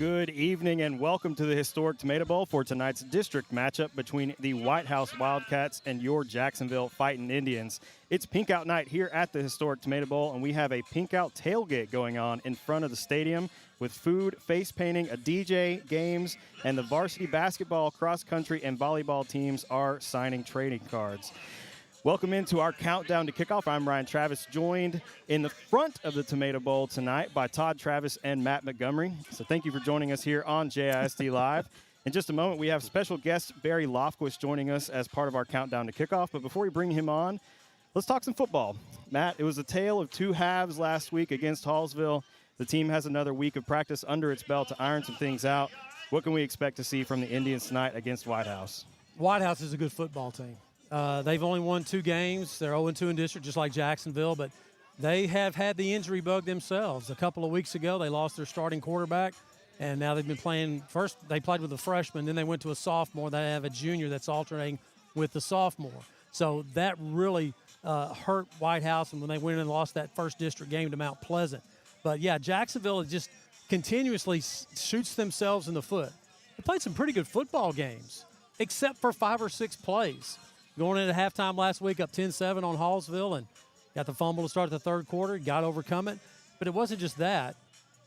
Good evening and welcome to the historic Tomato Bowl for tonight's district matchup between the Whitehouse Wildcats and your Jacksonville Fighting Indians. It's Pink Out night here at the historic Tomato Bowl, and we have a Pink Out tailgate going on in front of the stadium with food, face painting, a DJ, games, and the varsity basketball, cross country, and volleyball teams are signing trading cards. Welcome into our countdown to kickoff. I'm Ryan Travis, joined in the front of the Tomato Bowl tonight by Todd Travis and Matt Montgomery. So thank you for joining us here on JISD Live. In just a moment, we have special guest Barry Lofquist joining us as part of our countdown to kickoff. But before we bring him on, let's talk some football. Matt, it was a tale of two halves last week against Hallsville. The team has another week of practice under its belt to iron some things out. What can we expect to see from the Indians tonight against Whitehouse? Whitehouse is a good football team. They've only won 2 games. They're 0-2 in district, just like Jacksonville, but they have had the injury bug themselves. A couple of weeks ago, they lost their starting quarterback, and now they've been playing. First, they played with a freshman, then they went to a sophomore. They have a junior that's alternating with the sophomore. So that really hurt Whitehouse, and when they went and lost that first district game to Mount Pleasant. But, yeah, Jacksonville just continuously shoots themselves in the foot. They played some pretty good football games, except for 5 or 6 plays. Going into halftime last week, up 10-7 on Hallsville, and got the fumble to start the third quarter, got to overcome it. But it wasn't just that.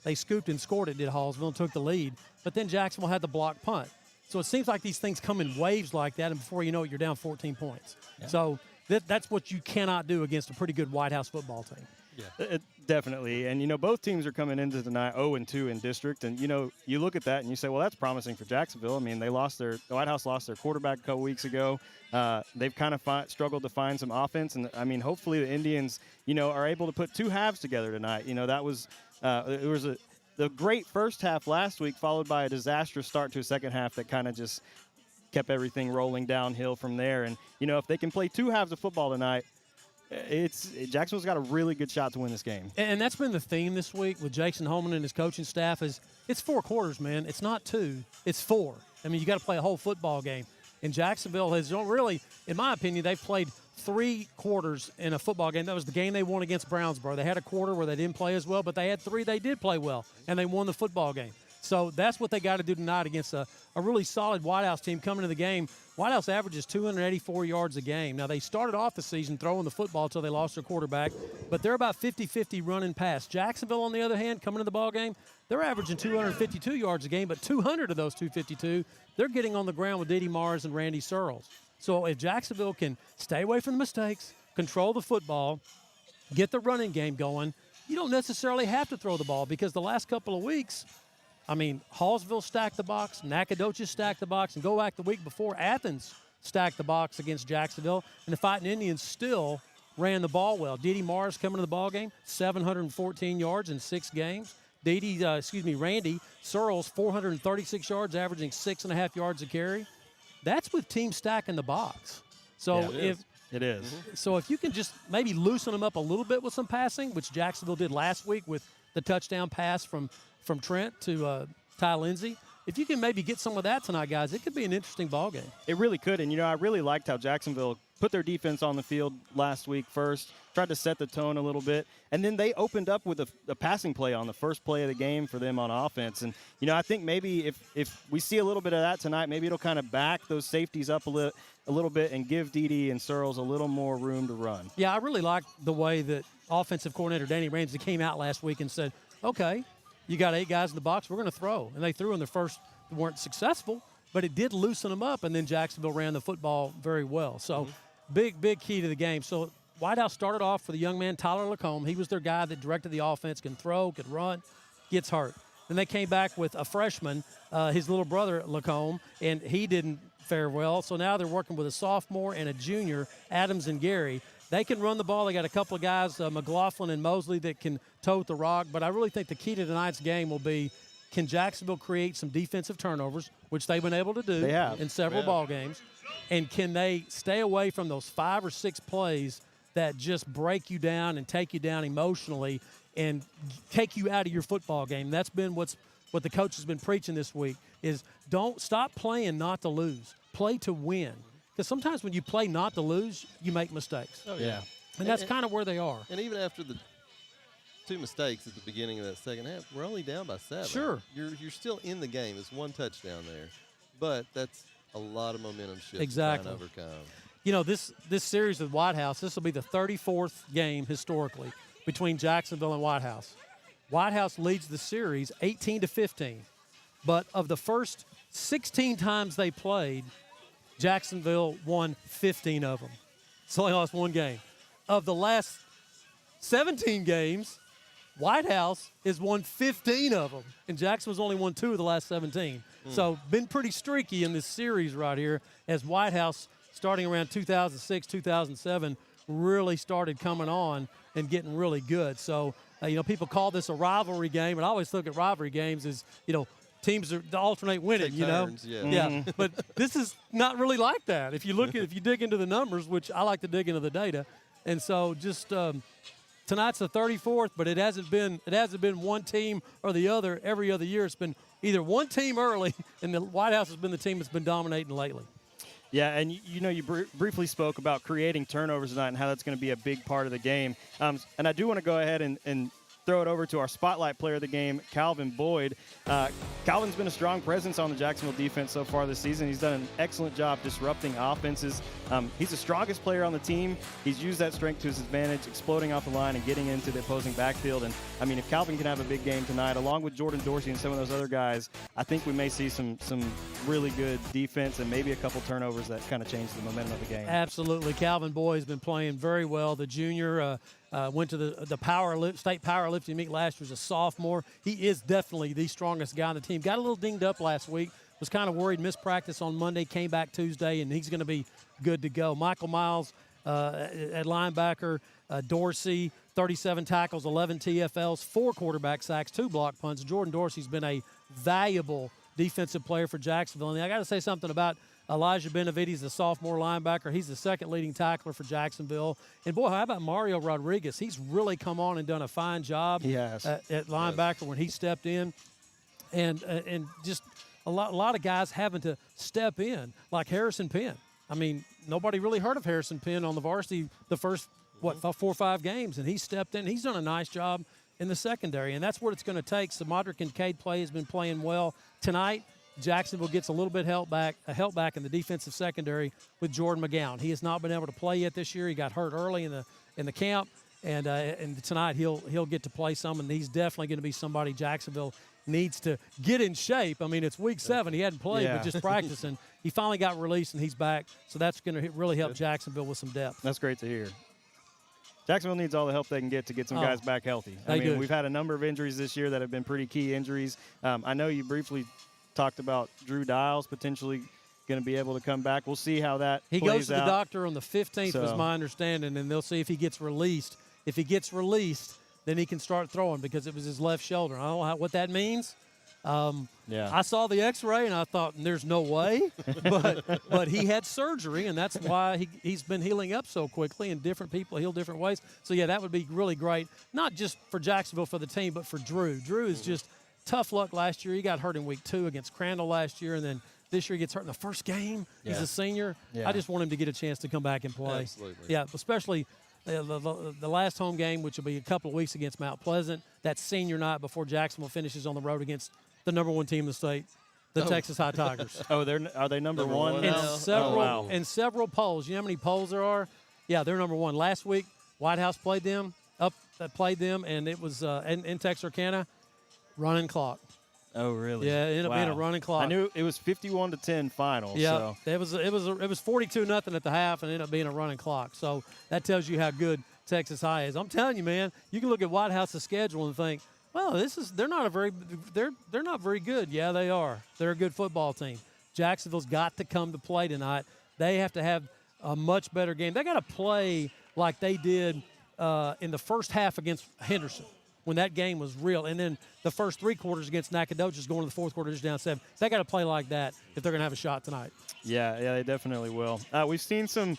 They scooped and scored it, did Hallsville, and took the lead. But then Jacksonville had the block punt. So it seems like these things come in waves like that, and before you know it, you're down 14 points. Yeah. So that's what you cannot do against a pretty good Whitehouse football team. Yeah, definitely. And, both teams are coming into tonight 0-2 in district. And, you look at that and you say, well, that's promising for Jacksonville. I mean, the Whitehouse lost their quarterback a couple weeks ago. They've kind of struggled to find some offense. And, I mean, hopefully the Indians, are able to put 2 halves together tonight. That was it was the great first half last week, followed by a disastrous start to a second half that kind of just kept everything rolling downhill from there. And, if they can play 2 halves of football tonight, Jacksonville's got a really good shot to win this game. And that's been the theme this week with Jason Holman and his coaching staff is it's 4 quarters, man. It's not 2, it's 4. I mean, you got to play a whole football game. And Jacksonville has really, in my opinion, they've played 3 quarters in a football game. That was the game they won against Brownsboro. They had a quarter where they didn't play as well, but they had 3 they did play well, and they won the football game. So that's what they got to do tonight against a really solid Whitehouse team coming to the game. Whitehouse averages 284 yards a game. Now, they started off the season throwing the football until they lost their quarterback, but they're about 50-50 running pass. Jacksonville, on the other hand, coming to the ball game, they're averaging 252 yards a game, but 200 of those 252, they're getting on the ground with Didi Mars and Randy Searles. So if Jacksonville can stay away from the mistakes, control the football, get the running game going, you don't necessarily have to throw the ball because the last couple of weeks – I mean, Hallsville stacked the box, Nacogdoches stacked the box, and go back the week before, Athens stacked the box against Jacksonville, and the Fighting Indians still ran the ball well. Didi Mars coming to the ball game, 714 yards in 6 games. Randy Searles, 436 yards, averaging 6.5 yards a carry. That's with teams stacking the box. So yeah, it is. So if you can just maybe loosen them up a little bit with some passing, which Jacksonville did last week with the touchdown pass from Trent to Ty Lindsay. If you can maybe get some of that tonight, guys, it could be an interesting ball game. It really could. And, I really liked how Jacksonville put their defense on the field last week first, tried to set the tone a little bit, and then they opened up with a passing play on the first play of the game for them on offense. And, I think maybe if we see a little bit of that tonight, maybe it'll kind of back those safeties up a little bit and give Didi and Searles a little more room to run. Yeah, I really like the way that offensive coordinator Danny Ramsey came out last week and said, okay, you got 8 guys in the box, we're going to throw. And they threw in the first, weren't successful, but it did loosen them up, and then Jacksonville ran the football very well. So big key to the game. So Whitehouse started off for the young man, Tyler Lacombe. He was their guy that directed the offense, can throw, could run, gets hurt. Then they came back with a freshman, his little brother Lacombe, and he didn't fare well. So now they're working with a sophomore and a junior, Adams and Gary. They can run the ball. They got a couple of guys, McLaughlin and Mosley, that can tote the rock. But I really think the key to tonight's game will be, can Jacksonville create some defensive turnovers, which they've been able to do in several ball games, and can they stay away from those 5 or 6 plays that just break you down and take you down emotionally and take you out of your football game. That's been what the coach has been preaching this week is don't stop playing not to lose. Play to win. Because sometimes when you play not to lose, you make mistakes. Oh, yeah. And that's kind of where they are. And even after the 2 mistakes at the beginning of that second half, we're only down by 7. Sure. You're still in the game. It's 1 touchdown there. But that's a lot of momentum shift Exactly. to try and overcome. You know, this series with Whitehouse, this will be the 34th game historically between Jacksonville and Whitehouse. Whitehouse leads the series 18-15. But of the first 16 times they played, Jacksonville won 15 of them. So they lost 1 game. Of the last 17 games, Whitehouse has won 15 of them, and Jacksonville's only won 2 of the last 17. So been pretty streaky in this series right here as Whitehouse, starting around 2006, 2007, really started coming on and getting really good. So, people call this a rivalry game, and I always look at rivalry games as, teams are to alternate winning, Take turns, yeah. Yeah, but this is not really like that. If you dig into the numbers, which I like to dig into the data, and so just tonight's the 34th, but it hasn't been one team or the other every other year. It's been either one team early, and the Whitehouse has been the team that's been dominating lately. Yeah, and you briefly spoke about creating turnovers tonight and how that's going to be a big part of the game. And I do want to go ahead and throw it over to our spotlight player of the game, Calvin Boyd. Calvin's been a strong presence on the Jacksonville defense so far this season. He's done an excellent job disrupting offenses. He's the strongest player on the team. He's used that strength to his advantage, exploding off the line and getting into the opposing backfield. And, if Calvin can have a big game tonight, along with Jordan Dorsey and some of those other guys, I think we may see some really good defense and maybe a couple turnovers that kind of change the momentum of the game. Absolutely. Calvin Boyd's been playing very well. The junior went to the state powerlifting meet last year as a sophomore. He is definitely the strongest guy on the team. Got a little dinged up last week. Was kind of worried, missed practice on Monday, came back Tuesday, and he's going to be good to go. Michael Miles at linebacker, Dorsey, 37 tackles, 11 TFLs, 4 quarterback sacks, 2 block punts. Jordan Dorsey's been a valuable defensive player for Jacksonville. And I got to say something about Elijah Benavides, the sophomore linebacker. He's the second leading tackler for Jacksonville. And, boy, how about Mario Rodriguez? He's really come on and done a fine job at linebacker when he stepped in. And just a lot of guys having to step in, like Harrison Penn. Nobody really heard of Harrison Penn on the varsity the first, 4 or 5 games, and he stepped in. He's done a nice job in the secondary, and that's what it's going to take. So Modric Kincaid has been playing well. Tonight, Jacksonville gets a little bit help back in the defensive secondary with Jordan McGowan. He has not been able to play yet this year. He got hurt early in the camp, and tonight he'll get to play some, and he's definitely going to be somebody Jacksonville needs to get in shape. It's week 7. He hadn't played, but just practicing. He finally got released, and he's back, so that's going to really help Jacksonville with some depth. That's great to hear. Jacksonville needs all the help they can get some guys back healthy. We've had a number of injuries this year that have been pretty key injuries. I know you briefly talked about Drew Dials potentially going to be able to come back. We'll see how that plays out. He goes to the doctor on the 15th, was my understanding, and they'll see if he gets released. If he gets released, then he can start throwing because it was his left shoulder. I don't know what that means. I saw the X-ray and I thought, there's no way, but he had surgery, and that's why he's been healing up so quickly, and different people heal different ways. So, that would be really great, not just for Jacksonville, for the team, but for Drew. Drew is just tough luck last year. He got hurt in week 2 against Crandall last year, and then this year he gets hurt in the first game. He's a senior. I just want him to get a chance to come back and play. Absolutely. Yeah, especially the last home game, which will be a couple of weeks against Mount Pleasant, that senior night before Jacksonville finishes on the road against the number 1 team in the state, the Texas High Tigers. Are they number 1 now? now? In several polls. You know how many polls there are? Yeah, they're number 1. Last week, Whitehouse played them, and it was in Texarkana, running clock. Oh, really? Yeah, it ended up being a running clock. I knew it was 51-10 final. Yeah, so. it was 42-0 at the half, and ended up being a running clock. So that tells you how good Texas High is. I'm telling you, man, you can look at Whitehouse's schedule and think, well, they're not very good. Yeah, they are. They're a good football team. Jacksonville's got to come to play tonight. They have to have a much better game. They got to play like they did in the first half against Henderson, when that game was real. And then the first 3 quarters against Nacogdoches, going to the 4th quarter just down 7. They got to play like that if they're going to have a shot tonight. Yeah, they definitely will. We've seen some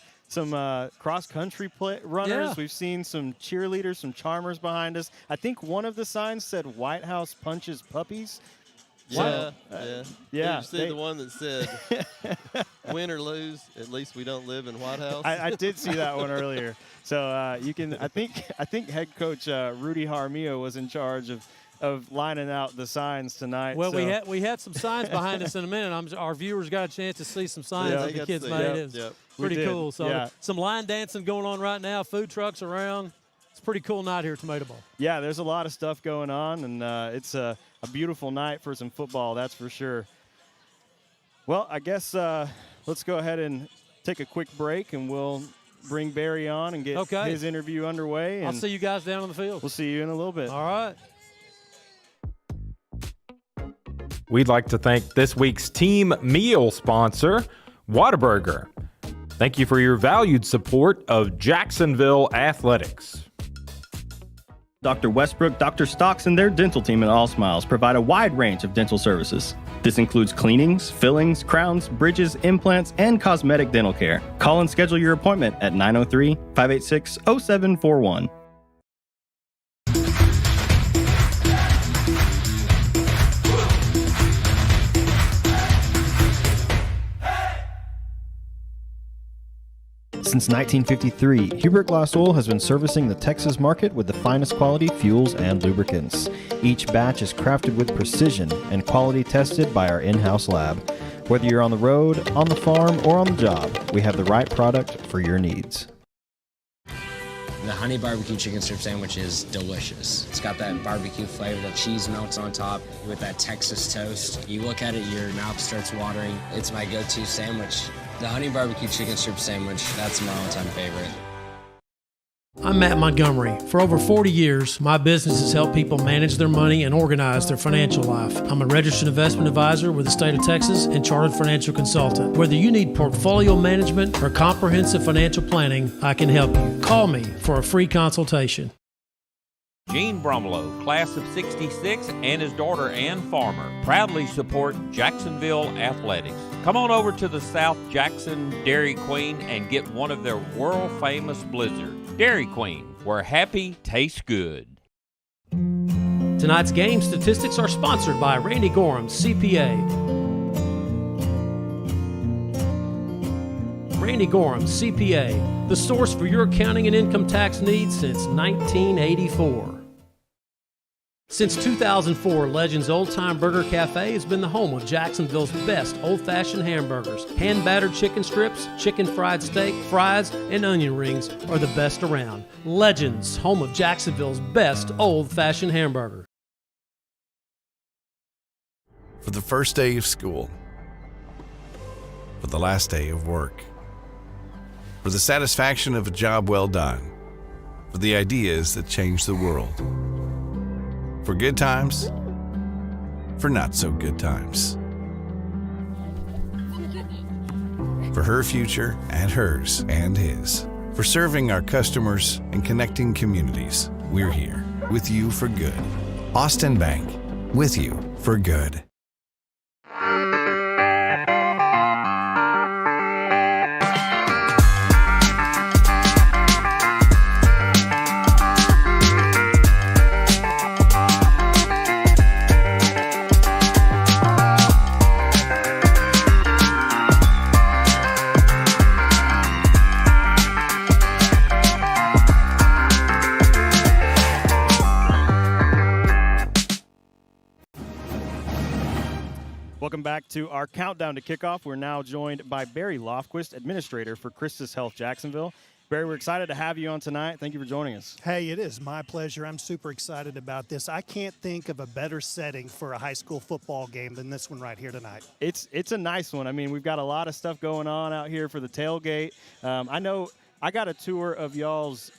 cross-country runners. Yeah. We've seen some cheerleaders, some charmers behind us. I think one of the signs said Whitehouse punches puppies. Yeah, So, yeah. yeah, Did you see the one that said Win or lose, at least we don't live in Whitehouse. I did see that one earlier. So you can. I think head coach Rudy Jaramillo was in charge of lining out the signs tonight. Well, so. we had some signs behind us in a minute. Our viewers got a chance to see some signs that the kids made. It was pretty cool. So some line dancing going on right now. Food trucks around. It's a pretty cool night here at Tomato Bowl. Yeah, there's a lot of stuff going on, and it's a beautiful night for some football, that's for sure. Well, I guess let's go ahead and take a quick break, and we'll bring Barry on and get his interview underway. And I'll see you guys down on the field. We'll see you in a little bit. All right. We'd like to thank this week's team meal sponsor, Whataburger. Thank you for your valued support of Jacksonville Athletics. Dr. Westbrook, Dr. Stocks, and their dental team at All Smiles provide a wide range of dental services. This includes cleanings, fillings, crowns, bridges, implants, and cosmetic dental care. Call and schedule your appointment at 903-586-0741. Since 1953, Hubert Gloss Oil has been servicing the Texas market with the finest quality fuels and lubricants. Each batch is crafted with precision and quality tested by our in-house lab. Whether you're on the road, on the farm, or on the job, we have the right product for your needs. The honey barbecue chicken strip sandwich is delicious. It's got that barbecue flavor, the cheese melts on top with that Texas toast. You look at it, your mouth starts watering. It's my go-to sandwich. The honey barbecue chicken strip sandwich, that's my all-time favorite. I'm Matt Montgomery. For over 40 years, my business has helped people manage their money and organize their financial life. I'm a registered investment advisor with the state of Texas and chartered financial consultant. Whether you need portfolio management or comprehensive financial planning, I can help you. Call me for a free consultation. Gene Bromlow, class of 66, and his daughter Ann Farmer proudly support Jacksonville Athletics. Come on over to the South Jackson Dairy Queen and get one of their world-famous blizzards. Dairy Queen, where happy tastes good. Tonight's game statistics are sponsored by Randy Gorham, CPA. Randy Gorham, CPA, the source for your accounting and income tax needs since 1984. Since 2004, Legends Old Time Burger Cafe has been the home of Jacksonville's best old-fashioned hamburgers. Hand-battered chicken strips, chicken fried steak, fries, and onion rings are the best around. Legends, home of Jacksonville's best old-fashioned hamburger. For the first day of school, for the last day of work, for the satisfaction of a job well done, for the ideas that change the world. For good times, for not so good times. For her future and hers and his. For serving our customers and connecting communities, we're here with you for good. Austin Bank, with you for good. Welcome back to our countdown to kickoff. We're now joined by Barry Lofquist, administrator for Christus Health Jacksonville. Barry, we're excited to have you on tonight. Thank you for joining us. Hey, it is my pleasure. I'm super excited about this. I can't think of a better setting for a high school football game than this one right here tonight. It's a nice one. I mean, we've got a lot of stuff going on out here for the tailgate. I know I got a tour of y'all's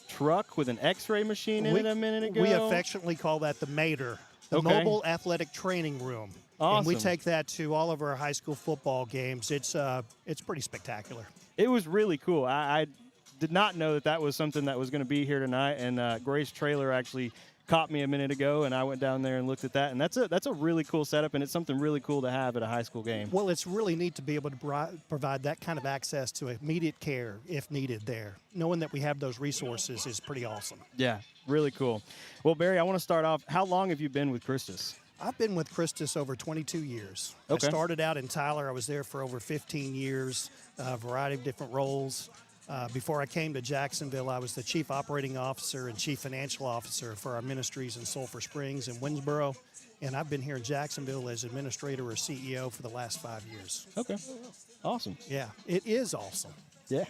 truck with an X-ray machine in it a minute ago. We affectionately call that the MATER. The Mobile Athletic Training Room. Awesome. And we take that to all of our high school football games. It's pretty spectacular. It was really cool. I did not know that was something that was going to be here tonight, and Grace Trailer actually caught me a minute ago, and I went down there and looked at that, and that's a really cool setup, and it's something really cool to have at a high school game. Well, it's really neat to be able to provide that kind of access to immediate care if needed there. Knowing that we have those resources is pretty awesome. Yeah, really cool. Well, Barry, I want to start off. How long have you been with Christus? I've been with Christus over 22 years. Okay. I started out in Tyler. I was there for over 15 years, a variety of different roles. Before I came to Jacksonville, I was the Chief Operating Officer and Chief Financial Officer for our ministries in Sulphur Springs and Winsboro. And I've been here in Jacksonville as administrator or CEO for the last 5 years. Okay. Awesome. Yeah, it is awesome. Yeah.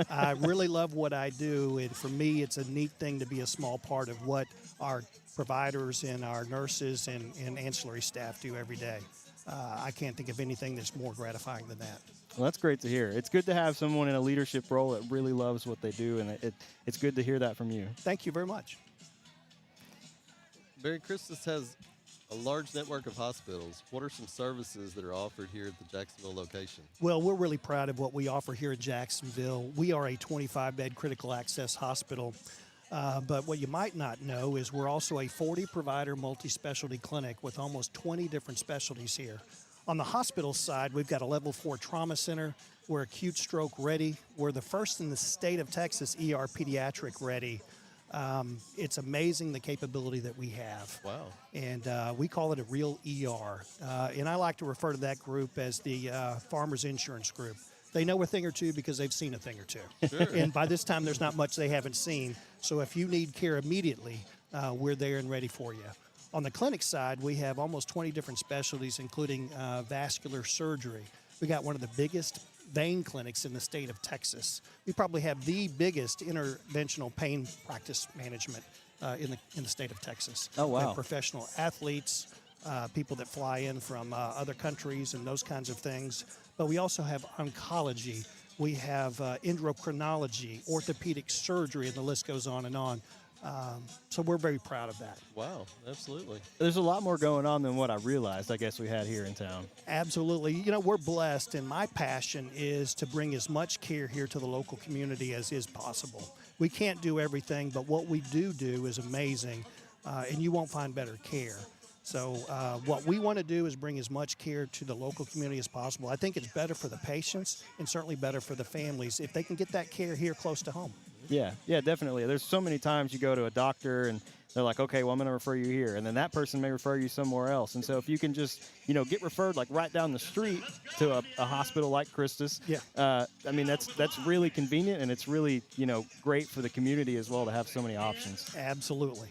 I really love what I do, and for me, it's a neat thing to be a small part of what our providers and our nurses and ancillary staff do every day. I can't think of anything that's more gratifying than that. Well, that's great to hear. It's good to have someone in a leadership role that really loves what they do, and it's good to hear that from you. Thank you very much. Barry, Christus has a large network of hospitals. What are some services that are offered here at the Jacksonville location? Well, we're really proud of what we offer here in Jacksonville. We are a 25-bed critical access hospital. But what you might not know is we're also a 40-provider multi-specialty clinic with almost 20 different specialties here. On the hospital side, we've got a level 4 trauma center. We're acute stroke ready. We're the first in the state of Texas ER pediatric ready. It's amazing the capability that we have. Wow. And we call it a real ER. And I like to refer to that group as the Farmers Insurance Group. They know a thing or two because they've seen a thing or two. Sure. And by this time, there's not much they haven't seen. So if you need care immediately, we're there and ready for you. On the clinic side, we have almost 20 different specialties, including vascular surgery. We got one of the biggest vein clinics in the state of Texas. We probably have the biggest interventional pain practice management in the state of Texas. Oh, wow. We have professional athletes, people that fly in from other countries and those kinds of things. But we also have oncology. We have endocrinology, orthopedic surgery, and the list goes on and on. So we're very proud of that. Wow, absolutely. There's a lot more going on than what I realized, I guess, we had here in town. Absolutely. You know, we're blessed, and my passion is to bring as much care here to the local community as is possible. We can't do everything, but what we do is amazing, and you won't find better care. So what we want to do is bring as much care to the local community as possible. I think it's better for the patients and certainly better for the families if they can get that care here close to home. Yeah, definitely. There's so many times you go to a doctor and they're like, okay, well, I'm going to refer you here. And then that person may refer you somewhere else. And so if you can just, get referred like right down the street to a hospital like Christus, I mean, that's really convenient, and it's really, great for the community as well to have so many options. Absolutely.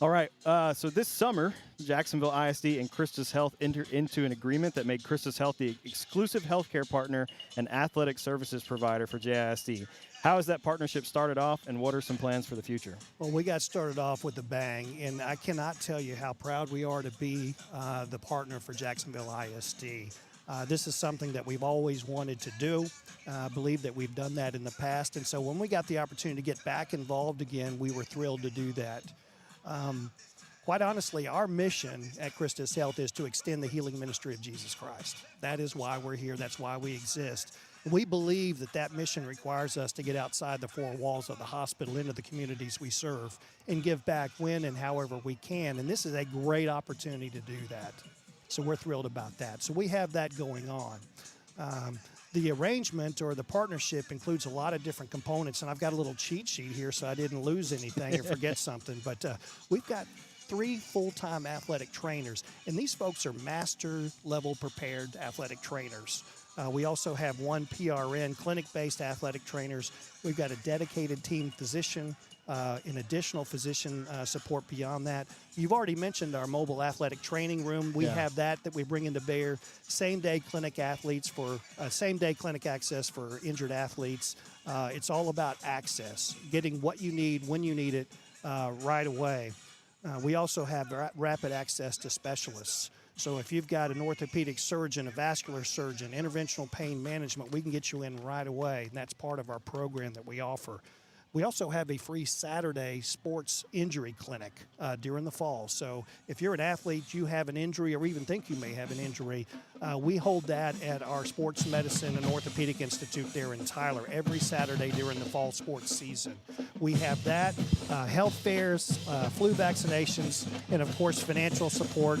All right, so this summer, Jacksonville ISD and Christus Health entered into an agreement that made Christus Health the exclusive healthcare partner and athletic services provider for JISD. How has that partnership started off, and what are some plans for the future? Well, we got started off with a bang, and I cannot tell you how proud we are to be the partner for Jacksonville ISD. This is something that we've always wanted to do. I believe that we've done that in the past, and so when we got the opportunity to get back involved again, we were thrilled to do that. Quite honestly, our mission at Christus Health is to extend the healing ministry of Jesus Christ. That is why we're here. That's why we exist. We believe that mission requires us to get outside the four walls of the hospital into the communities we serve and give back when and however we can. And this is a great opportunity to do that. So we're thrilled about that. So we have that going on. The arrangement or the partnership includes a lot of different components, and I've got a little cheat sheet here so I didn't lose anything or forget something. But we've got 3 full-time athletic trainers, and these folks are master-level prepared athletic trainers. We also have 1 PRN, clinic-based athletic trainers. We've got a dedicated team physician, an additional physician support beyond that. You've already mentioned our mobile athletic training room. We have that we bring into bear. Same-day clinic athletes for same-day clinic access for injured athletes. It's all about access, getting what you need when you need it right away. We also have rapid access to specialists. So if you've got an orthopedic surgeon, a vascular surgeon, interventional pain management, we can get you in right away. And that's part of our program that we offer. We also have a free Saturday sports injury clinic during the fall. So if you're an athlete, you have an injury or even think you may have an injury, we hold that at our Sports Medicine and Orthopedic Institute there in Tyler every Saturday during the fall sports season. We have that, health fairs, flu vaccinations, and of course financial support,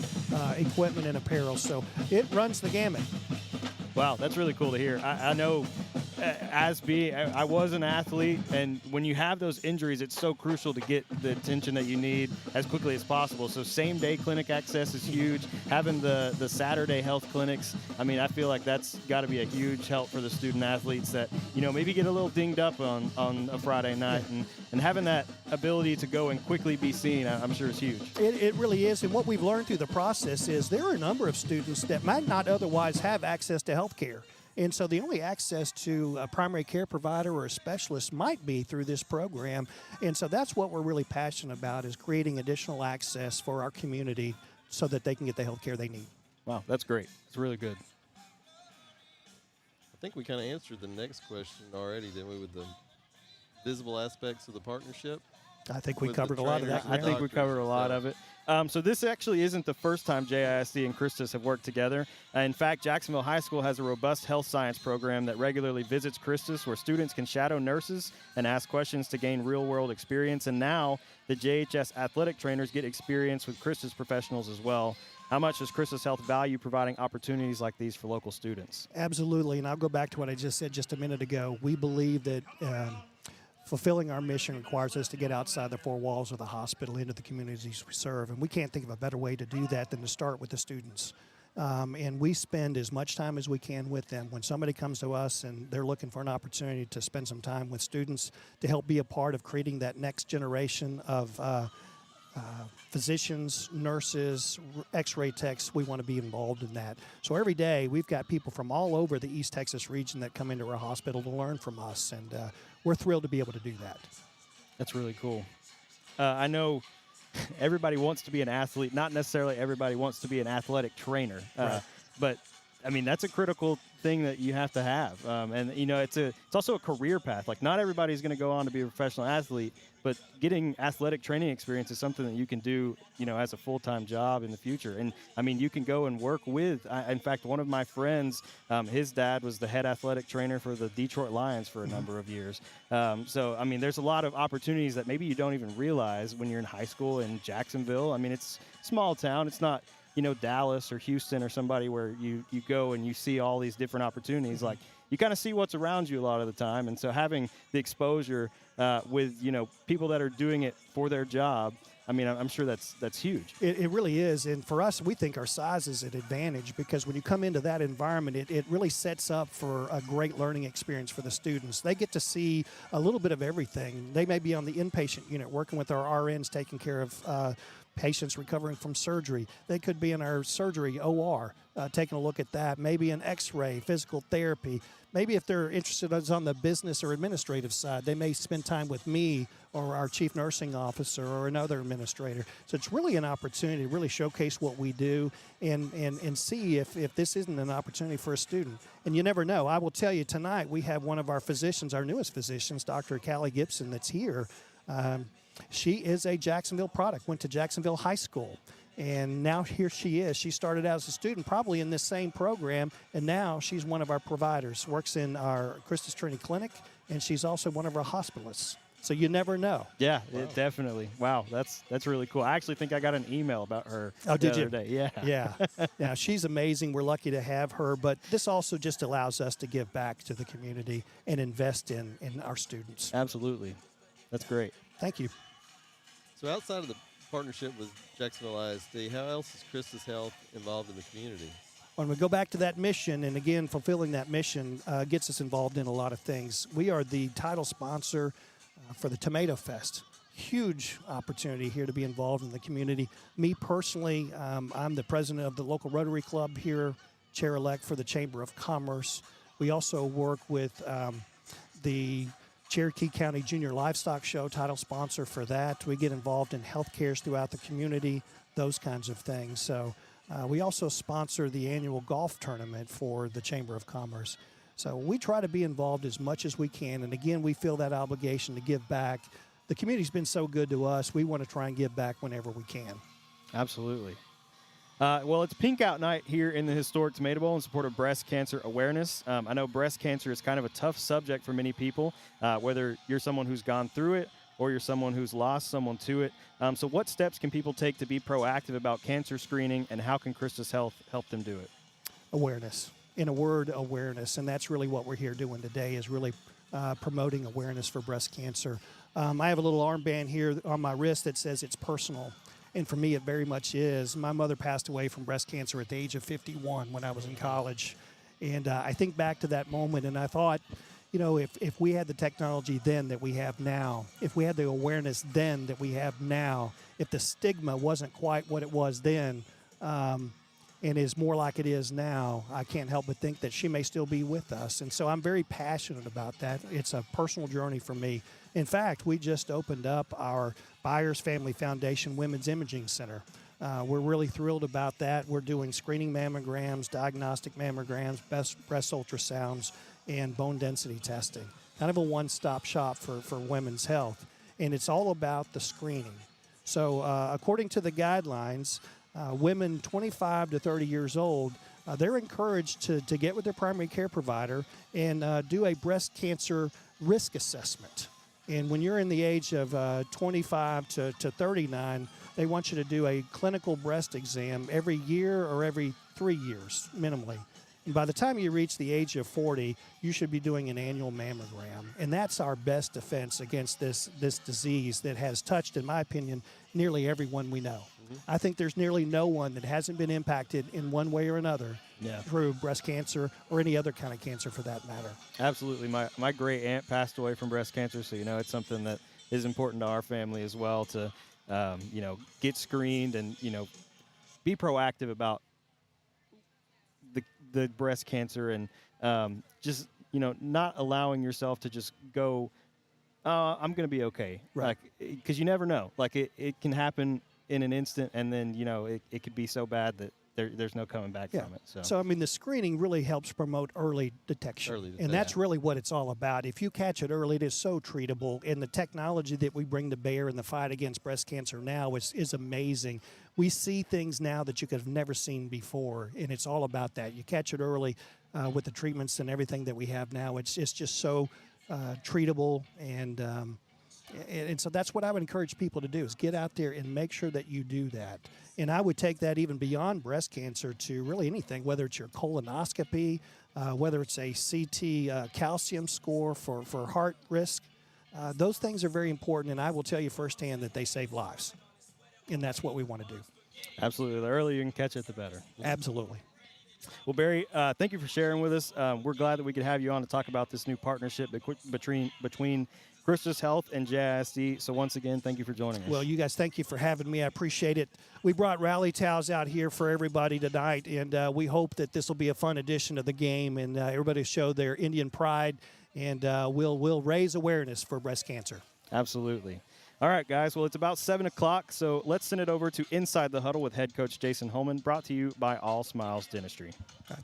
equipment and apparel. So it runs the gamut. Wow, that's really cool to hear. I know I was an athlete, and when you have those injuries, it's so crucial to get the attention that you need as quickly as possible. So same-day clinic access is huge. Having the Saturday health clinics, I mean, I feel like that's got to be a huge help for the student athletes that, maybe get a little dinged up on a Friday night, and having that ability to go and quickly be seen, I'm sure is huge. It really is, and what we've learned through the process is there are a number of students that might not otherwise have access to health care. And so the only access to a primary care provider or a specialist might be through this program. And so that's what we're really passionate about, is creating additional access for our community so that they can get the health care they need. Wow, that's great. It's really good. I think we kind of answered the next question already, didn't we, with the visible aspects of the partnership? I think we With covered the a lot of trainers that. I and think we doctors covered a and lot stuff. of it. So this actually isn't the first time JISD and Christus have worked together. In fact, Jacksonville High School has a robust health science program that regularly visits Christus, where students can shadow nurses and ask questions to gain real-world experience. And now the JHS athletic trainers get experience with Christus professionals as well. How much does Christus Health value providing opportunities like these for local students? Absolutely, and I'll go back to what I just said just a minute ago. We believe that fulfilling our mission requires us to get outside the four walls of the hospital into the communities we serve, and we can't think of a better way to do that than to start with the students. And we spend as much time as we can with them. When somebody comes to us and they're looking for an opportunity to spend some time with students to help be a part of creating that next generation of physicians, nurses, x-ray techs, we want to be involved in that. So every day we've got people from all over the East Texas region that come into our hospital to learn from us, and we're thrilled to be able to do that. That's really cool. I know everybody wants to be an athlete. Not necessarily everybody wants to be an athletic trainer, Right. but I mean, that's a critical thing that you have to have. And, it's also a career path. Like, not everybody's going to go on to be a professional athlete, but getting athletic training experience is something that you can do, as a full-time job in the future. And, I mean, you can go and work with, in fact, one of my friends, his dad was the head athletic trainer for the Detroit Lions for a number of years. So, I mean, there's a lot of opportunities that maybe you don't even realize when you're in high school in Jacksonville. I mean, it's a small town. It's not, Dallas or Houston or somebody where you go and you see all these different opportunities. Like, you kind of see what's around you a lot of the time. And so having the exposure with, people that are doing it for their job, I mean, I'm sure that's huge. It really is. And for us, we think our size is an advantage, because when you come into that environment, it really sets up for a great learning experience for the students. They get to see a little bit of everything. They may be on the inpatient unit working with our RNs taking care of patients recovering from surgery. They could be in our surgery OR, taking a look at that. Maybe an x-ray, physical therapy. Maybe if they're interested on the business or administrative side, they may spend time with me or our chief nursing officer or another administrator. So it's really an opportunity to really showcase what we do and see if this isn't an opportunity for a student. And you never know. I will tell you, tonight we have one of our physicians, our newest physicians, Dr. Callie Gibson, that's here. She is a Jacksonville product, went to Jacksonville High School, and now here she is. She started out as a student probably in this same program, and now she's one of our providers, works in our Christus Trinity Clinic, and she's also one of our hospitalists. So you never know. Yeah, definitely. Wow, that's really cool. I actually think I got an email about her Oh, did the you? other day. Yeah. Yeah. Now, she's amazing. We're lucky to have her, but this also just allows us to give back to the community and invest in our students. Absolutely. That's great. Thank you. So outside of the partnership with Jacksonville ISD, how else is Christus Health involved in the community? When we go back to that mission, and again, fulfilling that mission gets us involved in a lot of things. We are the title sponsor for the Tomato Fest. Huge opportunity here to be involved in the community. Me personally, I'm the president of the local Rotary Club here, chair-elect for the Chamber of Commerce. We also work with the Cherokee County Junior Livestock Show, title sponsor for that. We get involved in health cares throughout the community, those kinds of things. So we also sponsor the annual golf tournament for the Chamber of Commerce. So we try to be involved as much as we can. And again, we feel that obligation to give back. The community's been so good to us. We want to try and give back whenever we can. Absolutely. Well, it's Pink Out Night here in the historic Tomato Bowl in support of breast cancer awareness. I know breast cancer is kind of a tough subject for many people, whether you're someone who's gone through it or you're someone who's lost someone to it. So what steps can people take to be proactive about cancer screening, and how can Christus Health help them do it? Awareness. in a word, awareness, and that's really what we're here doing today is really promoting awareness for breast cancer. I have a little armband here on my wrist that says it's personal, and for me it very much is. My mother passed away from breast cancer at the age of 51 when I was in college, and I think back to that moment and I thought, you know, if we had the technology then that we have now, if we had the awareness then that we have now, if the stigma wasn't quite what it was then, and is more like it is now, I can't help but think that she may still be with us. And so I'm very passionate about that. It's a personal journey for me. In fact, we just opened up our Byers Family Foundation Women's Imaging Center. We're really thrilled about that. We're doing screening mammograms, diagnostic mammograms, breast ultrasounds, and bone density testing. Kind of a one-stop shop for women's health. And it's all about the screening. So according to the guidelines, women 25 to 30 years old, they're encouraged to get with their primary care provider and do a breast cancer risk assessment. And when you're in the age of 25 to 39, they want you to do a clinical breast exam every year or every 3 years, minimally. And by the time you reach the age of 40, you should be doing an annual mammogram. And that's our best defense against this disease that has touched, in my opinion, nearly everyone we know. I think there's nearly no one that hasn't been impacted in one way or another through breast cancer or any other kind of cancer for that matter. Absolutely. My great aunt passed away from breast cancer, so, you know, it's something that is important to our family as well to, you know, get screened and, you know, be proactive about the breast cancer and just, you know, not allowing yourself to just go, I'm going to be okay. Right. Like, because you never know. Like, it can happen in an instant, and then, you know, it could be so bad that there's no coming back from it. So, I mean, the screening really helps promote early detection. And that's really what it's all about. If you catch it early, it is so treatable. And the technology that we bring to bear in the fight against breast cancer now is amazing. We see things now that you could have never seen before, and it's all about that. You catch it early with the treatments and everything that we have now. It's just so treatable, and so that's what I would encourage people to do is get out there and make sure that you do that. And I would take that even beyond breast cancer to really anything, whether it's your colonoscopy, whether it's a CT calcium score for heart risk. Those things are very important, and I will tell you firsthand that they save lives. And that's what we want to do. Absolutely. The earlier you can catch it, the better. Absolutely. Well, Barry, thank you for sharing with us. We're glad that we could have you on to talk about this new partnership between Christus Health and JISD. So once again, thank you for joining us. Well, you guys, thank you for having me. I appreciate it. We brought rally towels out here for everybody tonight, and we hope that this will be a fun addition of the game, and everybody show their Indian pride, and we'll raise awareness for breast cancer. Absolutely. All right, guys. Well, it's about 7 o'clock, so let's send it over to Inside the Huddle with head coach Jason Holman, brought to you by All Smiles Dentistry.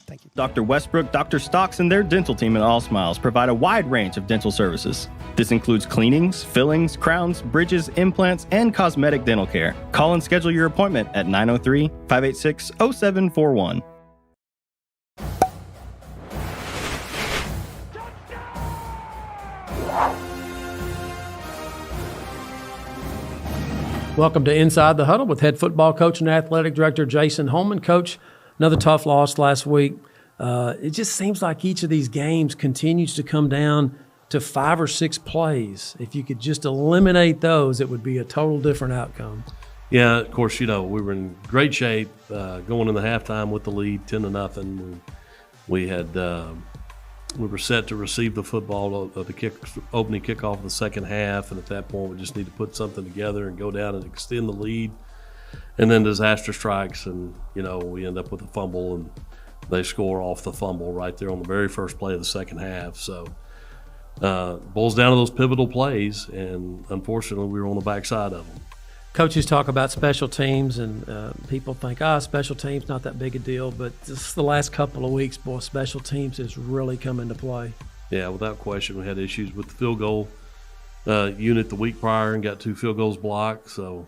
Thank you. Dr. Westbrook, Dr. Stocks, and their dental team at All Smiles provide a wide range of dental services. This includes cleanings, fillings, crowns, bridges, implants, and cosmetic dental care. Call and schedule your appointment at 903-586-0741. Welcome to Inside the Huddle with head football coach and athletic director Jason Holman. Coach, another tough loss last week. It just seems like each of these games continues to come down to 5 or 6 plays. If you could just eliminate those, it would be a total different outcome. Yeah, of course, you know, we were in great shape going in the halftime with the lead 10-0. We had we were set to receive the football of the opening kickoff of the second half, and at that point we just need to put something together and go down and extend the lead. And then disaster strikes, and, you know, we end up with a fumble, and they score off the fumble right there on the very first play of the second half. So boils down to those pivotal plays, and unfortunately we were on the backside of them. Coaches talk about special teams, and people think, special teams, not that big a deal. But just the last couple of weeks, boy, special teams has really come into play. Yeah, without question. We had issues with the field goal unit the week prior and got 2 field goals blocked. So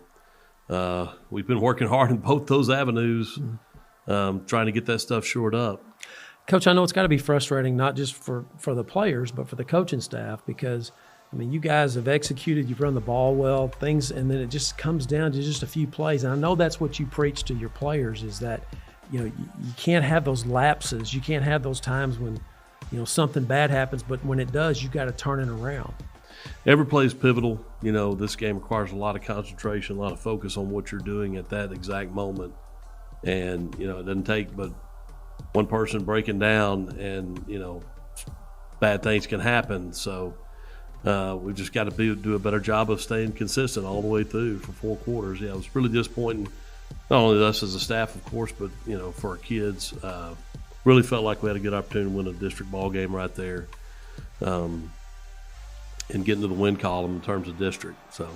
we've been working hard in both those avenues, trying to get that stuff shored up. Coach, I know it's got to be frustrating, not just for the players, but for the coaching staff, because – I mean, you guys have executed, you've run the ball well, and then it just comes down to just a few plays. And I know that's what you preach to your players, is that you can't have those lapses. You can't have those times when, something bad happens, but when it does, you got to turn it around. Every play is pivotal. This game requires a lot of concentration, a lot of focus on what you're doing at that exact moment. And, it doesn't take but one person breaking down and, bad things can happen. So we've just got to do a better job of staying consistent all the way through for 4 quarters. Yeah, it was really disappointing, not only us as a staff, of course, but, for our kids. Really felt like we had a good opportunity to win a district ball game right there. And get into the win column in terms of district. So,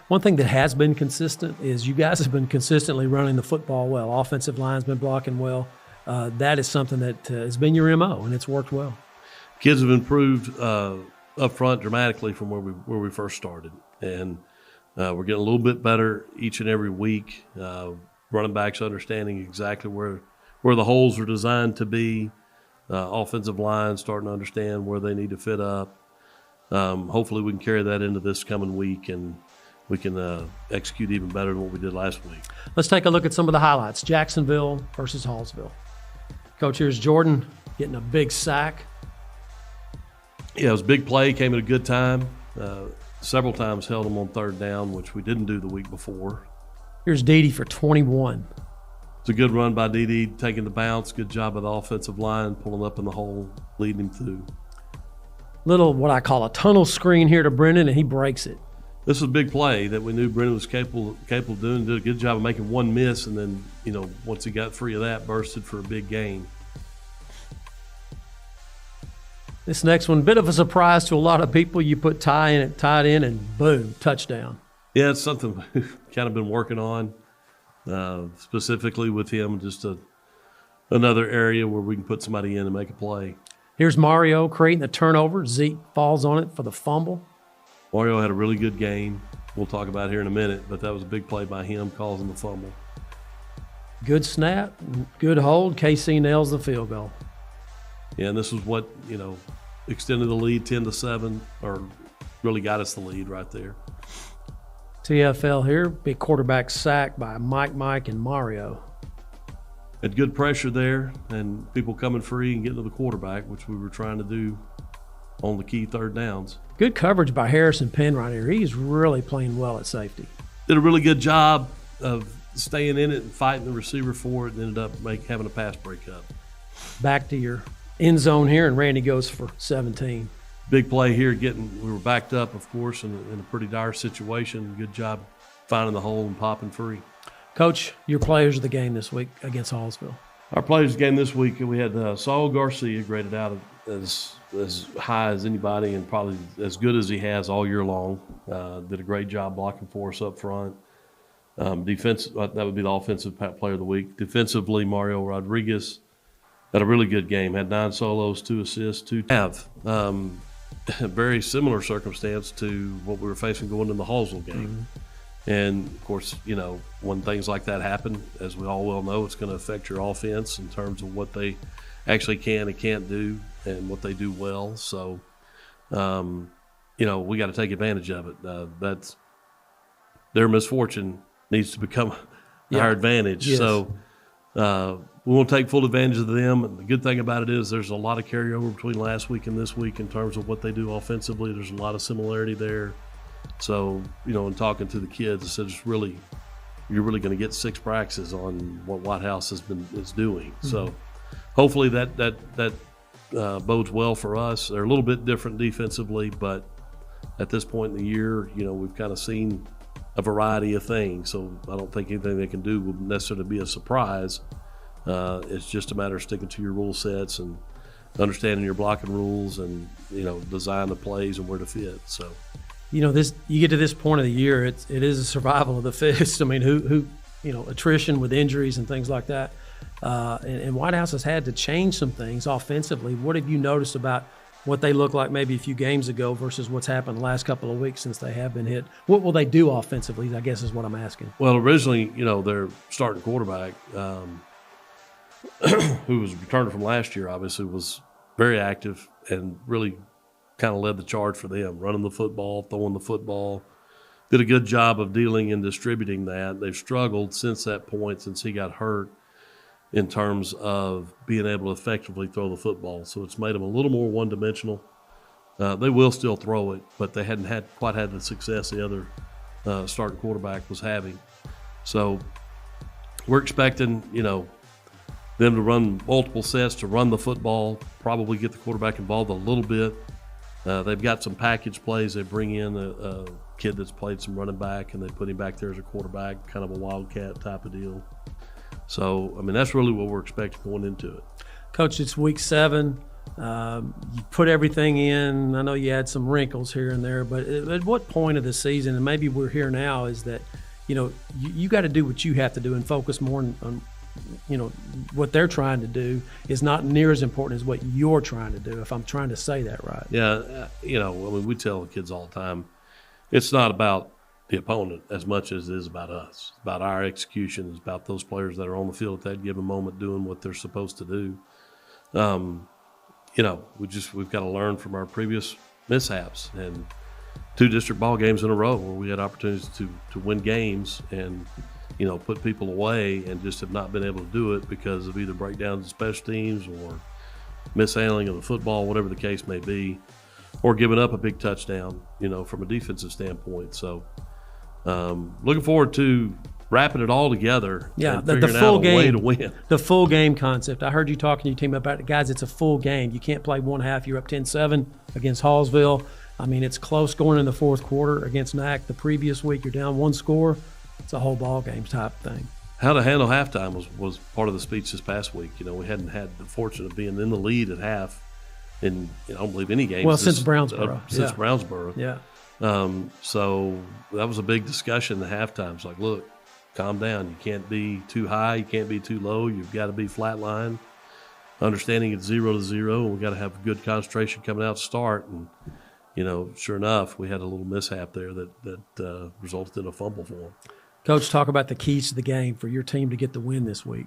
one thing that has been consistent is you guys have been consistently running the football well. Offensive line's been blocking well. That is something that has been your MO, and it's worked well. Kids have improved up front dramatically from where we first started, and we're getting a little bit better each and every week. Running backs understanding exactly where the holes are designed to be. Offensive line starting to understand where they need to fit up. Hopefully we can carry that into this coming week and we can execute even better than what we did last week. Let's take a look at some of the highlights. Jacksonville versus Hallsville. Coach, here's Jordan getting a big sack. Yeah, it was a big play, came at a good time. Several times held them on 3rd down, which we didn't do the week before. Here's Dede for 21. It's a good run by Dede, taking the bounce. Good job of the offensive line, pulling up in the hole, leading him through. Little what I call a tunnel screen here to Brendan, and he breaks it. This was a big play that we knew Brendan was capable of doing. Did a good job of making one miss, and then once he got free of that, bursted for a big gain. This next one, bit of a surprise to a lot of people. You put tied in, and boom, touchdown. Yeah, it's something we've kind of been working on, specifically with him. Just another area where we can put somebody in and make a play. Here's Mario creating the turnover. Zeke falls on it for the fumble. Mario had a really good game. We'll talk about it here in a minute, but that was a big play by him causing the fumble. Good snap, good hold. KC nails the field goal. Yeah, and this was what, extended the lead 10-7, or really got us the lead right there. TFL here, big quarterback sack by Mike, and Mario. Had good pressure there and people coming free and getting to the quarterback, which we were trying to do on the key 3rd downs. Good coverage by Harrison Penn right here. He's really playing well at safety. Did a really good job of staying in it and fighting the receiver for it, and ended up having a pass breakup. Back to your end zone here, and Randy goes for 17. Big play here. We were backed up, of course, in a pretty dire situation. Good job finding the hole and popping free. Coach, your players of the game this week against Hallsville. Our players of the game this week, we had Saul Garcia graded out as high as anybody and probably as good as he has all year long. Did a great job blocking for us up front. Defense, that would be the offensive player of the week. Defensively, Mario Rodriguez had a really good game. Had 9 solos, 2 assists, 2 have. A very similar circumstance to what we were facing going in the Hallsville game. Mm-hmm. And, of course, when things like that happen, as we all well know, it's going to affect your offense in terms of what they actually can and can't do and what they do well. So, we got to take advantage of it. That's their misfortune needs to become our advantage. Yes. So we want to take full advantage of them. And the good thing about it is there's a lot of carryover between last week and this week in terms of what they do offensively. There's a lot of similarity there. So, in talking to the kids, I said, you're really going to get 6 practices on what Whitehouse is doing. Mm-hmm. So hopefully that bodes well for us. They're a little bit different defensively, but at this point in the year, we've kind of seen a variety of things. So I don't think anything they can do would necessarily be a surprise. It's just a matter of sticking to your rule sets and understanding your blocking rules and, design the plays and where to fit. So. You get to this point of the year, it is a survival of the fittest. I mean, who attrition with injuries and things like that. And Whitehouse has had to change some things offensively. What have you noticed about what they look like maybe a few games ago versus what's happened the last couple of weeks since they have been hit? What will they do offensively, I guess is what I'm asking. Well, originally, their starting quarterback, who was returning from last year, obviously was very active and really kind of led the charge for them, running the football, throwing the football. Did a good job of dealing and distributing that. They've struggled since that point, since he got hurt, in terms of being able to effectively throw the football. So it's made them a little more one-dimensional. They will still throw it, but they hadn't quite had the success the other starting quarterback was having. So we're expecting, them to run multiple sets, to run the football, probably get the quarterback involved a little bit. They've got some package plays. They bring in a kid that's played some running back, and they put him back there as a quarterback, kind of a Wildcat type of deal. So, that's really what we're expecting going into it. Coach, it's week 7. You put everything in. I know you had some wrinkles here and there, but at what point of the season, and maybe we're here now, is that, you got to do what you have to do and focus more on what they're trying to do is not near as important as what you're trying to do, if I'm trying to say that right. Yeah, we tell the kids all the time, it's not about the opponent as much as it is about us. It's about our execution. It's about those players that are on the field at that given moment doing what they're supposed to do. We've got to learn from our previous mishaps, and 2 district ball games in a row where we had opportunities to win games and put people away, and just have not been able to do it because of either breakdowns in special teams or mishandling of the football, whatever the case may be, or giving up a big touchdown, from a defensive standpoint. So looking forward to wrapping it all together. Yeah, and the figuring full out a game, way to win. The full game concept. I heard you talking to your team about it. Guys, it's a full game. You can't play one half. You're up 10-7 against Hallsville. It's close going in the fourth quarter against NAC. The previous week, you're down 1 score. It's a whole ball game type thing. How to handle halftime was part of the speech this past week. We hadn't had the fortune of being in the lead at half in, I don't believe, any games. Well, since Brownsboro. Since Brownsboro. Yeah. So that was a big discussion at halftime. It's like, look, calm down. You can't be too high. You can't be too low. You've got to be flat line. Understanding it's 0-0, and we've got to have good concentration coming out to start. And, sure enough, we had a little mishap there that resulted in a fumble for them. Coach, talk about the keys to the game for your team to get the win this week.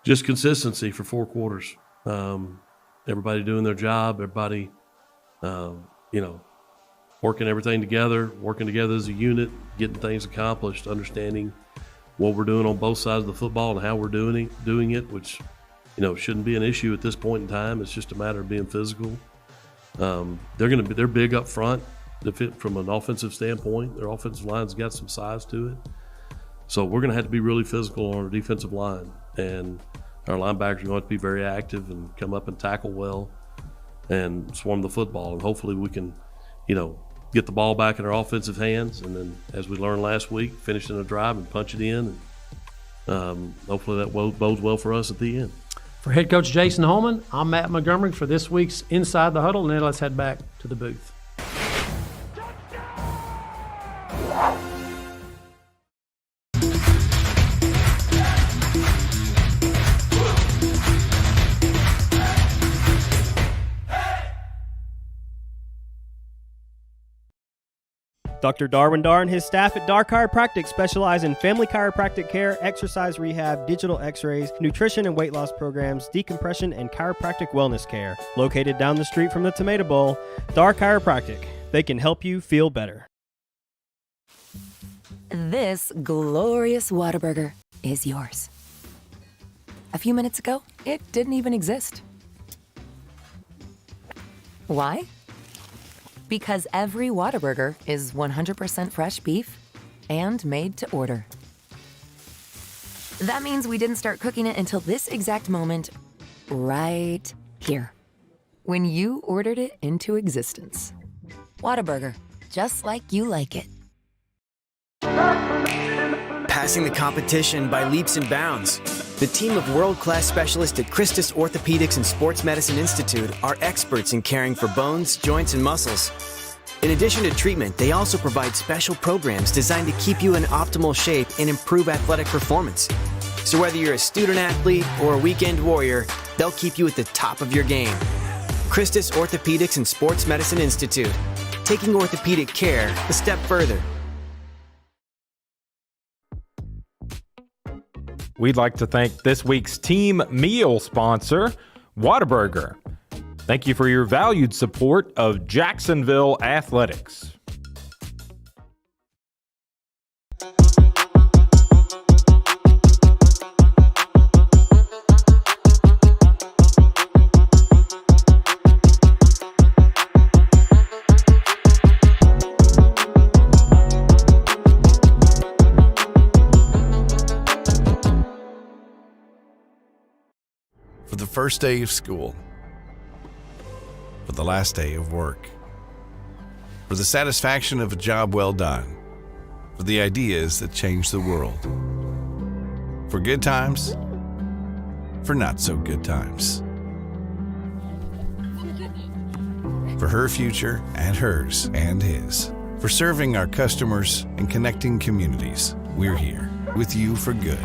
Just consistency for 4 quarters. Everybody doing their job. Everybody, working everything together, working together as a unit, getting things accomplished, understanding what we're doing on both sides of the football and how we're doing it, which, shouldn't be an issue at this point in time. It's just a matter of being physical. They're big up front from an offensive standpoint. Their offensive line's got some size to it. So we're going to have to be really physical on our defensive line. And our linebackers are going to have to be very active and come up and tackle well and swarm the football. And hopefully we can, get the ball back in our offensive hands. And then, as we learned last week, finish in a drive and punch it in. And hopefully that bodes well for us at the end. For head coach Jason Holman, I'm Matt Montgomery for this week's Inside the Huddle. Now let's head back to the booth. Dr. Darwin Dar and his staff at Dar Chiropractic specialize in family chiropractic care, exercise rehab, digital x-rays, nutrition and weight loss programs, decompression, and chiropractic wellness care. Located down the street from the Tomato Bowl, Dar Chiropractic. They can help you feel better. This glorious Whataburger is yours. A few minutes ago, it didn't even exist. Why? Because every Whataburger is 100% fresh beef and made to order. That means we didn't start cooking it until this exact moment, right here, when you ordered it into existence. Whataburger, just like you like it. Passing the competition by leaps and bounds. The team of world-class specialists at Christus Orthopedics and Sports Medicine Institute are experts in caring for bones, joints, and muscles. In addition to treatment, they also provide special programs designed to keep you in optimal shape and improve athletic performance. So whether you're a student athlete or a weekend warrior, they'll keep you at the top of your game. Christus Orthopedics and Sports Medicine Institute, taking orthopedic care a step further. We'd like to thank this week's team meal sponsor, Whataburger. Thank you for your valued support of Jacksonville Athletics. first day of school, for the last day of work, for the satisfaction of a job well done, for the ideas that change the world, for good times, for not so good times, for her future and hers and his, for serving our customers and connecting communities. We're here with you for good.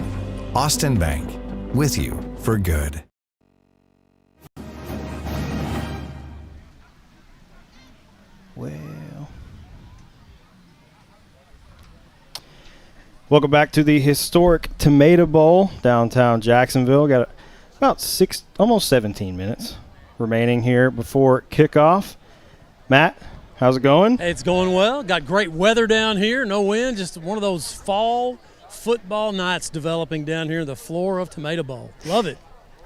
Austin Bank, with you for good. Welcome back to the historic Tomato Bowl, downtown Jacksonville. Got about almost 17 minutes remaining here before kickoff. Matt, how's it going? Hey, it's going well. Got great weather down here, no wind, just one of those fall football nights developing down here on the floor of Tomato Bowl. Love it.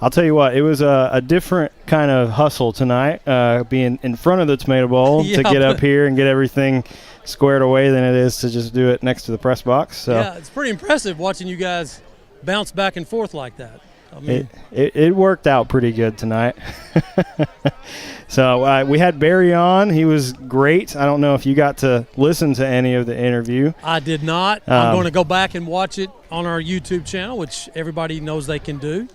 I'll tell you what, it was a different kind of hustle tonight, being in front of the Tomato Bowl to get up here and get everything squared away than it is to just do it next to the press box. So yeah, it's pretty impressive watching you guys bounce back and forth like that. I mean, it worked out pretty good tonight. So we had Barry on. He was great. I don't know if you got to listen to any of the interview. I did not. I'm going to go back and watch it on our YouTube channel, which everybody knows they can do.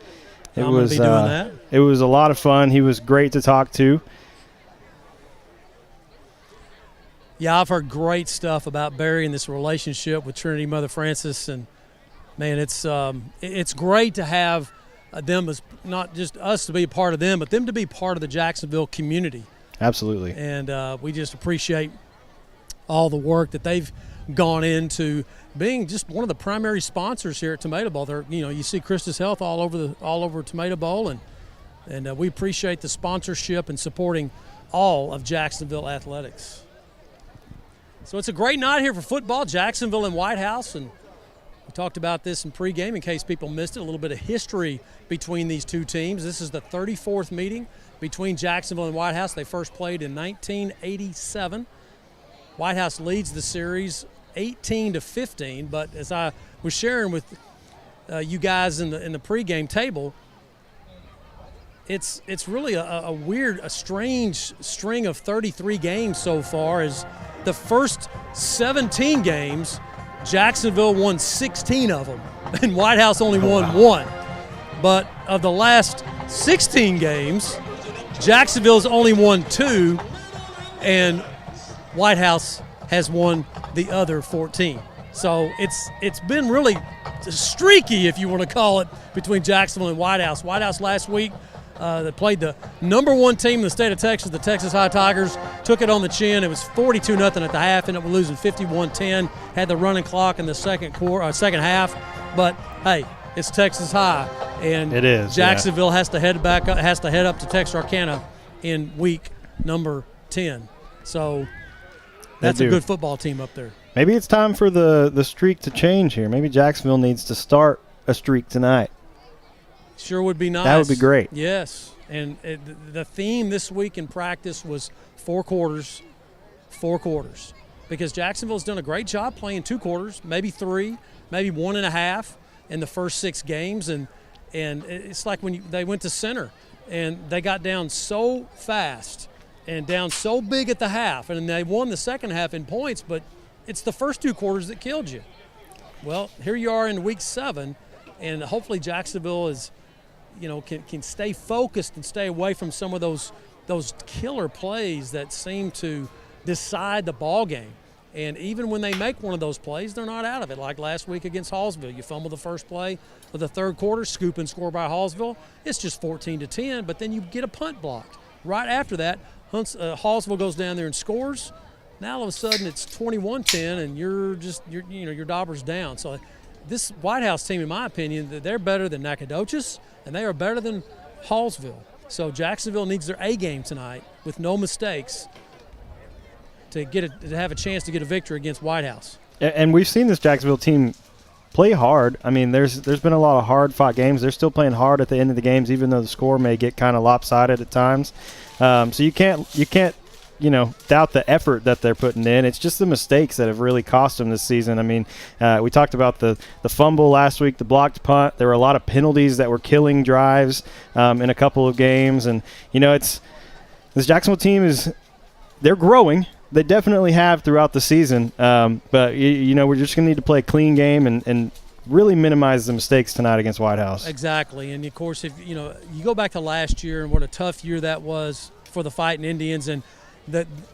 I'm going to be doing that. It was a lot of fun. He was great to talk to. Yeah, I've heard great stuff about Barry and this relationship with Trinity Mother Francis, and man, it's great to have them as not just us to be a part of them, but them to be part of the Jacksonville community. Absolutely. And we just appreciate all the work that they've gone into being just one of the primary sponsors here at Tomato Bowl. They're, you see Christus Health all over Tomato Bowl, and we appreciate the sponsorship and supporting all of Jacksonville athletics. So it's a great night here for football, Jacksonville and Whitehouse, and we talked about this in pregame in case people missed it, a little bit of history between these two teams. This is the 34th meeting between Jacksonville and Whitehouse. They first played in 1987. Whitehouse leads the series 18-15, but as I was sharing with you guys in the pregame table, it's really a strange string of 33 games so far. As the first 17 games, Jacksonville won 16 of them, and Whitehouse only won one. But of the last 16 games, Jacksonville's only won 2, and Whitehouse has won the other 14. So it's been really streaky, if you want to call it, between Jacksonville and Whitehouse. Whitehouse last week, they played the number 1 team in the state of Texas, the Texas High Tigers, took it on the chin. It was 42-0 at the half, ended up losing 51-10, had the running clock in the second half. But, hey, it's Texas High, and it is, Jacksonville has to head up to Texarkana in week number 10. So that's a good football team up there. Maybe it's time for the streak to change here. Maybe Jacksonville needs to start a streak tonight. Sure would be nice. That would be great. Yes. And the theme this week in practice was 4 quarters, because Jacksonville's done a great job playing 2 quarters, maybe 3, maybe 1.5 in the first 6 games. And it's like when they went to center and they got down so fast and down so big at the half, and they won the second half in points, but it's the first 2 quarters that killed you. Well, here you are in week 7, and hopefully Jacksonville is – can stay focused and stay away from some of those killer plays that seem to decide the ball game. And even when they make one of those plays, they're not out of it. Like last week against Hallsville, you fumble the first play of the third quarter, scoop and score by Hallsville. It's just 14-10, but then you get a punt blocked. Right after that, Hallsville goes down there and scores. Now all of a sudden it's 21-10, and your dauber's down. So this Whitehouse team, in my opinion, they're better than Nacogdoches, and they are better than Hallsville. So Jacksonville needs their A game tonight with no mistakes to have a chance to get a victory against Whitehouse. And we've seen this Jacksonville team play hard. I mean, there's been a lot of hard-fought games. They're still playing hard at the end of the games, even though the score may get kind of lopsided at times. So you can't doubt the effort that they're putting in. It's just the mistakes that have really cost them this season. I mean, we talked about the fumble last week, the blocked punt. There were a lot of penalties that were killing drives in a couple of games. And, this Jacksonville team they're growing. They definitely have throughout the season. But, we're just going to need to play a clean game and really minimize the mistakes tonight against Whitehouse. Exactly. And, of course, if you go back to last year and what a tough year that was for the Fighting Indians and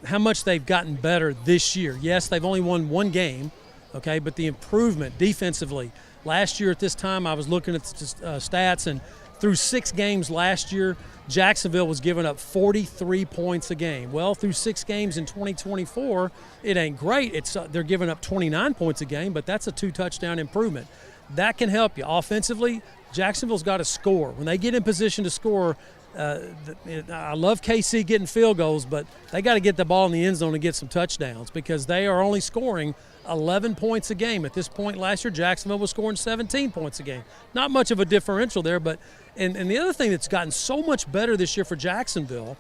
how much they've gotten better this year. Yes, they've only won one game, okay, but the improvement defensively. Last year at this time, I was looking at the stats, and through 6 games last year, Jacksonville was giving up 43 points a game. Well, through 6 games in 2024, it ain't great. They're giving up 29 points a game, but that's a 2-touchdown improvement. That can help you. Offensively, Jacksonville's got to score. When they get in position to score, I love KC getting field goals, but they got to get the ball in the end zone and get some touchdowns because they are only scoring 11 points a game. At this point last year, Jacksonville was scoring 17 points a game. Not much of a differential there, but and the other thing that's gotten so much better this year for Jacksonville,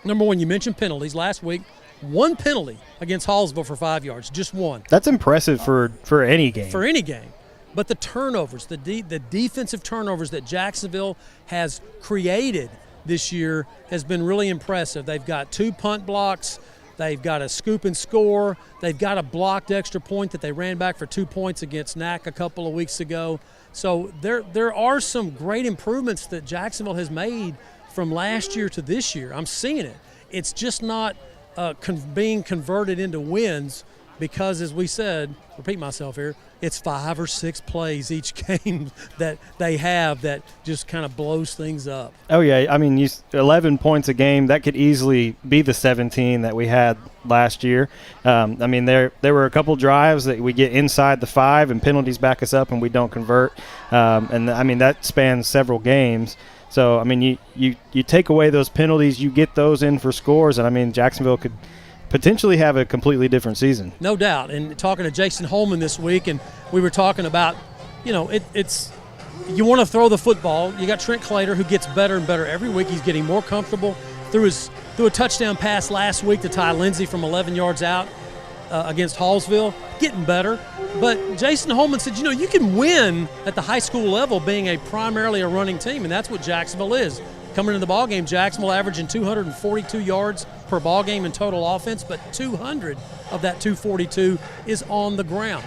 number one, you mentioned penalties. Last week, 1 penalty against Hallsville for 5 yards, just 1. That's impressive for any game. For any game. But the turnovers, the defensive turnovers that Jacksonville has created this year has been really impressive. They've got 2 punt blocks. They've got a scoop and score. They've got a blocked extra point that they ran back for 2 points against NAC a couple of weeks ago. So there are some great improvements that Jacksonville has made from last year to this year. I'm seeing it. It's just not being converted into wins because, as we said, repeat myself here, it's 5 or 6 plays each game that they have that just kind of blows things up. Oh, yeah. I mean, 11 points a game, that could easily be the 17 that we had last year. I mean, there were a couple drives that we get inside the 5 and penalties back us up and we don't convert. And, I mean, that spans several games. So, I mean, you take away those penalties, you get those in for scores, and, I mean, Jacksonville could – potentially have a completely different season. No doubt. And talking to Jason Holman this week, and we were talking about, it's you want to throw the football. You got Trent Clater, who gets better and better every week. He's getting more comfortable through a touchdown pass last week to Ty Lindsey from 11 yards out against Hallsville, getting better. But Jason Holman said, you can win at the high school level being primarily a running team, and that's what Jacksonville is. Coming into the ballgame, Jacksonville averaging 242 yards per ballgame in total offense, but 200 of that 242 is on the ground.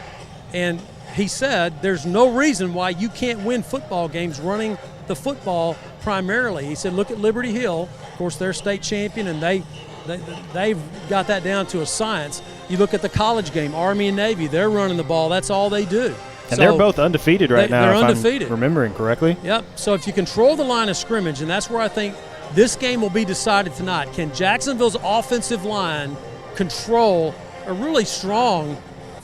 And he said there's no reason why you can't win football games running the football primarily. He said, look at Liberty Hill. Of course, they're state champion, and they've got that down to a science. You look at the college game, Army and Navy, they're running the ball. That's all they do. And they're both undefeated right now, they're if undefeated. I'm remembering correctly. Yep. So if you control the line of scrimmage, and that's where I think this game will be decided tonight, can Jacksonville's offensive line control a really strong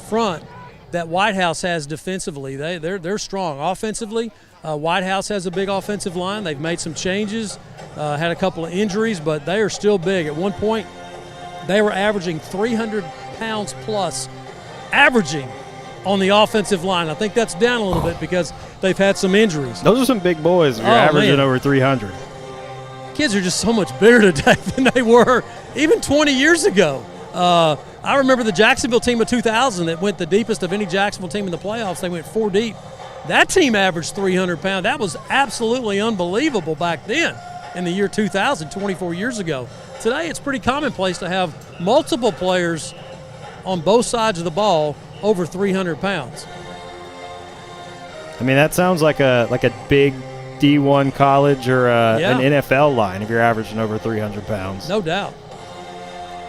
front that Whitehouse has defensively? They're strong. Offensively, Whitehouse has a big offensive line. They've made some changes, had a couple of injuries, but they are still big. At one point, they were averaging 300 pounds plus, averaging on the offensive line. I think that's down a little bit because they've had some injuries. Those are some big boys if you're averaging over 300. Kids are just so much bigger today than they were even 20 years ago. I remember the Jacksonville team of 2000 that went the deepest of any Jacksonville team in the playoffs. They went 4 deep. That team averaged 300 pounds. That was absolutely unbelievable back then in the year 2000, 24 years ago. Today it's pretty commonplace to have multiple players on both sides of the ball over 300 pounds. I mean, that sounds like a big D1 college or an NFL line if you're averaging over 300 pounds. No doubt.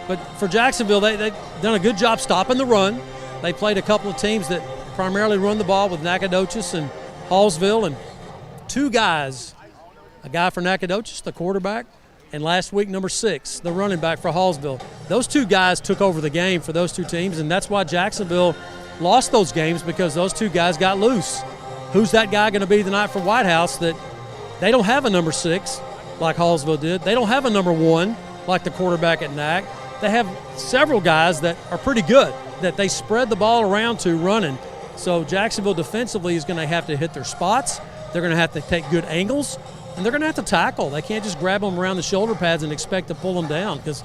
But for Jacksonville, they've done a good job stopping the run. They played a couple of teams that primarily run the ball with Nacogdoches and Hallsville, and 2 guys, a guy for Nacogdoches, the quarterback, and last week, number 6, the running back for Hallsville. Those 2 guys took over the game for those 2 teams, and that's why Jacksonville lost those games, because those 2 guys got loose. Who's that guy going to be tonight for Whitehouse? That they don't have a number 6 like Hallsville did. They don't have a number 1 like the quarterback at NAC. They have several guys that are pretty good, that they spread the ball around to running. So Jacksonville defensively is going to have to hit their spots. They're going to have to take good angles, and they're going to have to tackle. They can't just grab them around the shoulder pads and expect to pull them down, because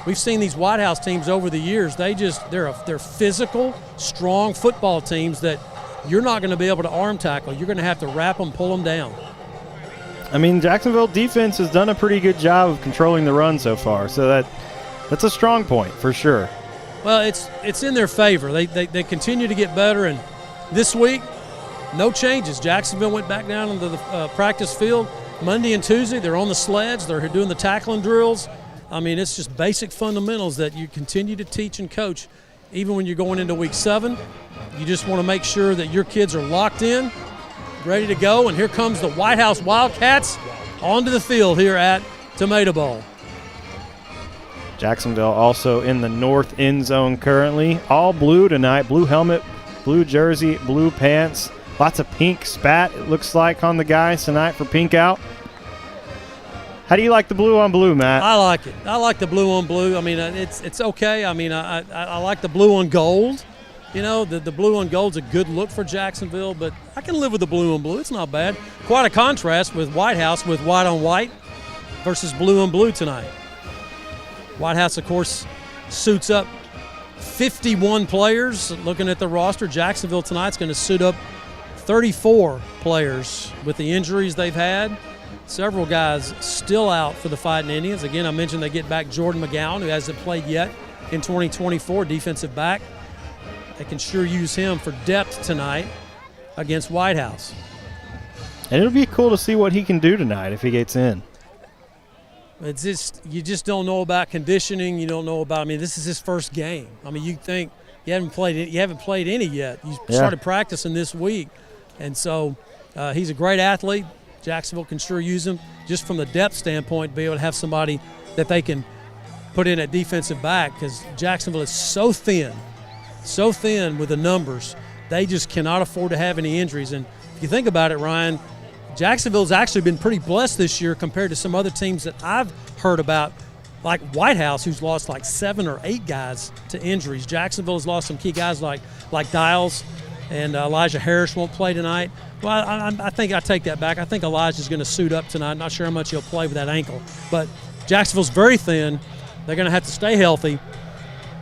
We've seen these Whitehouse teams over the years. They're physical, strong football teams that you're not going to be able to arm tackle. You're going to have to wrap them, pull them down. I mean, Jacksonville defense has done a pretty good job of controlling the run so far, so that's a strong point for sure. Well, it's in their favor. They continue to get better, and this week, no changes. Jacksonville went back down into the practice field Monday and Tuesday. They're on the sleds. They're doing the tackling drills. I mean, it's just basic fundamentals that you continue to teach and coach. Even when you're going into week 7, you just want to make sure that your kids are locked in, ready to go. And here comes the Whitehouse Wildcats onto the field here at Tomato Bowl. Jacksonville also in the north end zone currently. All blue tonight. Blue helmet, blue jersey, blue pants. Lots of pink spat, it looks like, on the guys tonight for pink out. How do you like the blue on blue, Matt? I like it. I like the blue on blue. I mean, it's okay. I mean, I like the blue on gold. You know, the blue on gold's a good look for Jacksonville, but I can live with the blue on blue. It's not bad. Quite a contrast with Whitehouse with white on white versus blue on blue tonight. Whitehouse, of course, suits up 51 players. Looking at the roster, Jacksonville tonight's going to suit up 34 players with the injuries they've had. Several guys still out for the Fighting Indians. Again, I mentioned they get back Jordan McGowan, who hasn't played yet in 2024, defensive back. They can sure use him for depth tonight against Whitehouse. And it'll be cool to see what he can do tonight if he gets in. It's just, you just don't know about conditioning. You don't know about, I mean, this is his first game. I mean, you think you haven't played any yet. You started practicing this week. And so he's a great athlete. Jacksonville can sure use him just from the depth standpoint, be able to have somebody that they can put in at defensive back, because Jacksonville is so thin with the numbers. They just cannot afford to have any injuries. And if you think about it, Ryan, Jacksonville's actually been pretty blessed this year compared to some other teams that I've heard about, like Whitehouse, who's lost like 7 or 8 guys to injuries. Jacksonville has lost some key guys like Dials, and Elijah Harris won't play tonight. Well, I think I take that back. I think Elijah's going to suit up tonight. Not sure how much he'll play with that ankle. But Jacksonville's very thin. They're going to have to stay healthy.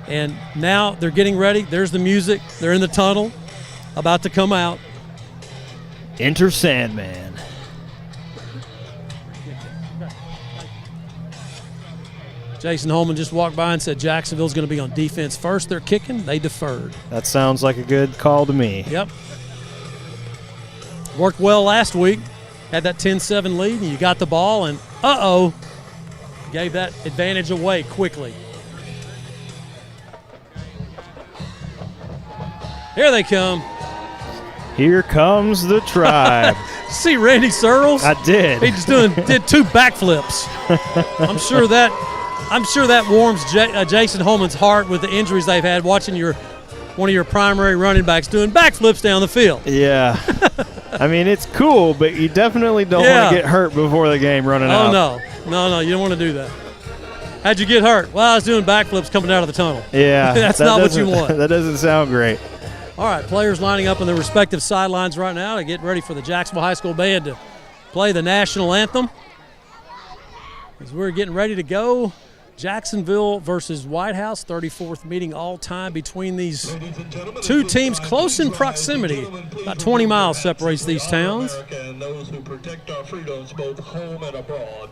And now they're getting ready. There's the music. They're in the tunnel, about to come out. Enter Sandman. Jason Holman just walked by and said Jacksonville's going to be on defense first. They're kicking. They deferred. That sounds like a good call to me. Yep. Worked well last week. Had that 10-7 lead, and you got the ball, and gave that advantage away quickly. Here they come. Here comes the tribe. See Randy Searles? I did. He just did 2 backflips. I'm sure that warms Jason Holman's heart with the injuries they've had, watching one of your primary running backs doing backflips down the field. Yeah. I mean, it's cool, but you definitely don't want to get hurt before the game running out. Oh, no, you don't want to do that. How'd you get hurt? Well, I was doing backflips coming out of the tunnel. Yeah. That's not what you want. That doesn't sound great. All right, players lining up on their respective sidelines right now to get ready for the Jacksonville High School Band to play the national anthem. As we're getting ready to go, Jacksonville versus Whitehouse, 34th meeting all time between these two teams, close in proximity. About 20 miles separates these towns. And those who protect our freedoms both home and abroad.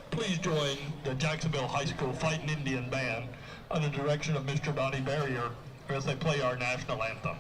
Please join the Jacksonville High School Fighting Indian Band under the direction of Mr. Donnie Barrier as they play our national anthem.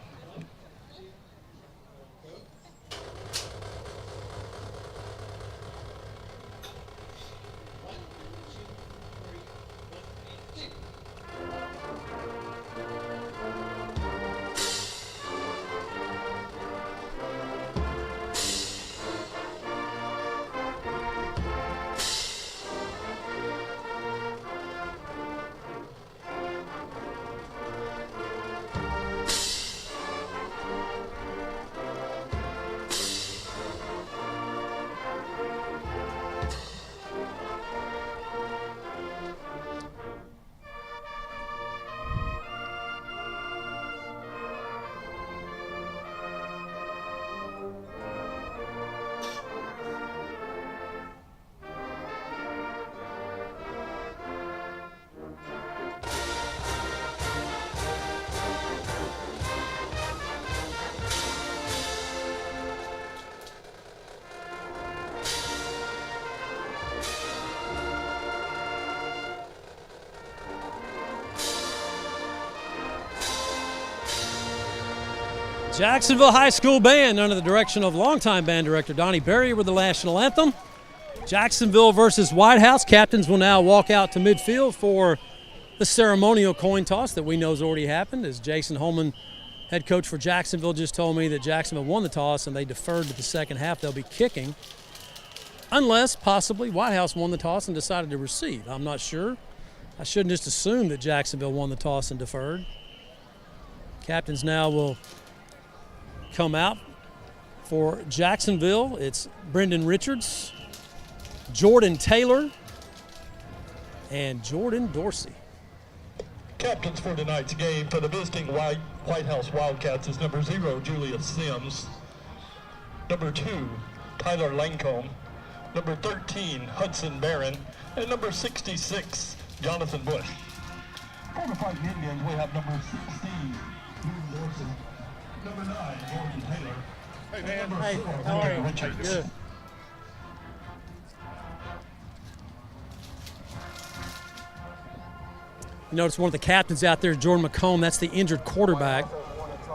Jacksonville High School Band under the direction of longtime band director Donnie Barrier with the national anthem. Jacksonville versus Whitehouse. Captains will now walk out to midfield for the ceremonial coin toss that we know has already happened, as Jason Holman, head coach for Jacksonville, just told me that Jacksonville won the toss and they deferred to the second half. They'll be kicking, unless possibly Whitehouse won the toss and decided to receive. I'm not sure. I shouldn't just assume that Jacksonville won the toss and deferred. Captains now will come out for Jacksonville. It's Brendan Richards, Jordan Taylor, and Jordan Dorsey. Captains for tonight's game for the visiting Whitehouse Wildcats is number 0, Julius Sims, number 2, Tyler Lancombe, number 13, Hudson Barron, and number 66, Jonathan Bush. For the Fighting Indians, we have number 16, Jordan Dorsey, number 9, Jordan Taylor, and number 4, Brendan Richards. Good. You notice one of the captains out there, Jordan McComb. That's the injured quarterback.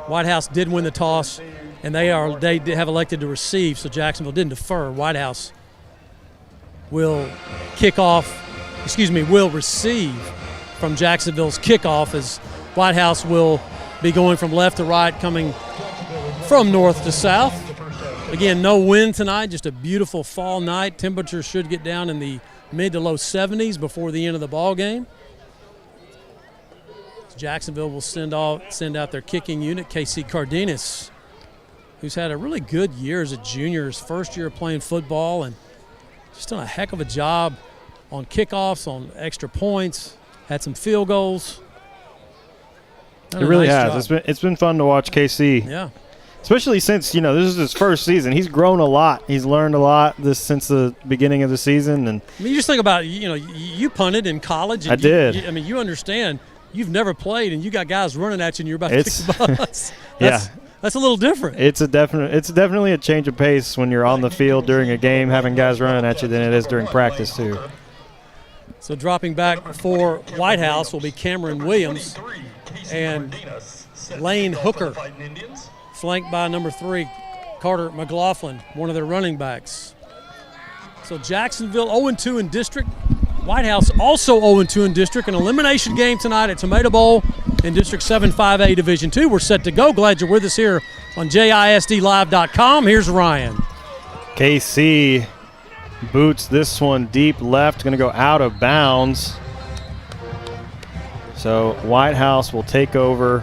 Whitehouse did win the toss, and they have elected to receive, so Jacksonville didn't defer. Whitehouse will will receive from Jacksonville's kickoff, as Whitehouse will be going from left to right, coming from north to south. Again, no wind tonight, just a beautiful fall night. Temperatures should get down in the mid to low 70s before the end of the ball game. Jacksonville will send out their kicking unit, Casey Cardenas, who's had a really good year as a junior, his first year playing football, and just done a heck of a job on kickoffs, on extra points, had some field goals. It really has. It's been fun to watch KC. Yeah. Especially since, this is his first season. He's grown a lot. He's learned a lot since the beginning of the season. And I mean, you just think about, you punted in college. And I did. You understand. You've never played, and you got guys running at you, and you're about to kick the bus. That's a little different. It's definitely a change of pace when you're on the field during a game, having guys running at you, than it is during practice too. So dropping back for Whitehouse will be Cameron Williams and Lane Hooker, flanked by number 3, Carter McLaughlin, one of their running backs. So Jacksonville 0-2 in district. Whitehouse also 0-2 in district. An elimination game tonight at Tomato Bowl in District 7 5A Division II. We're set to go. Glad you're with us here on JISDlive.com. Here's Ryan. KC boots this one deep left, going to go out of bounds. So Whitehouse will take over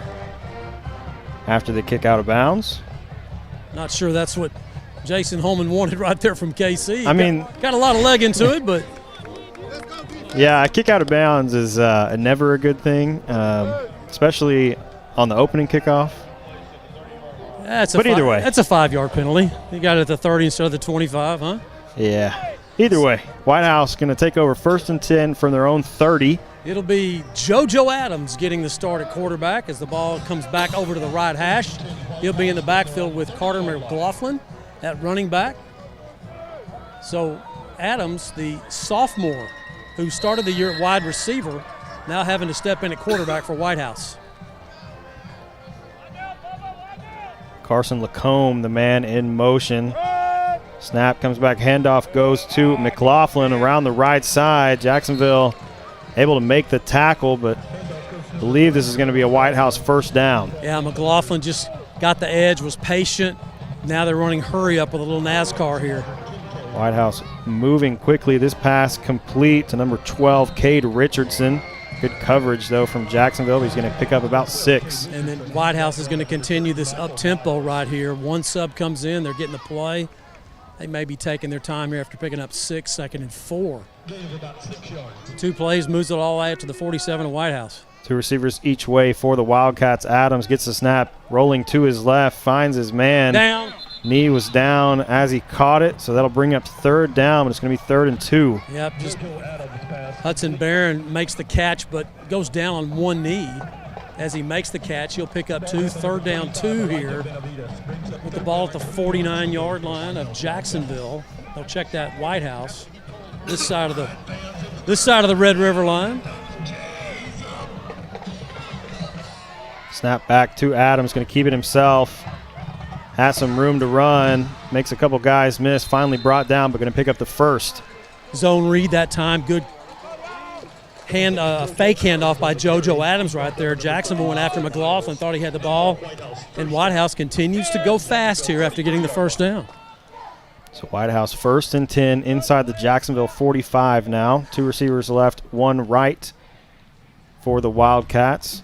after the kick out of bounds. Not sure that's what Jason Holman wanted right there from KC. Got a lot of leg into it, but yeah, a kick out of bounds is never a good thing, especially on the opening kickoff. Either way, that's a 5-yard penalty. You got it at the 30 instead of the 25, huh? Yeah. Either way, Whitehouse going to take over 1st and 10 from their own 30. It'll be JoJo Adams getting the start at quarterback as the ball comes back over to the right hash. He'll be in the backfield with Carter McLaughlin at running back. So Adams, the sophomore who started the year at wide receiver, now having to step in at quarterback for Whitehouse. Carson Lacombe, the man in motion. Snap comes back, handoff goes to McLaughlin around the right side. Jacksonville able to make the tackle, but I believe this is going to be a Whitehouse first down. Yeah, McLaughlin just got the edge, was patient. Now they're running hurry up with a little NASCAR here. Whitehouse moving quickly. This pass complete to number 12, Cade Richardson. Good coverage, though, from Jacksonville. He's going to pick up about 6. And then Whitehouse is going to continue this up-tempo right here. One sub comes in. They're getting the play. They may be taking their time here after picking up 6, 2nd and 4. 2 plays, moves it all the way up to the 47 of Whitehouse. 2 receivers each way for the Wildcats. Adams gets the snap, rolling to his left, finds his man. Down. Knee was down as he caught it, so that'll bring up 3rd down, but it's going to be 3rd and 2. Yep, just Hudson Barron makes the catch, but goes down on one knee. As he makes the catch, he'll pick up 2, 3rd down 2 here with the ball at the 49-yard line of Jacksonville. They'll check that Whitehouse. This side of the Red River line. Snap back to Adams, going to keep it himself. has some room to run, makes a couple guys miss, finally brought down, but going to pick up the first. Zone read that time. Good fake handoff by JoJo Adams right there. Jacksonville went after McLaughlin, thought he had the ball, and Whitehouse continues to go fast here after getting the first down. So Whitehouse 1st and 10 inside the Jacksonville 45 now. 2 receivers left, 1 right for the Wildcats.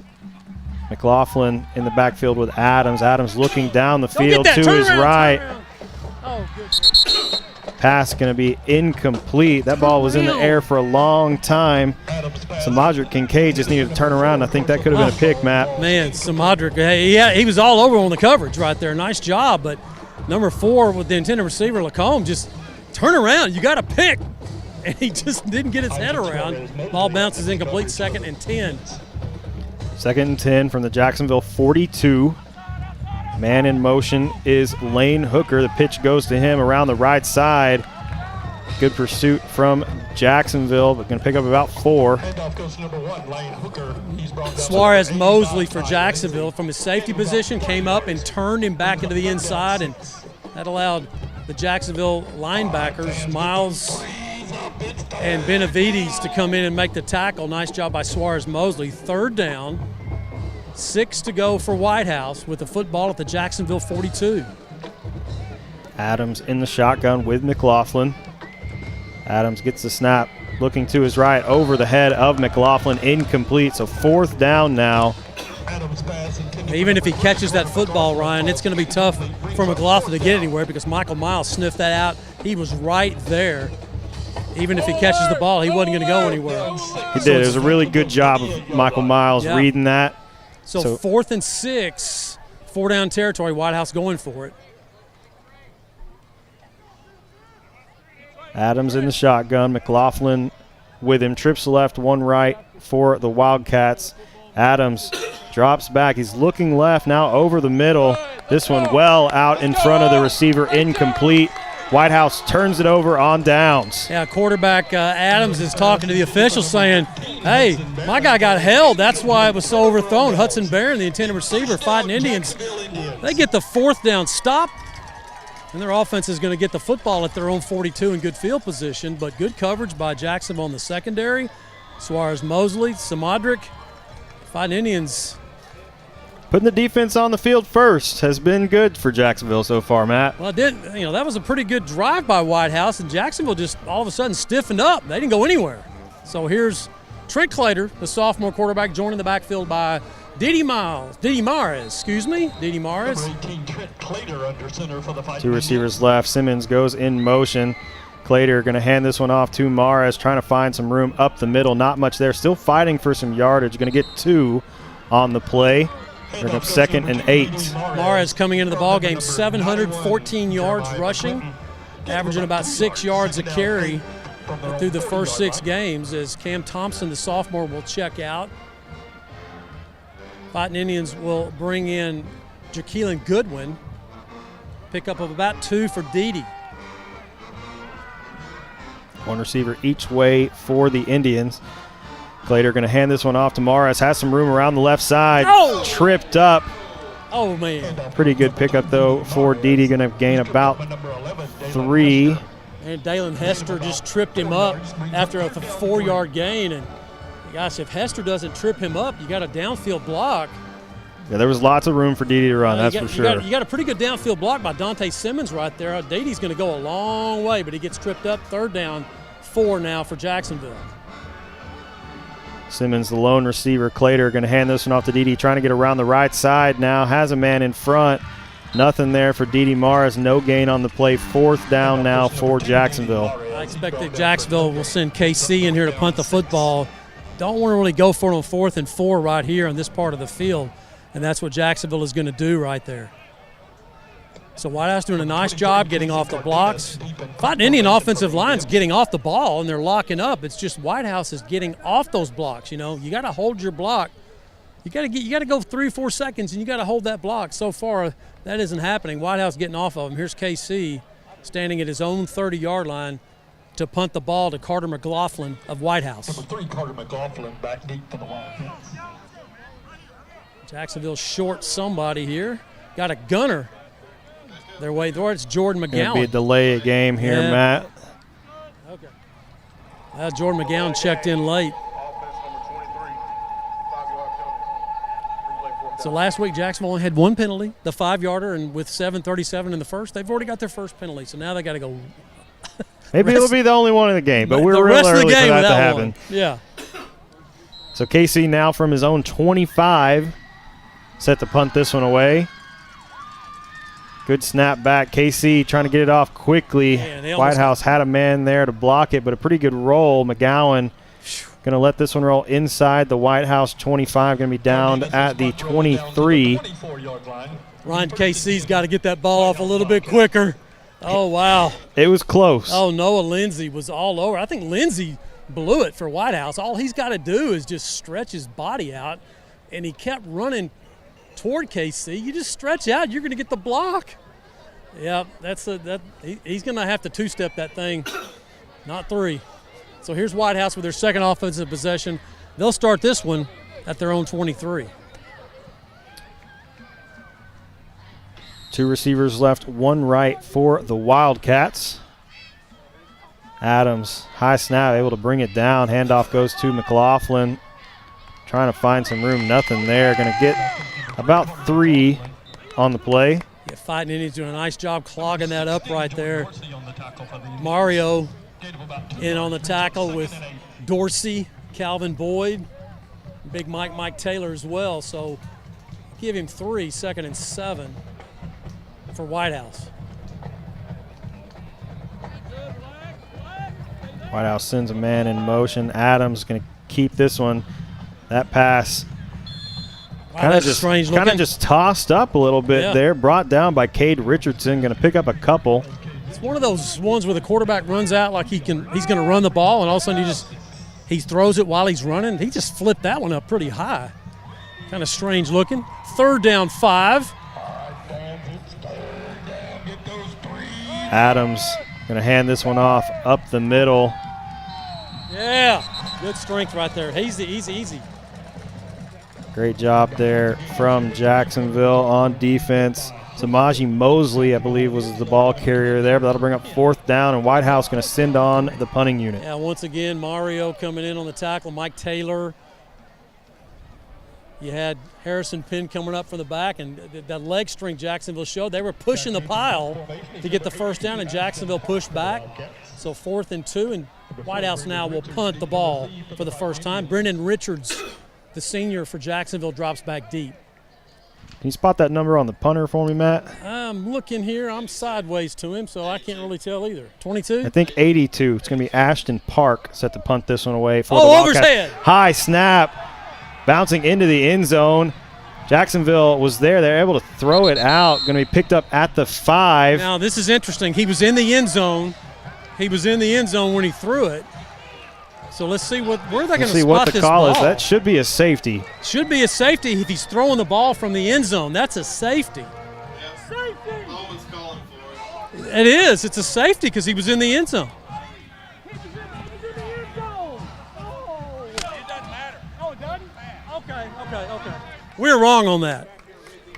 McLaughlin in the backfield with Adams. Adams looking down the field to his right. Oh, good. Pass going to be incomplete. That ball was in the air for a long time. Samadric Kincaid just needed to turn around. I think that could have been a pick, Matt. Man, Samadric, he was all over on the coverage right there. Nice job, but number 4 with the intended receiver, Lacombe, just turn around. You got to pick. And he just didn't get his head around. Ball bounces incomplete, 2nd and 10. 2nd and 10 from the Jacksonville 42. Man in motion is Lane Hooker. The pitch goes to him around the right side. Good pursuit from Jacksonville, but going to pick up about 4. Suarez Mosley for Jacksonville from his safety position came up and turned him back into the inside, and that allowed the Jacksonville linebackers, Miles and Benavides, to come in and make the tackle. Nice job by Suarez Mosley. 3rd down, 6 to go for Whitehouse with the football at the Jacksonville 42. Adams in the shotgun with McLaughlin. Adams gets the snap, looking to his right, over the head of McLaughlin, incomplete. So 4th down now. Even if he catches that football, Ryan, it's going to be tough for McLaughlin to get anywhere because Michael Miles sniffed that out. He was right there. Even if he catches the ball, he wasn't going to go anywhere. He did. It was a really good job of Michael Miles reading that. So 4th and 6, 4-down territory, Whitehouse going for it. Adams in the shotgun, McLaughlin with him, trips left, 1 right for the Wildcats. Adams drops back, he's looking left, now over the middle. This one well out in front of the receiver, incomplete. Whitehouse turns it over on downs. Yeah, quarterback Adams is talking to the officials saying, hey, my guy got held. That's why it was so overthrown. Hudson Barron, the intended receiver, Fighting Indians, they get the 4th down stop, and their offense is going to get the football at their own 42 in good field position, but good coverage by Jacksonville in the secondary. Suarez Mosley, Samadric, Fighting Indians. Putting the defense on the field first has been good for Jacksonville so far, Matt. Well, that was a pretty good drive by Whitehouse, and Jacksonville just all of a sudden stiffened up. They didn't go anywhere. So here's Trent Clater, the sophomore quarterback, joined in the backfield by Didi Mares. 2 receivers left. Simmons goes in motion. Clater going to hand this one off to Mares, trying to find some room up the middle. Not much there. Still fighting for some yardage. Going to get 2 on the play. Bring up 2nd and 8. Mares coming into the ballgame, 714 yards rushing, averaging about 6 yards a carry through the first 6 games, as Cam Thompson, the sophomore, will check out. Fighting Indians will bring in Jaqueline Goodwin. Pickup of about 2 for Didi. 1 receiver each way for the Indians. Clater going to hand this one off to Mares. Has some room around the left side. Oh! Tripped up. Oh, man. Pretty good pickup, though, for Didi. Going to gain about 3. And Dalen Hester just tripped him up after a 4-yard gain. And, gosh, if Hester doesn't trip him up, you got a downfield block. Yeah, there was lots of room for Didi to run, that's for sure. You got a pretty good downfield block by Dante Simmons right there. Didi's going to go a long way, but he gets tripped up. 3rd down, 4 now for Jacksonville. Simmons, the lone receiver. Clater going to hand this one off to Didi, trying to get around the right side now. Has a man in front. Nothing there for Didi Mares. No gain on the play. 4th down now for Jacksonville. I expect that Jacksonville will send KC in here to punt the football. Don't want to really go for it on 4th and 4 right here on this part of the field, and that's what Jacksonville is going to do right there. So Whitehouse doing a nice job getting off the blocks. Fighting Indian offensive line's getting off the ball, and they're locking up. It's just Whitehouse is getting off those blocks. You know, you got to hold your block. You got to go 3 or 4 seconds, and you got to hold that block. So far, that isn't happening. Whitehouse getting off of them. Here's KC standing at his own 30-yard line to punt the ball to Carter McLaughlin of Whitehouse. Number 3, Carter McLaughlin, back deep for the Wildcats. Jacksonville short somebody here. Got a gunner They're waiting for it. It's Jordan Going to be a McGowan. delay game here, Yeah. Matt. Jordan McGowan checked in late. So last week, Jacksonville only had one penalty, the 5-yarder, and with 7:37 in the first, they've already got their first penalty. So now they got to go. Maybe it'll be the only one in the game, but we're the real rest of early the for game that to without happen. one. Yeah. So KC now from his own 25, set to punt this one away. Good snap back. KC trying to get it off quickly. Man, Whitehouse had a man there to block it, but a pretty good roll. McGowan going to let this one roll inside the Whitehouse 25, going to be down at the 23. Ryan KC's got to get that ball off a little bit quicker. Oh, wow. It was close. Oh, Noah Lindsay was all over. I think Lindsay blew it for Whitehouse. All he's got to do is just stretch his body out, and he kept running toward KC. You just stretch out, you're going to get the block. Yeah, he's going to have to two-step that thing, not three. So here's Whitehouse with their second offensive possession. They'll start this one at their own 23. 2 receivers left, 1 right for the Wildcats. Adams, high snap, able to bring it down. Handoff goes to McLaughlin. Trying to find some room, nothing there. Going to get about 3 on the play. Yeah, Fighting Indians doing a nice job clogging that up right there. Mario in on the tackle with Dorsey, Calvin Boyd, Big Mike Taylor as well. So give him 3, 2nd and 7 for Whitehouse. Whitehouse sends a man in motion. Adams going to keep this one. That pass kind of just tossed up a little bit there. Brought down by Cade Richardson. Going to pick up a couple. It's one of those ones where the quarterback runs out like he's going to run the ball, and all of a sudden he throws it while he's running. He just flipped that one up pretty high. Kind of strange looking. 3rd down 5. Adams going to hand this one off up the middle. Yeah, good strength right there. Easy. Great job there from Jacksonville on defense. Samaji Mosley, I believe, was the ball carrier there, but that'll bring up 4th down, and Whitehouse going to send on the punting unit. Yeah, once again, Mario coming in on the tackle, Mike Taylor. You had Harrison Penn coming up from the back, and that leg strength Jacksonville showed. They were pushing the pile to get the first down, and Jacksonville pushed back. So 4th and 2, and Whitehouse now will punt the ball for the first time. Brendan Richards, the senior for Jacksonville, drops back deep. Can you spot that number on the punter for me, Matt? I'm looking here. I'm sideways to him, so I can't really tell either. 22? I think 82. It's going to be Ashton Park set to punt this one away for the over his Wildcats. head. High snap, bouncing into the end zone. Jacksonville was there. They're able to throw it out. Going to be picked up at the 5. Now, this is interesting. He was in the end zone. He was in the end zone when he threw it. So let's see where they're going to spot what the this call ball. is. That should be a safety. Should be a safety if he's throwing the ball from the end zone. That's a safety. It is. It's a safety because he was in the end zone. It doesn't matter. Oh, it doesn't? Okay. We're wrong on that.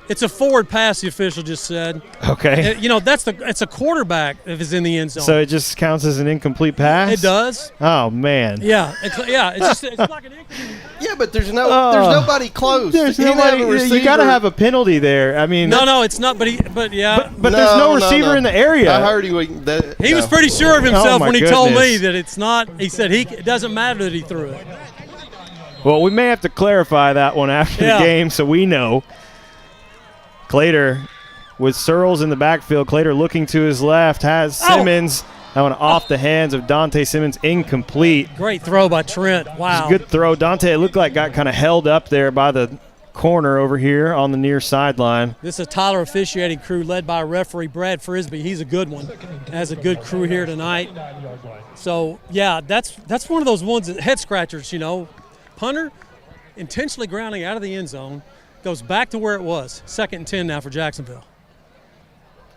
It's a forward pass, the official just said. Okay. It's a quarterback if it's in the end zone. So it just counts as an incomplete pass? It does. Oh, man. Yeah. It's like an incomplete. Yeah, but there's nobody close. There's nobody. You got to have a penalty there. I mean, no, it's not. But yeah. But there's no receiver in the area. I heard he was pretty sure of himself when he told me goodness. that it's not. He said it doesn't matter that he threw it. Well, we may have to clarify that one after the game so we know. Clater with Searles in the backfield. Clater looking to his left, has Simmons. That one off the hands of Dante Simmons, incomplete. Great throw by Trent. Wow. Good throw. Dante, it looked like got kind of held up there by the corner over here on the near sideline. This is a Tyler officiating crew led by referee Brad Frisbee. He's a good one. Has a good crew here tonight. So, yeah, that's one of those ones, head scratchers, Punter intentionally grounding out of the end zone. Goes back to where it was. 2nd and 10 now for Jacksonville.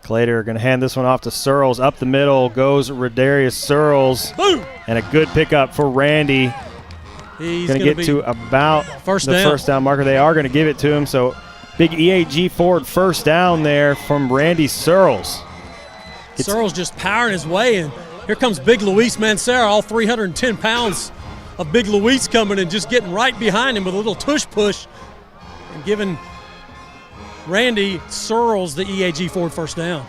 Clater going to hand this one off to Searles. Up the middle goes Rodarius Searles. Boom! And a good pickup for Randy. He's going to get to about first the down. first down marker. They are going to give it to him. So Big EAG forward first down there from Randy Searles. Searles just powering his way, and here comes Big Luis Mancera, all 310 pounds of Big Luis coming and just getting right behind him with a little tush push and giving Randy Searles the EAG forward first down.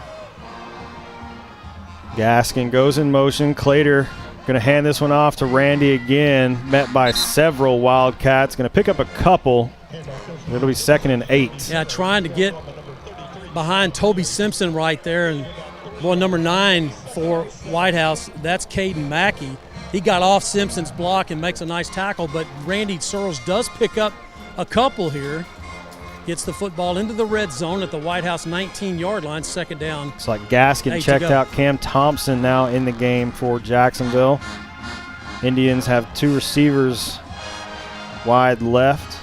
Gaskin goes in motion. Clater going to hand this one off to Randy again, met by several Wildcats. Going to pick up a couple. It'll be 2nd and 8. Yeah, trying to get behind Toby Simpson right there. And boy, number 9 for Whitehouse, that's Caden Mackey. He got off Simpson's block and makes a nice tackle, but Randy Searles does pick up a couple here. Gets the football into the red zone at the Whitehouse 19-yard line, 2nd down. It's like Gaskin checked out. Cam Thompson now in the game for Jacksonville. Indians have 2 receivers wide left,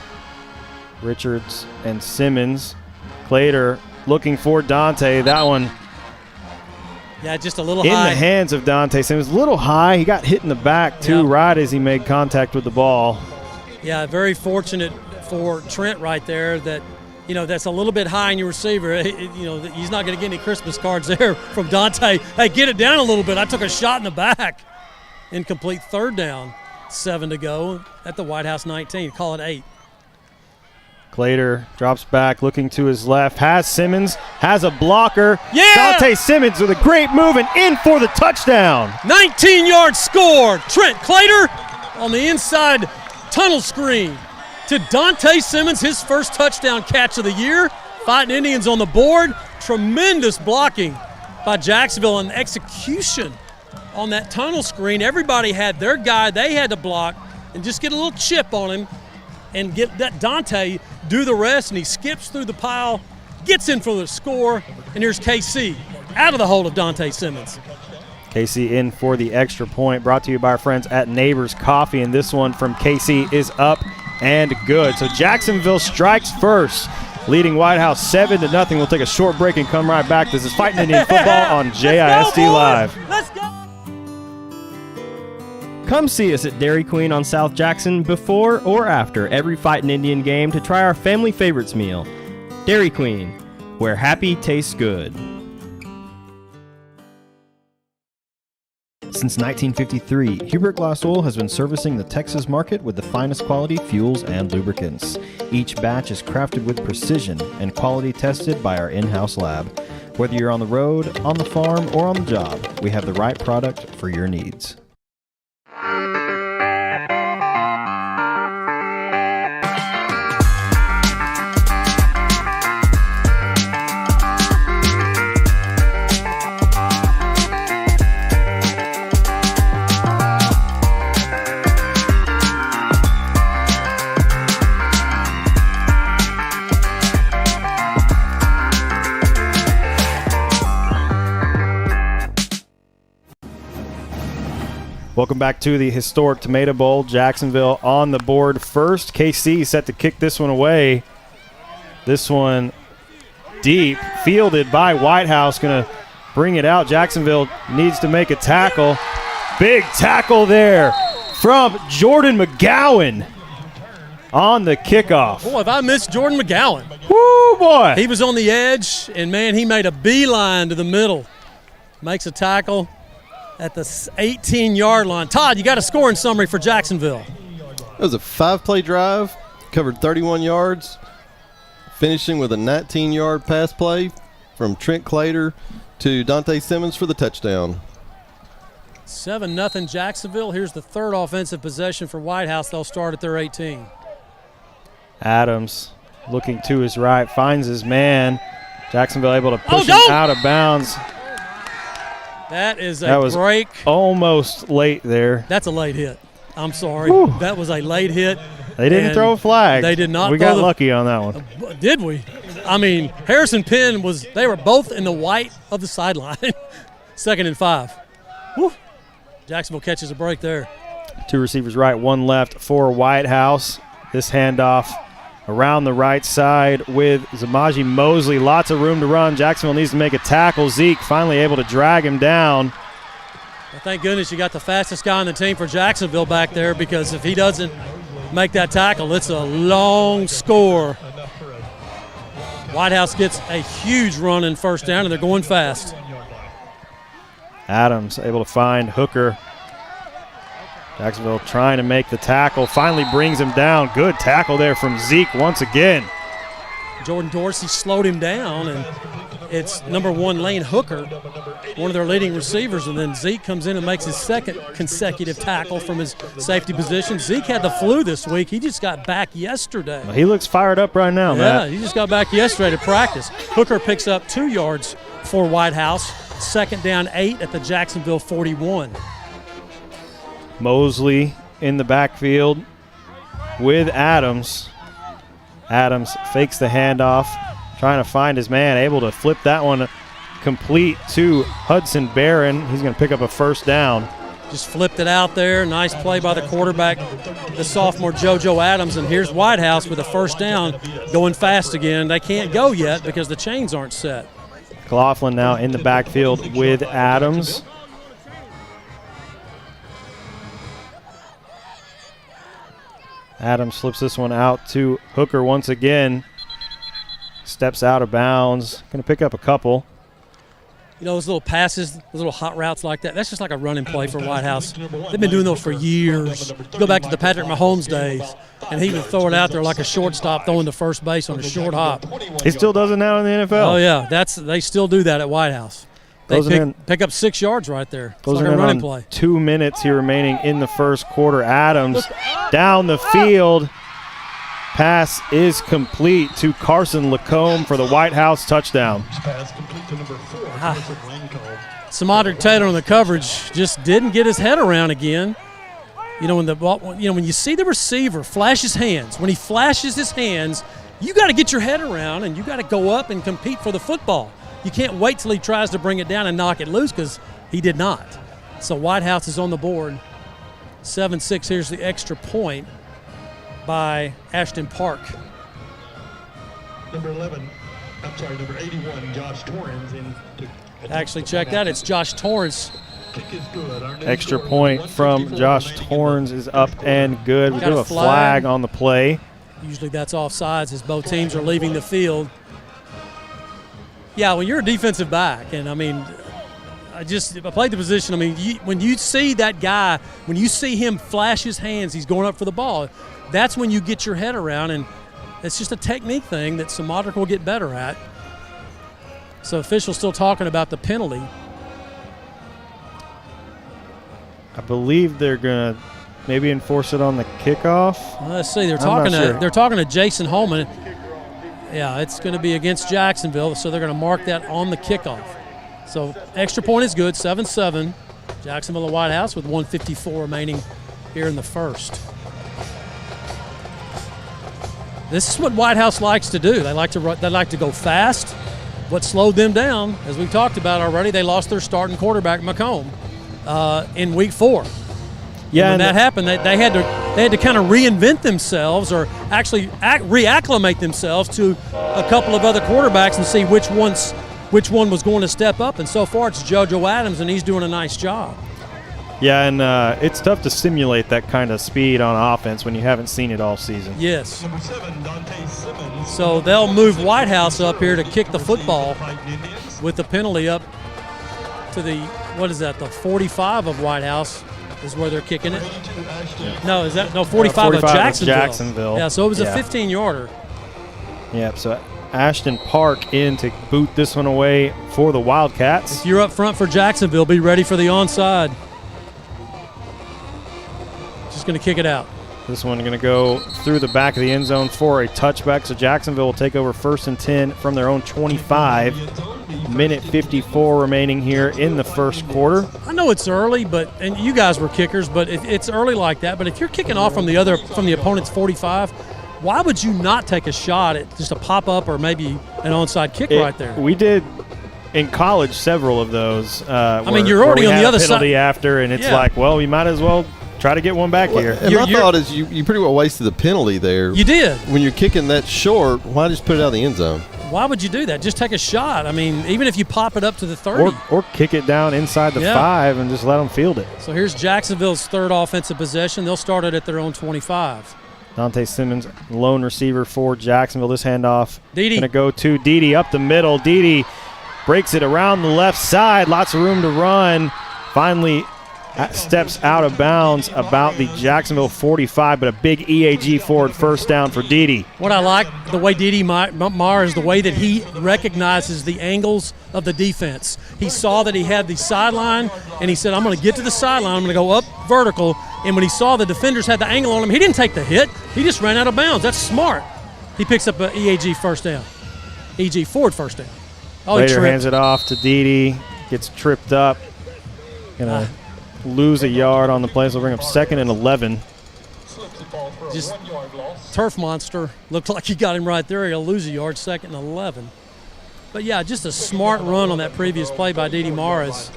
Richards and Simmons. Clater looking for Dante. That one yeah, just a little in high. the hands of Dante Simmons. A little high. He got hit in the back, too, right as he made contact with the ball. Yeah, very fortunate for Trent right there that, that's a little bit high in your receiver. He's not going to get any Christmas cards there from Dante. Hey, get it down a little bit. I took a shot in the back. Incomplete, 3rd down, 7 to go at the Whitehouse 19. Call it 8. Clater drops back, looking to his left, has Simmons, has a blocker. Yeah! Dante Simmons with a great move and in for the touchdown. 19-yard score. Trent Clater on the inside tunnel screen to Dante Simmons, his first touchdown catch of the year. Fighting Indians on the board. Tremendous blocking by Jacksonville and execution on that tunnel screen. Everybody had their guy they had to block and just get a little chip on him and get that Dante do the rest, and he skips through the pile, gets in for the score, and here's KC out of the hole of Dante Simmons. KC in for the extra point, brought to you by our friends at Neighbors Coffee, and this one from KC is up and good. So Jacksonville strikes first, leading Whitehouse 7-0. We'll take a short break and come right back. This is Fighting Indian Football on JISD Live. Let's go! Come see us at Dairy Queen on South Jackson before or after every Fightin' Indian game to try our family favorites meal. Dairy Queen, where happy tastes good. Since 1953, Hubert Glass Oil has been servicing the Texas market with the finest quality fuels and lubricants. Each batch is crafted with precision and quality tested by our in-house lab. Whether you're on the road, on the farm, or on the job, we have the right product for your needs. Welcome back to the historic Tomato Bowl. Jacksonville on the board first. KC set to kick this one away. This one deep, fielded by Whitehouse, going to bring it out. Jacksonville needs to make a tackle. Big tackle there from Jordan McGowan on the kickoff. Boy, if I missed Jordan McGowan. Woo, boy. He was on the edge, and, man, he made a beeline to the middle. Makes a tackle at the 18-yard line. Todd, you got a scoring summary for Jacksonville. It was a 5-play drive, covered 31 yards, finishing with a 19-yard pass play from Trent Clater to Dante Simmons for the touchdown. 7-0 Jacksonville. Here's the third offensive possession for Whitehouse. They'll start at their 18. Adams looking to his right, finds his man. Jacksonville able to push him out of bounds. That is that was break. Almost late there. That's a late hit. I'm sorry. Whew. That was a late hit. They didn't throw a flag. They did not. We got lucky on that one. Did we? I mean, Harrison Penn they were both in the white of the sideline. 2nd and 5. Whew. Jacksonville catches a break there. 2 receivers right, 1 left for Whitehouse. This handoff around the right side with Zamaji Mosley. Lots of room to run. Jacksonville needs to make a tackle. Zeke finally able to drag him down. Well, thank goodness you got the fastest guy on the team for Jacksonville back there, because if he doesn't make that tackle, it's a long score. Whitehouse gets a huge run in first down, and they're going fast. Adams able to find Hooker. Jacksonville trying to make the tackle, finally brings him down. Good tackle there from Zeke once again. Jordan Dorsey slowed him down, and it's number 1 Lane Hooker, one of their leading receivers, and then Zeke comes in and makes his second consecutive tackle from his safety position. Zeke had the flu this week. He just got back yesterday. He looks fired up right now, Matt. Yeah, he just got back yesterday to practice. Hooker picks up 2 yards for Whitehouse. Second down 8 at the Jacksonville 41. Mosley in the backfield with Adams. Adams fakes the handoff, trying to find his man, able to flip that one complete to Hudson Barron. He's going to pick up a first down. Just flipped it out there. Nice play by the quarterback, the sophomore JoJo Adams. And here's Whitehouse with a first down, going fast again. They can't go yet because the chains aren't set. McLaughlin now in the backfield with Adams. Adams flips this one out to Hooker once again. Steps out of bounds. Going to pick up a couple. You know, those little passes, those little hot routes like that, that's just like a running play for Whitehouse. They've been doing those for years. Go back to the Patrick Mahomes days, and he would throw it out there like a shortstop throwing to first base on a short hop. He still does it now in the NFL. Oh, yeah. They still do that at Whitehouse. They pick up 6 yards right there. It's like a running play. 2 minutes here remaining in the first quarter. Adams down the field. Pass is complete to Carson Lacombe for the Whitehouse touchdown. Samadrick Taylor on the coverage just didn't get his head around again. You know, when you see the receiver flash his hands, when he flashes his hands, you got to get your head around and you got to go up and compete for the football. You can't wait till he tries to bring it down and knock it loose because he did not. So Whitehouse is on the board. 7-6. Here's the extra point by Ashton Park. Number 81, Josh Torrance. Actually, check that. It's Josh Torrance. Extra point from Josh Torrance is up and good. We do a flag on the play. Usually that's offsides as both teams are leaving the field. Yeah, when you're a defensive back, and I mean, I played the position. I mean, when you see that guy, when you see him flash his hands, he's going up for the ball. That's when you get your head around, and it's just a technique thing that Samadrick will get better at. So officials still talking about the penalty. I believe they're going to maybe enforce it on the kickoff. Let's see. They're talking to Jason Holman. Yeah, it's going to be against Jacksonville, so they're going to mark that on the kickoff. So extra point is good, 7-7. Jacksonville and Whitehouse with 1:54 remaining here in the first. This is what Whitehouse likes to do. They like to go fast. What slowed them down, as we've talked about already, they lost their starting quarterback, McComb, in week 4. Yeah, and when that happened, they had to kind of reinvent themselves, or actually reacclimate themselves to a couple of other quarterbacks and see which one was going to step up. And so far, it's JoJo Adams, and he's doing a nice job. Yeah, and it's tough to simulate that kind of speed on offense when you haven't seen it all season. Yes. So they'll move Whitehouse up here to kick the football with the penalty up to the, the 45 of Whitehouse is where they're kicking it. No, 45 of Jacksonville. Yeah, so it was a 15-yarder. Yeah, so Ashton Park in to boot this one away for the Wildcats. If you're up front for Jacksonville, be ready for the onside. Just going to kick it out. This one going to go through the back of the end zone for a touchback. So Jacksonville will take over 1st and 10 from their own 25. Minute 54 remaining here in the first quarter. I know it's early, and you guys were kickers, but it's early like that. But if you're kicking off from the opponent's 45, why would you not take a shot at just a pop-up or maybe an onside kick right there? We did in college several of those. You're already on the other side. After, and it's like, well, we might as well try to get one back here. And my thought is you pretty well wasted the penalty there. You did. When you're kicking that short, why just put it out of the end zone? Why would you do that? Just take a shot. I mean, even if you pop it up to the 30. Or kick it down inside the 5 and just let them field it. So here's Jacksonville's third offensive possession. They'll start it at their own 25. Dante Simmons, lone receiver for Jacksonville. This handoff Dede. going to go to Dede up the middle. Dede breaks it around the left side. Lots of room to run. Finally steps out of bounds about the Jacksonville 45, but a big EAG forward first down for Dede. What I like, the way Dede Marr is the way that he recognizes the angles of the defense. He saw that he had the sideline, and he said, I'm going to get to the sideline. I'm going to go up vertical. And when he saw the defenders had the angle on him, he didn't take the hit. He just ran out of bounds. That's smart. He picks up an EAG first down. EG forward first down. Later hands it off to Dede. Gets tripped up. Going to lose a yard on the play, so we'll bring up 2nd and 11. Just turf monster. Looked like he got him right there. He'll lose a yard, 2nd and 11. But, yeah, just a smart run on that previous play by Dede Morris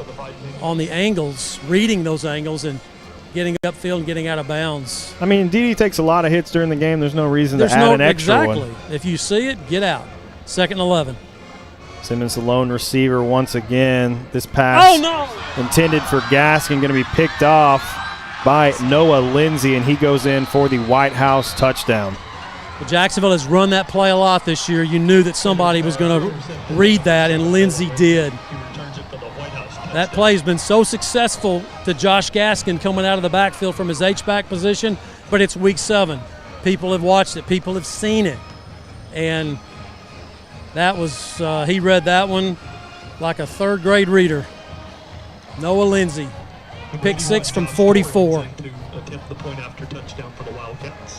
on the angles, reading those angles and getting upfield and getting out of bounds. I mean, Dede takes a lot of hits during the game. There's no reason to add an extra one. If you see it, get out. 2nd and 11. Simmons, the lone receiver once again. This pass intended for Gaskin, going to be picked off by Noah Lindsay, and he goes in for the Whitehouse touchdown. Well, Jacksonville has run that play a lot this year. You knew that somebody was going to read that, and Lindsay did. That play has been so successful to Josh Gaskin coming out of the backfield from his H-back position, but it's week 7. People have watched it. People have seen it. And that was, he read that one like a 3rd grade reader. Noah Lindsay, pick 6 from 44.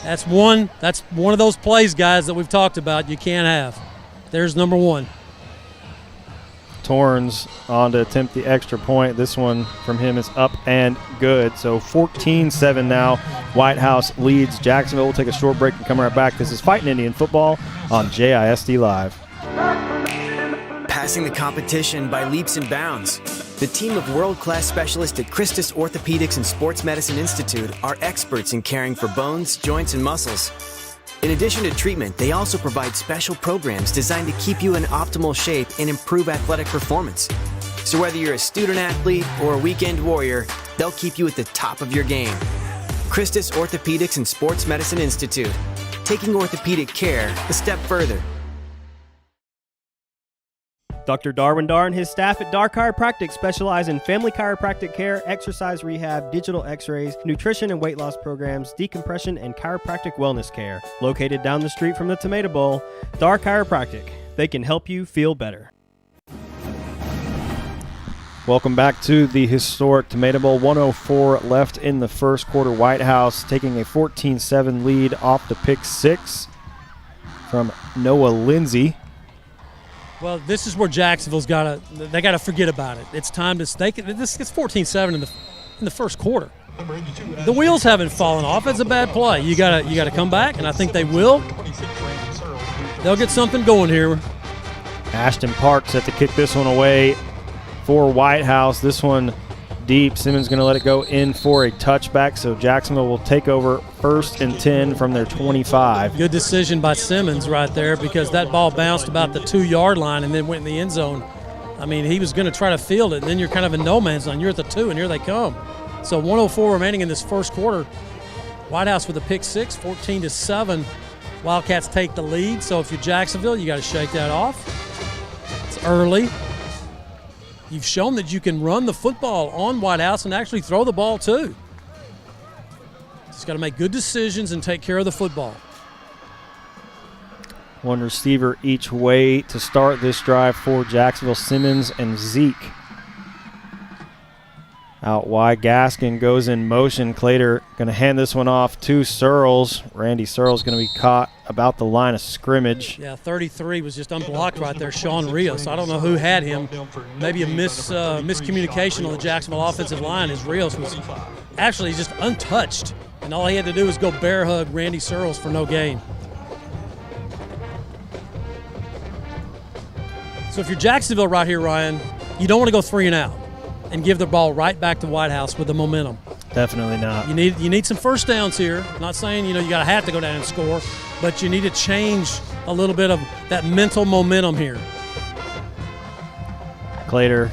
That's one of those plays, guys, that we've talked about you can't have. There's number 1. Torrens on to attempt the extra point. This one from him is up and good. So 14-7 now. Whitehouse leads Jacksonville. We'll take a short break and come right back. This is Fighting Indian Football on JISD Live. Passing the competition by leaps and bounds. The team of world-class specialists at Christus Orthopedics and Sports Medicine Institute are experts in caring for bones, joints, and muscles. In addition to treatment, they also provide special programs designed to keep you in optimal shape and improve athletic performance. So whether you're a student athlete or a weekend warrior, they'll keep you at the top of your game. Christus Orthopedics and Sports Medicine Institute, taking orthopedic care a step further. Dr. Darwin Dar and his staff at Dar Chiropractic specialize in family chiropractic care, exercise rehab, digital x-rays, nutrition and weight loss programs, decompression, and chiropractic wellness care. Located down the street from the Tomato Bowl, Dar Chiropractic. They can help you feel better. Welcome back to the historic Tomato Bowl. 104 left in the first quarter. Whitehouse taking a 14-7 lead off the pick 6 from Noah Lindsay. Well, this is where Jacksonville's got to forget about it. It's time to stake it. This gets 14-7 in the first quarter. The wheels haven't fallen off. It's a bad play. You gotta come back, and I think they will. They'll get something going here. Ashton Park set to kick this one away for Whitehouse. This one deep. Simmons going to let it go in for a touchback, so Jacksonville will take over 1st and 10 from their 25. Good decision by Simmons right there, because that ball bounced about the 2-yard line and then went in the end zone. I mean, he was going to try to field it, and then you're kind of in no man's land. You're at the 2, and here they come. So 104 remaining in this first quarter. Whitehouse with a pick 6, 14-7. Wildcats take the lead, so if you're Jacksonville, you got to shake that off. It's early. You've shown that you can run the football on Whitehouse and actually throw the ball too. Just got to make good decisions and take care of the football. One receiver each way to start this drive for Jacksonville, Simmons and Zeke. Out wide, Gaskin goes in motion. Clater going to hand this one off to Searles. Randy Searles going to be caught about the line of scrimmage. Yeah, 33 was just unblocked right there, Sean Rios. I don't know who had him. Maybe a miscommunication on the Jacksonville offensive line, as Rios was actually just untouched. And all he had to do was go bear hug Randy Searles for no gain. So if you're Jacksonville right here, Ryan, you don't want to go 3 and out and give the ball right back to Whitehouse with the momentum. Definitely not. You need some first downs here. I'm not saying you got to have to go down and score, but you need to change a little bit of that mental momentum here. Clater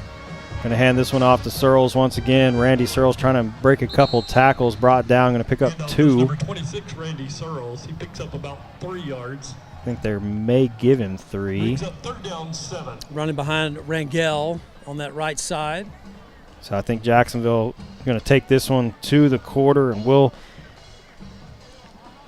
Going to hand this one off to Searles once again. Randy Searles trying to break a couple tackles, brought down, going to pick up 2. Number 26, Randy Searles. He picks up about 3 yards. I think they may give him 3. Brings up 3rd down 7. Running behind Rangel on that right side. So I think Jacksonville is going to take this one to the quarter, and we'll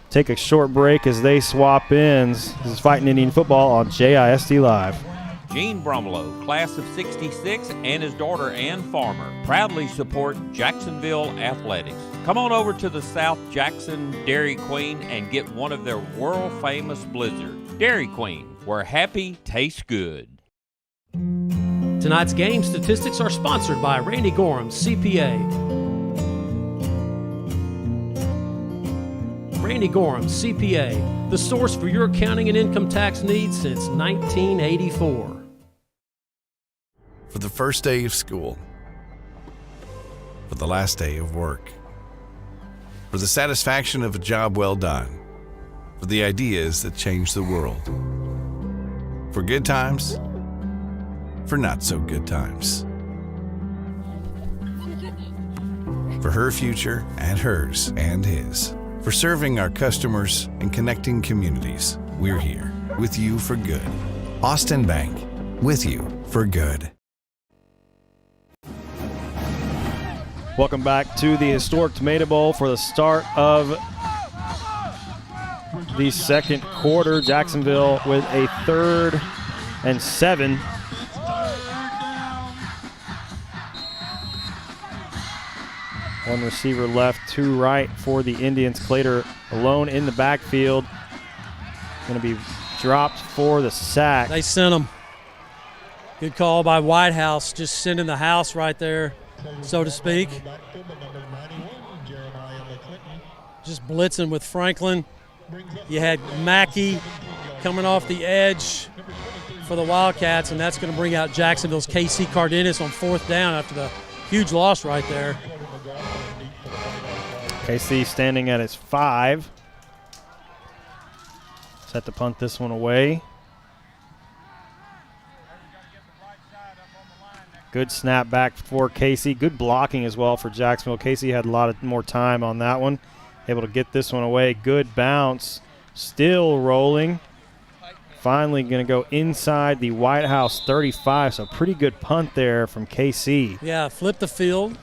take a short break as they swap ends. This is Fighting Indian Football on JISD Live. Gene Brumlow, class of 66, and his daughter Ann Farmer proudly support Jacksonville athletics. Come on over to the South Jackson Dairy Queen and get one of their world-famous blizzards. Dairy Queen, where happy tastes good. Tonight's game statistics are sponsored by Randy Gorham, CPA. Randy Gorham, CPA, the source for your accounting and income tax needs since 1984. For the first day of school, for the last day of work, for the satisfaction of a job well done, for the ideas that change the world, for good times, for not so good times, for her future and hers and his, for serving our customers and connecting communities. We're here with you for good. Austin Bank, with you for good. Welcome back to the historic Tomato Bowl for the start of the second quarter. Jacksonville with a 3rd and 7. One receiver left, 2 right for the Indians. Clater alone in the backfield. Going to be dropped for the sack. They sent him. Good call by Whitehouse, just sending the house right there, so to speak. Just blitzing with Franklin. You had Mackey coming off the edge for the Wildcats, and that's going to bring out Jacksonville's Casey Cardenas on 4th down after the huge loss right there. KC standing at his 5. Set to punt this one away. Good snap back for Casey. Good blocking as well for Jacksonville. Casey had a lot more time on that one. Able to get this one away. Good bounce. Still rolling. Finally going to go inside the Whitehouse 35. So pretty good punt there from KC. Yeah, flip the field.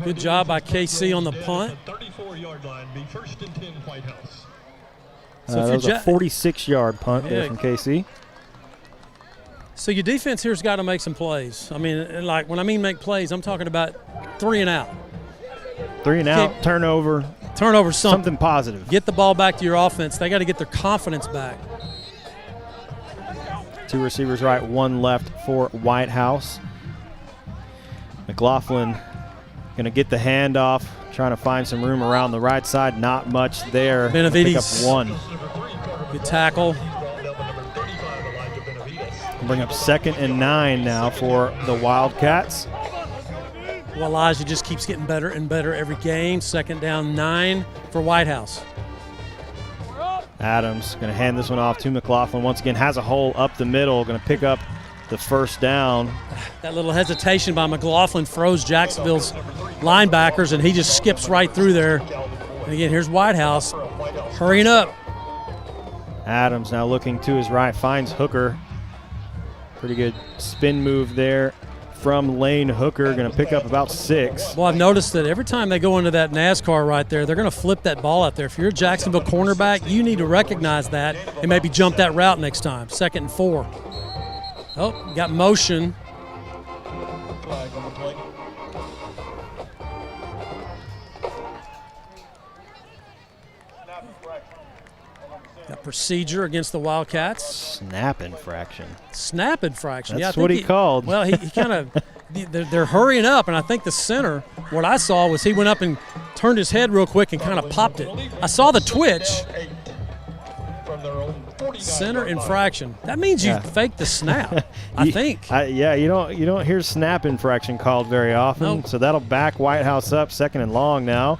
Good job by KC on the punt. 34-yard line, be 1st and 10 Whitehouse. So that was a 46-yard punt there from KC. So your defense here's got to make some plays. I mean, like when I mean make plays, I'm talking about 3 and out. 3 and out, turnover. Turnover, something positive. Get the ball back to your offense. They got to get their confidence back. 2 receivers right, 1 left for Whitehouse. McLaughlin going to get the handoff, trying to find some room around the right side. Not much there. Benavides. Pick up 1. Good tackle. Bring up 2nd and 9 now for the Wildcats. Well, Elijah just keeps getting better and better every game. 2nd down 9 for Whitehouse. Adams going to hand this one off to McLaughlin. Once again, has a hole up the middle. Going to pick up the 1st down. That little hesitation by McLaughlin froze Jacksonville's linebackers, and he just skips right through there. And again, here's Whitehouse hurrying up. Adams now looking to his right, finds Hooker. Pretty good spin move there from Lane Hooker. Going to pick up about 6. Well, I've noticed that every time they go into that NASCAR right there, they're going to flip that ball out there. If you're a Jacksonville cornerback, you need to recognize that and maybe jump that route next time. 2nd and 4. Oh, got motion. Got procedure against the Wildcats. Snap infraction. Snap infraction. That's what he called. Well, he kind of they're hurrying up, and I think the center, what I saw was he went up and turned his head real quick and kind of popped it. I saw the twitch. Center infraction. That means you faked the snap, I think. You don't hear snap infraction called very often. Nope. So that'll back Whitehouse up, 2nd and long now.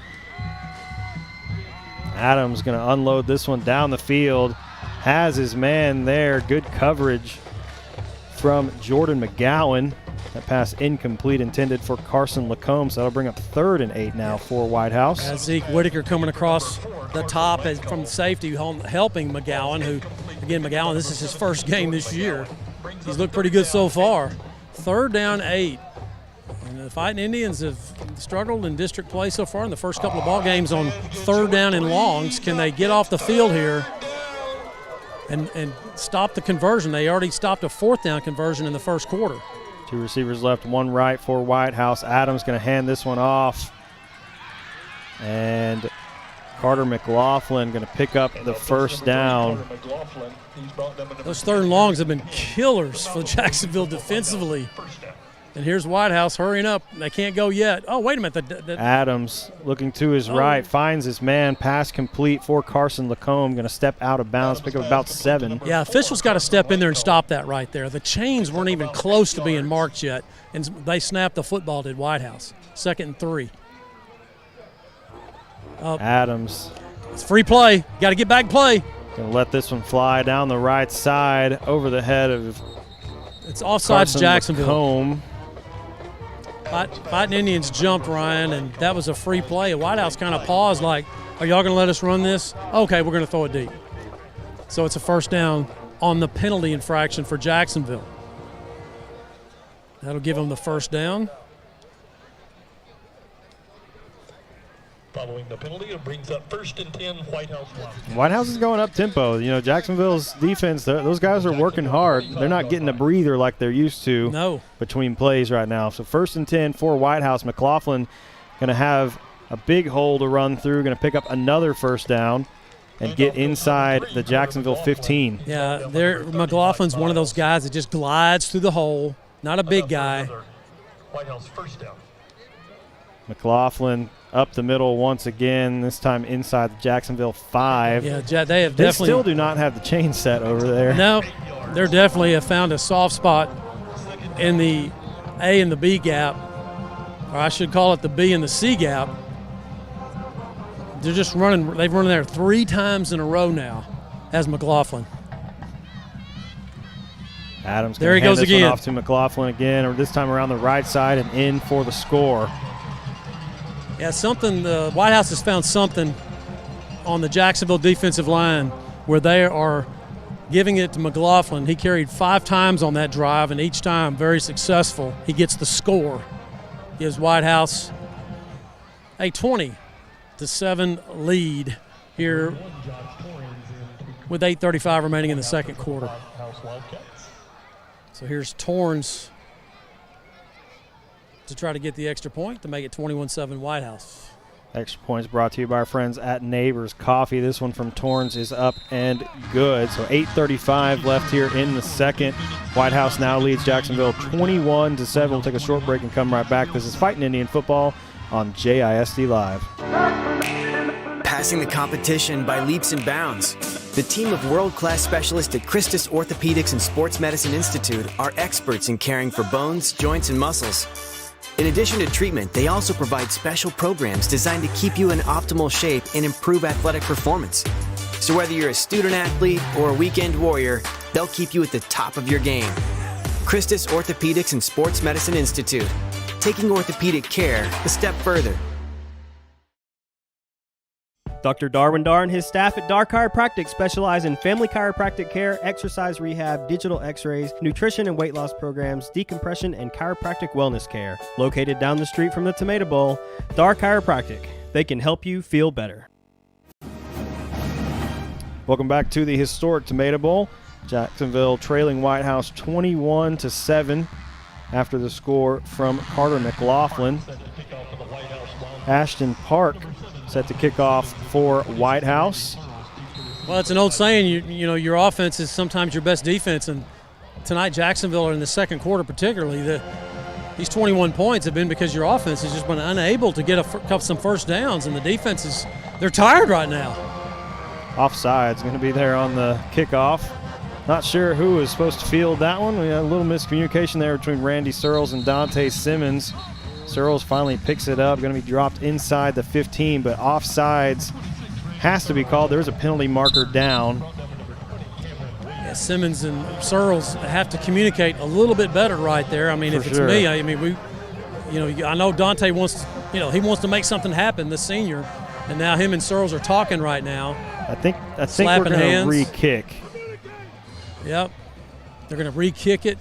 Adams going to unload this one down the field. Has his man there. Good coverage from Jordan McGowan. That pass incomplete, intended for Carson Lacombe, so that'll bring up 3rd and 8 now for Whitehouse. Zeke Whitaker coming across the top from the safety, helping McGowan, who, again, McGowan, this is his first game this year. He's looked pretty good so far. 3rd down 8. And the Fighting Indians have struggled in district play so far in the first couple of ball games on 3rd down and longs. Can they get off the field here and stop the conversion? They already stopped a 4th down conversion in the first quarter. 2 receivers left, 1 right for Whitehouse. Adams going to hand this one off. And Carter McLaughlin going to pick up the first down. Those 3rd and longs have been killers for Jacksonville defensively. And here's Whitehouse hurrying up. They can't go yet. Oh, wait a minute. Adams looking to his right, finds his man, pass complete for Carson Lacombe, going to step out of bounds, pick up about 7. Yeah, officials got to step in there and stop that right there. The chains weren't even close to being marked yet, and they snapped the football, did Whitehouse. 2nd and 3. Adams. It's free play. Got to get back play. Going to let this one fly down the right side over the head of It's offsides Carson Jacksonville. Lacombe. Fighting Indians jumped, Ryan, and that was a free play. Whitehouse kind of paused like, are y'all going to let us run this? Okay, we're going to throw it deep. So it's a 1st down on the penalty infraction for Jacksonville. That'll give them the 1st down. Following the penalty, it brings up 1st and 10, Whitehouse. Whitehouse is going up tempo. You know, Jacksonville's defense, those guys are working hard. They're not getting a breather like they're used to between plays right now. So 1st and 10 for Whitehouse. McLaughlin going to have a big hole to run through, going to pick up another 1st down and get inside the Jacksonville 15. Yeah, McLaughlin's one of those guys that just glides through the hole. Not a big guy. Whitehouse 1st down. McLaughlin up the middle once again, this time inside the Jacksonville 5. Yeah, they have They definitely. still do not have the chain set over there. No, they're definitely have found a soft spot in the A and the B gap, or I should call it the B and the C gap. They're just running. They've run there 3 times in a row now, as McLaughlin. Adams there he hand goes this one again. off to McLaughlin again, or this time around the right side and in for the score. Yeah, the Whitehouse has found something on the Jacksonville defensive line where they are giving it to McLaughlin. He carried 5 times on that drive, and each time very successful. He gets the score. Gives Whitehouse a 20-7 lead here with 8:35 remaining in the second quarter. So here's Torrens to try to get the extra point to make it 21-7 Whitehouse. Extra points brought to you by our friends at Neighbors Coffee. This one from Torrens is up and good. So 8:35 left here in the second. Whitehouse now leads Jacksonville 21-7. We'll take a short break and come right back. This is Fighting Indian Football on JISD Live. Passing the competition by leaps and bounds. The team of world-class specialists at Christus Orthopedics and Sports Medicine Institute are experts in caring for bones, joints, and muscles. In addition to treatment, they also provide special programs designed to keep you in optimal shape and improve athletic performance. So whether you're a student athlete or a weekend warrior, they'll keep you at the top of your game. Christus Orthopedics and Sports Medicine Institute, taking orthopedic care a step further. Dr. Darwin Dar and his staff at Dar Chiropractic specialize in family chiropractic care, exercise rehab, digital x-rays, nutrition and weight loss programs, decompression, and chiropractic wellness care. Located down the street from the Tomato Bowl, Dar Chiropractic. They can help you feel better. Welcome back to the historic Tomato Bowl. Jacksonville trailing Whitehouse 21-7 after the score from Carter McLaughlin. Ashton Park set to kick off for Whitehouse. Well, it's an old saying, you know, your offense is sometimes your best defense, and tonight Jacksonville, in the second quarter particularly, these 21 points have been because your offense has just been unable to get some first downs, and the defense they're tired right now. Offside's going to be there on the kickoff. Not sure who was supposed to field that one. We had a little miscommunication there between Randy Searles and Dante Simmons. Searles finally picks it up, going to be dropped inside the 15, but offsides has to be called. There's a penalty marker down. Simmons and Searles have to communicate a little bit better right there. I mean, For if it's sure. me, I know Dante wants, he wants to make something happen, the senior, and now him and Searles are talking right now. I think we're Slapping going to hands. re-kick. Yep, they're going to re-kick it.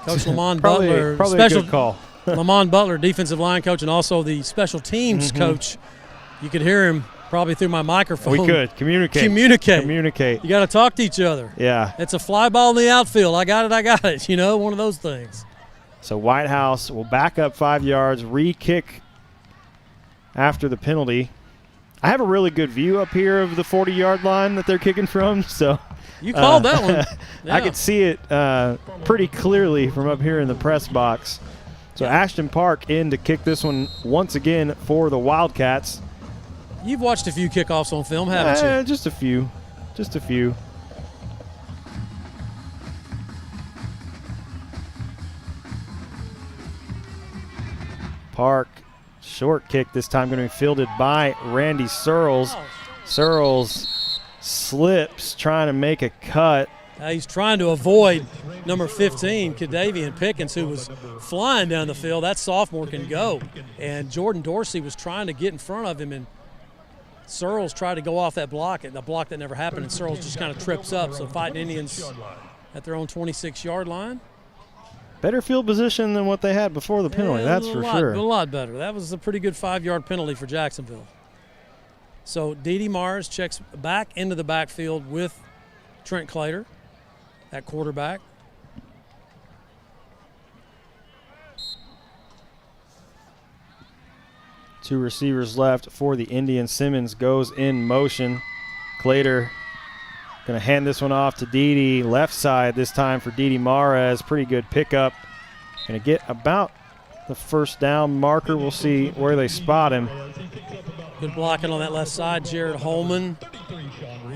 Coach Lamont Probably Butler, a special good call. Lamont Butler, defensive line coach, and also the special teams coach. You could hear him probably through my microphone. We could communicate. You got to talk to each other. Yeah. It's a fly ball in the outfield. I got it. One of those things. So Whitehouse will back up 5 yards, re-kick after the penalty. I have a really good view up here of the 40-yard line that they're kicking from. So you called that one. Yeah. I could see it pretty clearly from up here in the press box. So Ashton Park in to kick this one once again for the Wildcats. You've watched a few kickoffs on film, haven't you? Just a few. Park, short kick this time going to be fielded by Randy Searles. Searles slips, trying to make a cut. He's trying to avoid number 15, Kadavian Pickens, who was flying down the field. That sophomore can go. And Jordan Dorsey was trying to get in front of him, and Searles tried to go off that block, the block that never happened, and Searles just kind of trips up. So Fighting Indians at their own 26-yard line. Better field position than what they had before the penalty, that's for sure. A lot better. That was a pretty good 5-yard penalty for Jacksonville. So Dede Mars checks back into the backfield with Trent Clater at quarterback. Two receivers left for the Indians. Simmons goes in motion. Clater going to hand this one off to Dede. Left side this time for Dede Mares. Pretty good pickup. Going to get about the first down marker. We'll see where they spot him. Good blocking on that left side. Jared Holman.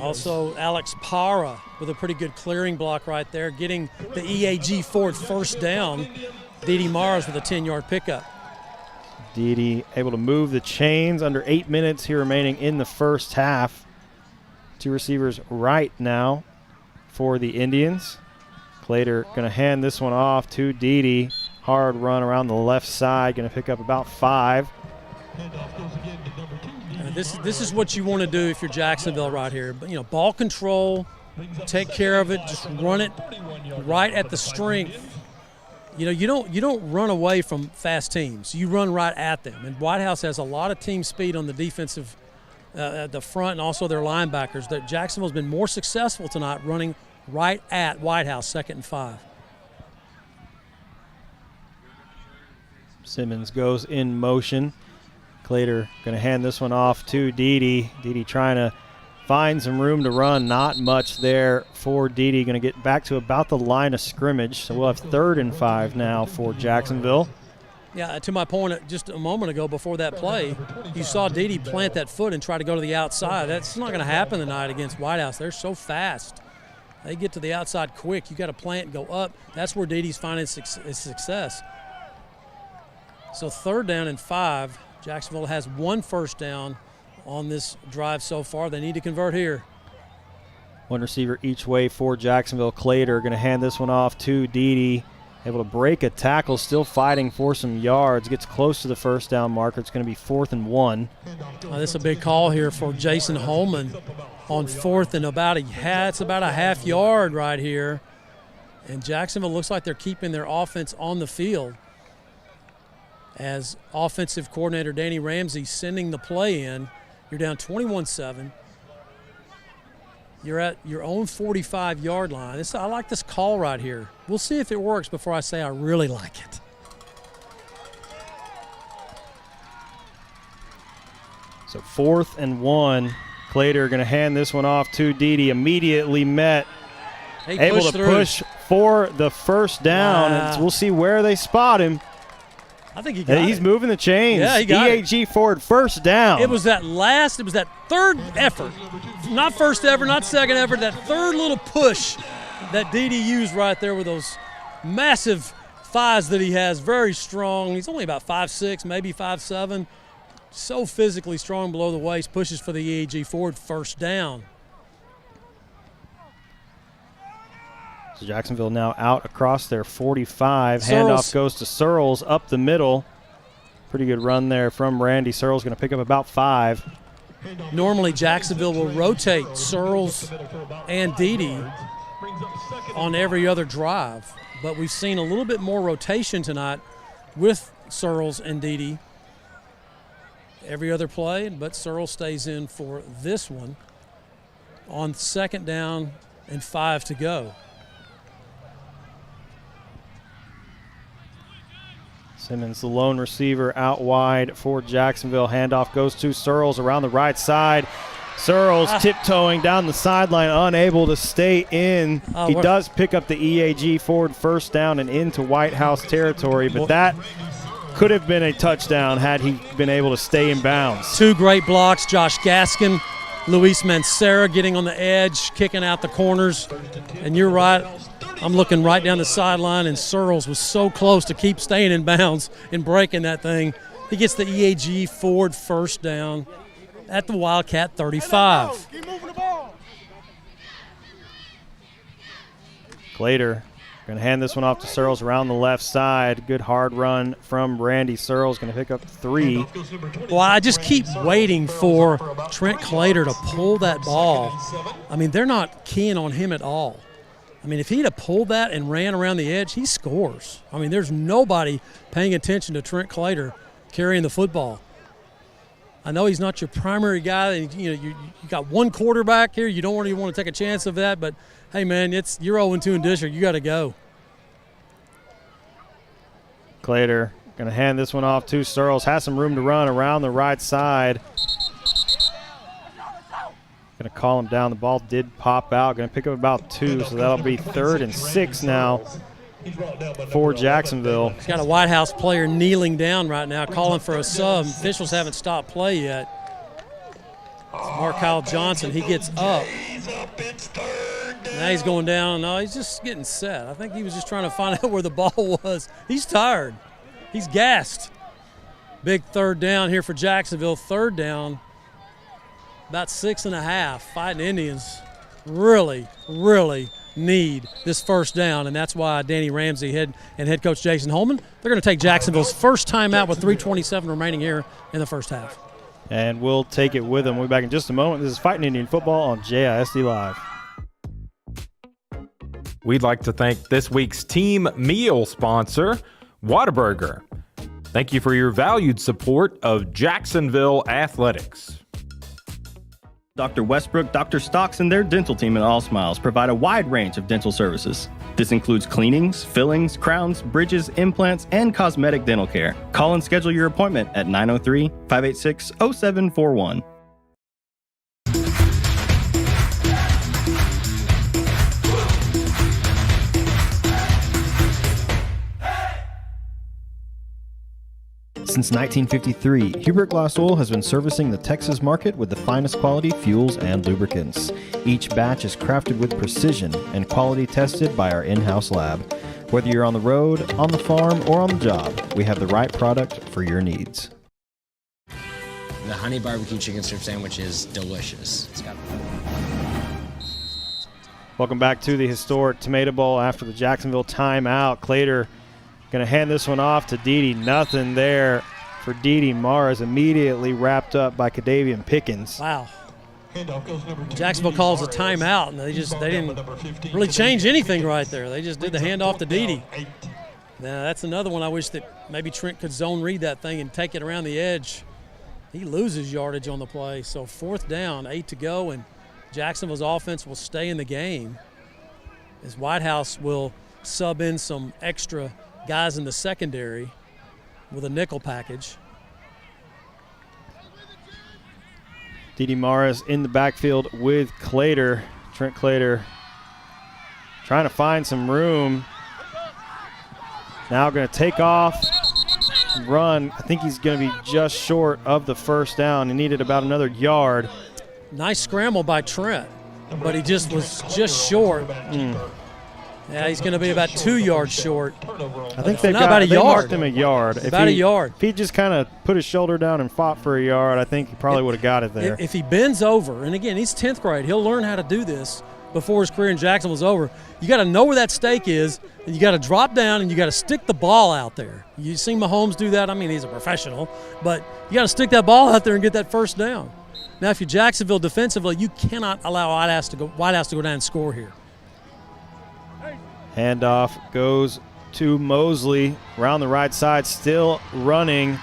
Also Alex Parra with a pretty good clearing block right there. Getting the EAG Ford first down. Dede Mares with a 10-yard pickup. Dede able to move the chains. Under 8 minutes here remaining in the first half. Two receivers right now for the Indians. Clater going to hand this one off to Dede. Hard run around the left side. Going to pick up about 5. This is what you want to do if you're Jacksonville right here. But, ball control, take care of it, just run it right at the strength. You don't run away from fast teams. You run right at them. And Whitehouse has a lot of team speed on the defensive, at the front, and also their linebackers. That Jacksonville's been more successful tonight running right at Whitehouse, 2nd and 5. Simmons goes in motion. Clater going to hand this one off to Dede. Dede trying to find some room to run. Not much there for Dede. Going to get back to about the line of scrimmage. So we'll have 3rd and 5 now for Jacksonville. Yeah, to my point just a moment ago before that play, you saw Dede plant that foot and try to go to the outside. That's not going to happen tonight against Whitehouse. They're so fast. They get to the outside quick. You got to plant and go up. That's where Dede's finding his success. So 3rd down and 5. Jacksonville has 1 first down on this drive so far. They need to convert here. One receiver each way for Jacksonville. Clater going to hand this one off to Dede. Able to break a tackle, still fighting for some yards. Gets close to the first down marker. It's going to be 4th and 1. This is a big call here for Jason Holman on 4th and it's about a half yard right here. And Jacksonville looks like they're keeping their offense on the field, as offensive coordinator Danny Ramsey sending the play in. You're down 21-7. You're at your own 45-yard line. I like this call right here. We'll see if it works before I say I really like it. So 4th and 1. Clater going to hand this one off to Dede. Immediately met. Able to push for the first down. Wow. And we'll see where they spot him. I think he got He's it. moving the chains. Yeah, he got EAG Ford first down. It was that 3rd effort. Not first effort, not second effort, that 3rd little push that Dede used right there with those massive thighs that he has. Very strong. He's only about 5'6", maybe 5'7". So physically strong below the waist. Pushes for the EAG Ford first down. So Jacksonville now out across their 45. Searles. Handoff goes to Searles up the middle. Pretty good run there from Randy. Searles going to pick up about 5. Normally Jacksonville will rotate Searles and Dede on every other drive, but we've seen a little bit more rotation tonight with Searles and Dede. Every other play, but Searles stays in for this one on 2nd down and 5 to go. Simmons, the lone receiver, out wide for Jacksonville. Handoff goes to Searles around the right side. Searles tiptoeing down the sideline, unable to stay in. He does pick up the EAG forward 1st down and into Whitehouse territory, but that could have been a touchdown had he been able to stay in bounds. 2 great blocks, Josh Gaskin, Luis Mancera getting on the edge, kicking out the corners. And you're right, I'm looking right down the sideline, and Searles was so close to keep staying in bounds and breaking that thing. He gets the EAG forward 1st down at the Wildcat 35. Glader going to hand this one off to Searles around the left side. Good hard run from Randy. Searles going to pick up 3. Well, I just keep waiting for Trent Glader to pull that ball. I mean, they're not keying on him at all. I mean, if he'd have pulled that and ran around the edge, he scores. I mean, there's nobody paying attention to Trent Glader carrying the football. I know he's not your primary guy. You got one quarterback here. You don't really want to take a chance of that, but hey, man, you're 0-2 in district. You got to go. Glader going to hand this one off to Searles. Has some room to run around the right side. Going to call him down. The ball did pop out. Going to pick up about 2, so that'll be 3rd and 6 now for Jacksonville. He's got a Whitehouse player kneeling down right now, calling for a sub. Officials haven't stopped play yet. Markyle Johnson, he gets up. Now he's going down. No, he's just getting set. I think he was just trying to find out where the ball was. He's tired. He's gassed. Big 3rd down here for Jacksonville. 3rd down, about 6.5. Fighting Indians really, really need this 1st down, and that's why Danny Ramsey and head coach Jason Holman, they're going to take Jacksonville's first timeout with 3:27 remaining here in the 1st half. And we'll take it with them. We'll be back in just a moment. This is Fighting Indian Football on JISD Live. We'd like to thank this week's team meal sponsor, Whataburger. Thank you for your valued support of Jacksonville Athletics. Dr. Westbrook, Dr. Stocks, and their dental team at All Smiles provide a wide range of dental services. This includes cleanings, fillings, crowns, bridges, implants, and cosmetic dental care. Call and schedule your appointment at 903-586-0741. Since 1953, Hubert Glass Oil has been servicing the Texas market with the finest quality fuels and lubricants. Each batch is crafted with precision and quality tested by our in-house lab. Whether you're on the road, on the farm, or on the job, we have the right product for your needs. The honey barbecue chicken strip sandwich is delicious. It's got Welcome back to the historic Tomato Bowl after the Jacksonville timeout. Glader going to hand this one off to Dede. Nothing there for Dede. Mars immediately wrapped up by Kadavian Pickens. Wow. Jacksonville calls a timeout, and they didn't really change anything right there. They just did the handoff to Dede. Now, that's another one I wish that maybe Trent could zone read that thing and take it around the edge. He loses yardage on the play. So 4th down, 8 to go, and Jacksonville's offense will stay in the game as Whitehouse will sub in some extra guys in the secondary with a nickel package. Dede Morris in the backfield with Glader. Trent Glader trying to find some room. Now going to take off, run. I think he's going to be just short of the 1st down. He needed about another yard. Nice scramble by Trent, but he just was just short. Yeah, he's going to be about 2 yards short. I think they about a yard. Marked him a yard. About a yard. If he just kind of put his shoulder down and fought for a yard, I think he probably would have got it there. If he bends over, and again, he's 10th grade, he'll learn how to do this. before his career in Jacksonville was over. You got to know where that stake is, and you got to drop down, and you got to stick the ball out there. You've seen Mahomes do that. I mean, he's a professional, but you got to stick that ball out there and get that first down. Now, if you're Jacksonville defensively, you cannot allow Whitehouse to go down and score here. Handoff goes to Mosley around the right side, still running.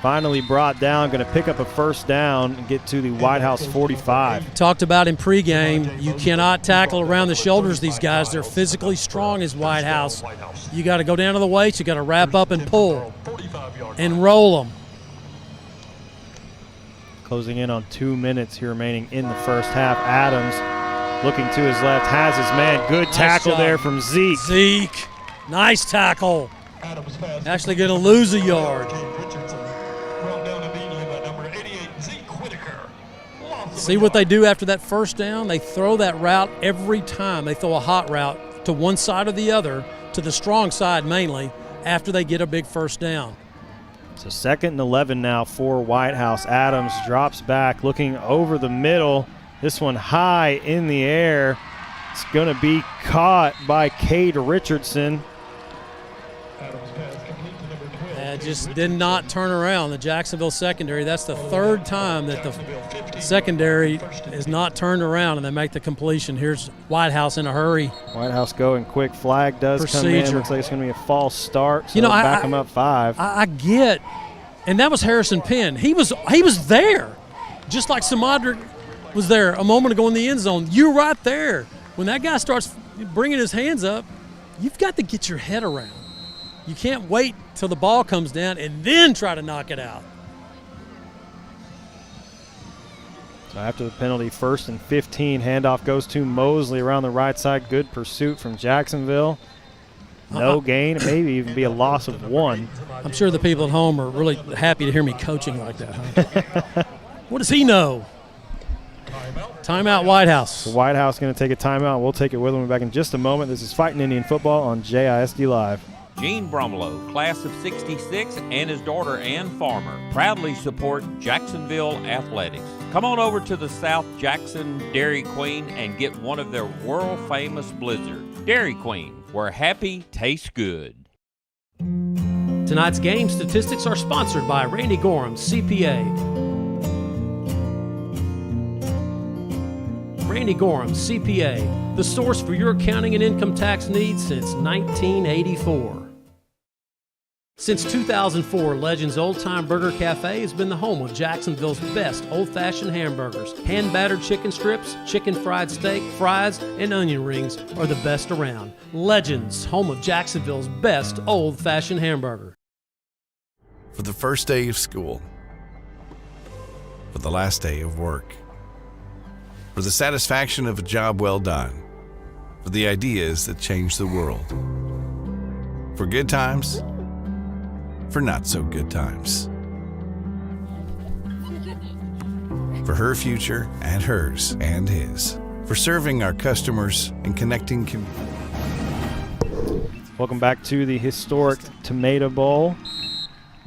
Finally brought down, going to pick up a first down and get to the Whitehouse 45. Talked about in pregame, you cannot tackle around the shoulders these guys. They're physically strong as Whitehouse. You got to go down to the waist. You got to wrap up and pull and roll them. Closing in on 2 minutes here remaining in the first half. Adams looking to his left, has his man. Good tackle there from Zeke. Zeke, nice tackle. Actually going to lose a yard. See what they do after that first down? They throw that route every time. They throw a hot route to one side or the other, to the strong side mainly, after they get a big first down. So 2nd and 11 now for Whitehouse. Adams drops back, looking over the middle. This one high in the air. It's going to be caught by Cade Richardson. Just did not turn around. The Jacksonville secondary, that's the third time that the secondary is not turned around and they make the completion. Here's Whitehouse in a hurry. Whitehouse going quick. Flag does come in. Looks like it's going to be a false start. So back him up 5. I get, and that was Harrison Penn. He was there, just like Samadrick was there a moment ago in the end zone. You're right there. When that guy starts bringing his hands up, you've got to get your head around. You can't wait till the ball comes down and then try to knock it out. So after the penalty, 1st and 15, handoff goes to Mosley around the right side. Good pursuit from Jacksonville. No gain, maybe even be a loss of 1. I'm sure the people at home are really happy to hear me coaching like that. Huh? What does he know? Timeout, Whitehouse. The Whitehouse going to take a timeout. We'll take it with them back in just a moment. This is Fighting Indian Football on JISD Live. Gene Bromlow, class of 66, and his daughter Ann Farmer proudly support Jacksonville athletics. Come on over to the South Jackson Dairy Queen and get one of their world-famous blizzards. Dairy Queen, where happy tastes good. Tonight's game statistics are sponsored by Randy Gorham, CPA. Randy Gorham, CPA, the source for your accounting and income tax needs since 1984. Since 2004, Legends Old Time Burger Cafe has been the home of Jacksonville's best old-fashioned hamburgers. Hand-battered chicken strips, chicken fried steak, fries, and onion rings are the best around. Legends, home of Jacksonville's best old-fashioned hamburger. For the first day of school, for the last day of work, for the satisfaction of a job well done, for the ideas that change the world, for good times, for not so good times, for her future and hers and his, for serving our customers and connecting communities. Welcome back to the historic Tomato Bowl.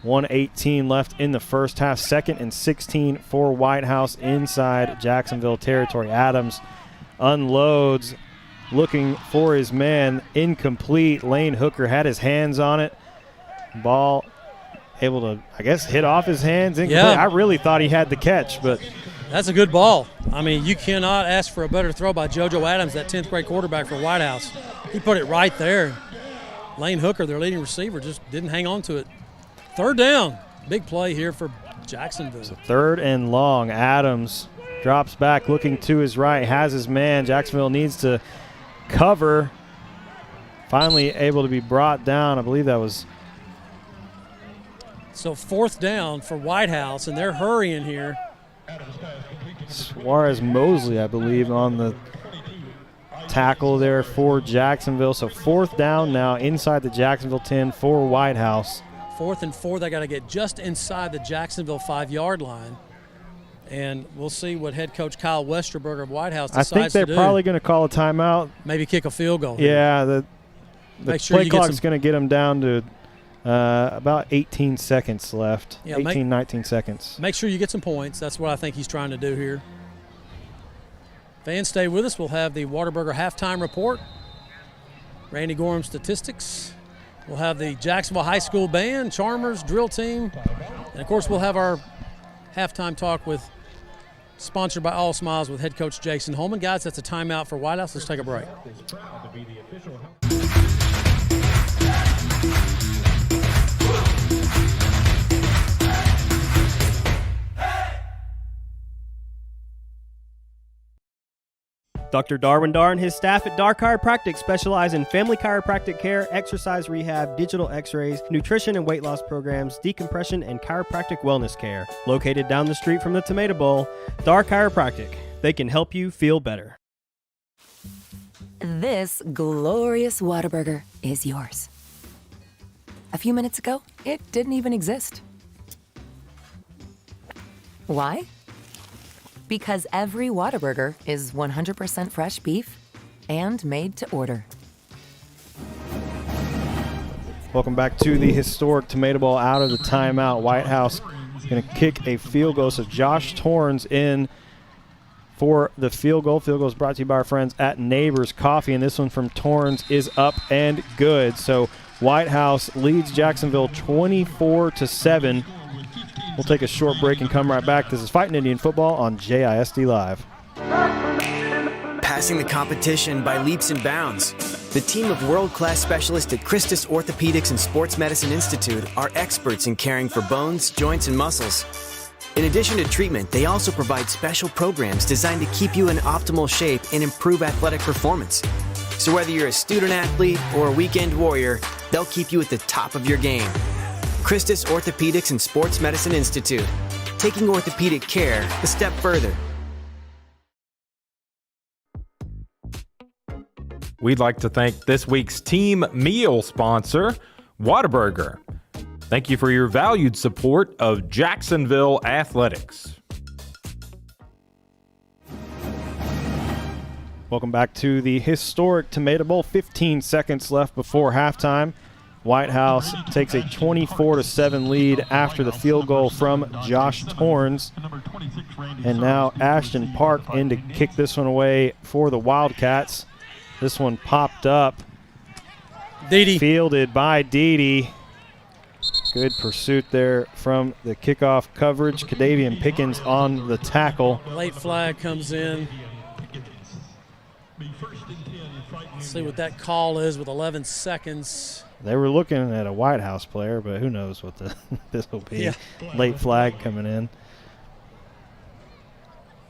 1:18 left in the first half. 2nd and 16 for Whitehouse inside Jacksonville territory. Adams unloads, looking for his man. Incomplete. Lane Hooker had his hands on it. Ball able to, I guess, hit off his hands. Incomplete. Yeah. I really thought he had the catch, but that's a good ball. I mean, you cannot ask for a better throw by JoJo Adams, that 10th grade quarterback for Whitehouse. He put it right there. Lane Hooker, their leading receiver, just didn't hang on to it. 3rd down. Big play here for Jacksonville. So 3rd and long. Adams drops back, looking to his right, has his man. Jacksonville needs to cover. Finally able to be brought down. I believe that was. So 4th down for Whitehouse, and they're hurrying here. Suarez Mosley, I believe, on the tackle there for Jacksonville. So 4th down now inside the Jacksonville 10 for Whitehouse. 4th and 4, they got to get just inside the Jacksonville 5-yard line. And we'll see what head coach Kyle Westerberger of Whitehouse decides to do. I think they're probably going to call a timeout. Maybe kick a field goal. Yeah, the sure play clock's going to get them down to about 18 seconds left. Yeah, 19 seconds. Make sure you get some points. That's what I think he's trying to do here. Fans, stay with us. We'll have the Whataburger halftime report, Randy Gorham statistics. We'll have the Jacksonville High School band, Charmers, drill team, and of course we'll have our halftime talk sponsored by All Smiles with head coach Jason Holman. Guys, that's a timeout for Whitehouse. Let's take a break. Dr. Darwin Dar and his staff at Dar Chiropractic specialize in family chiropractic care, exercise rehab, digital x-rays, nutrition and weight loss programs, decompression, and chiropractic wellness care. Located down the street from the Tomato Bowl, Dar Chiropractic. They can help you feel better. This glorious Whataburger is yours. A few minutes ago, it didn't even exist. Why? Because every Whataburger is 100% fresh beef and made to order. Welcome back to the historic Tomato Bowl. Out of the timeout, Whitehouse going to kick a field goal. So Josh Torrens in for the field goal. Field goal is brought to you by our friends at Neighbors Coffee, and this one from Torrens is up and good. So Whitehouse leads Jacksonville 24-7. We'll take a short break and come right back. This is Fighting Indian Football on JISD Live. Passing the competition by leaps and bounds. The team of world-class specialists at Christus Orthopedics and Sports Medicine Institute are experts in caring for bones, joints, and muscles. In addition to treatment, they also provide special programs designed to keep you in optimal shape and improve athletic performance. So whether you're a student athlete or a weekend warrior, they'll keep you at the top of your game. Christus Orthopedics and Sports Medicine Institute, taking orthopedic care a step further. We'd like to thank this week's team meal sponsor, Whataburger. Thank you for your valued support of Jacksonville Athletics. Welcome back to the historic Tomato Bowl. 15 seconds left before halftime. Whitehouse takes a 24-7 lead after the field goal from Josh Torrens. And now Ashton Park in to kick this one away for the Wildcats. This one popped up. Dede. Fielded by Dede. Good pursuit there from the kickoff coverage. Kadavian Pickens on the tackle. Late flag comes in. Let's see what that call is with 11 seconds. They were looking at a Whitehouse player, but who knows what this will be. Yeah. Late flag coming in.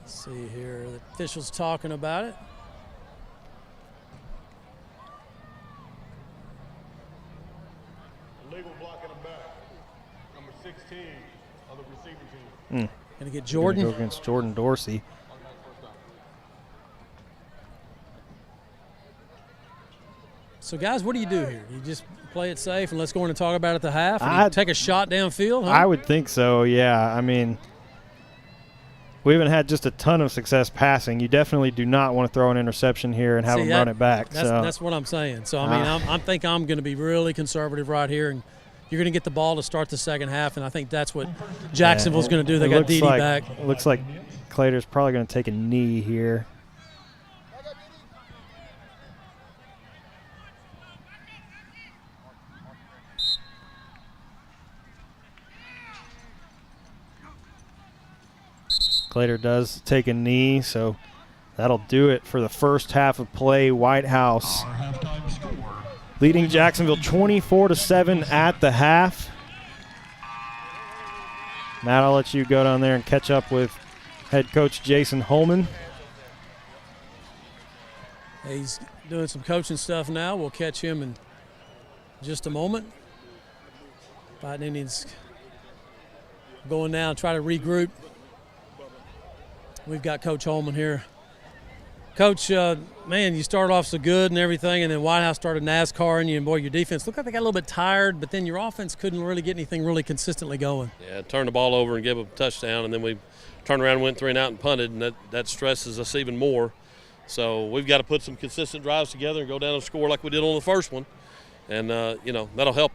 Let's see here. The official's talking about it. Illegal blocking him back. Number 16 on the receiving team. Gonna get Jordan. Gonna go against Jordan Dorsey. So, guys, what do you do here? You just play it safe and let's go in and talk about it at the half? And take a shot downfield? Huh? I would think so, yeah. I mean, we haven't had just a ton of success passing. You definitely do not want to throw an interception here and have them run it back. That's what I'm saying. So, I mean, I think I'm going to be really conservative right here, and you're going to get the ball to start the second half, and I think that's what Jacksonville's going to do. They got Dede back. It looks like Clater's probably going to take a knee here. Clater does take a knee, so that'll do it for the first half of play. Whitehouse leading Jacksonville 24-7 at the half. Matt, I'll let you go down there and catch up with head coach Jason Holman. He's doing some coaching stuff now. We'll catch him in just a moment. Fighting Indians going now and try to regroup. We've got Coach Holman here. Coach, man, you started off so good and everything, and then Whitehouse started NASCAR-ing you, and, boy, your defense looked like they got a little bit tired, but then your offense couldn't really get anything really consistently going. Yeah, turned the ball over and gave up a touchdown, and then we turned around and went 3 and out and punted, and that stresses us even more. So we've got to put some consistent drives together and go down and score like we did on the first one, and, that'll help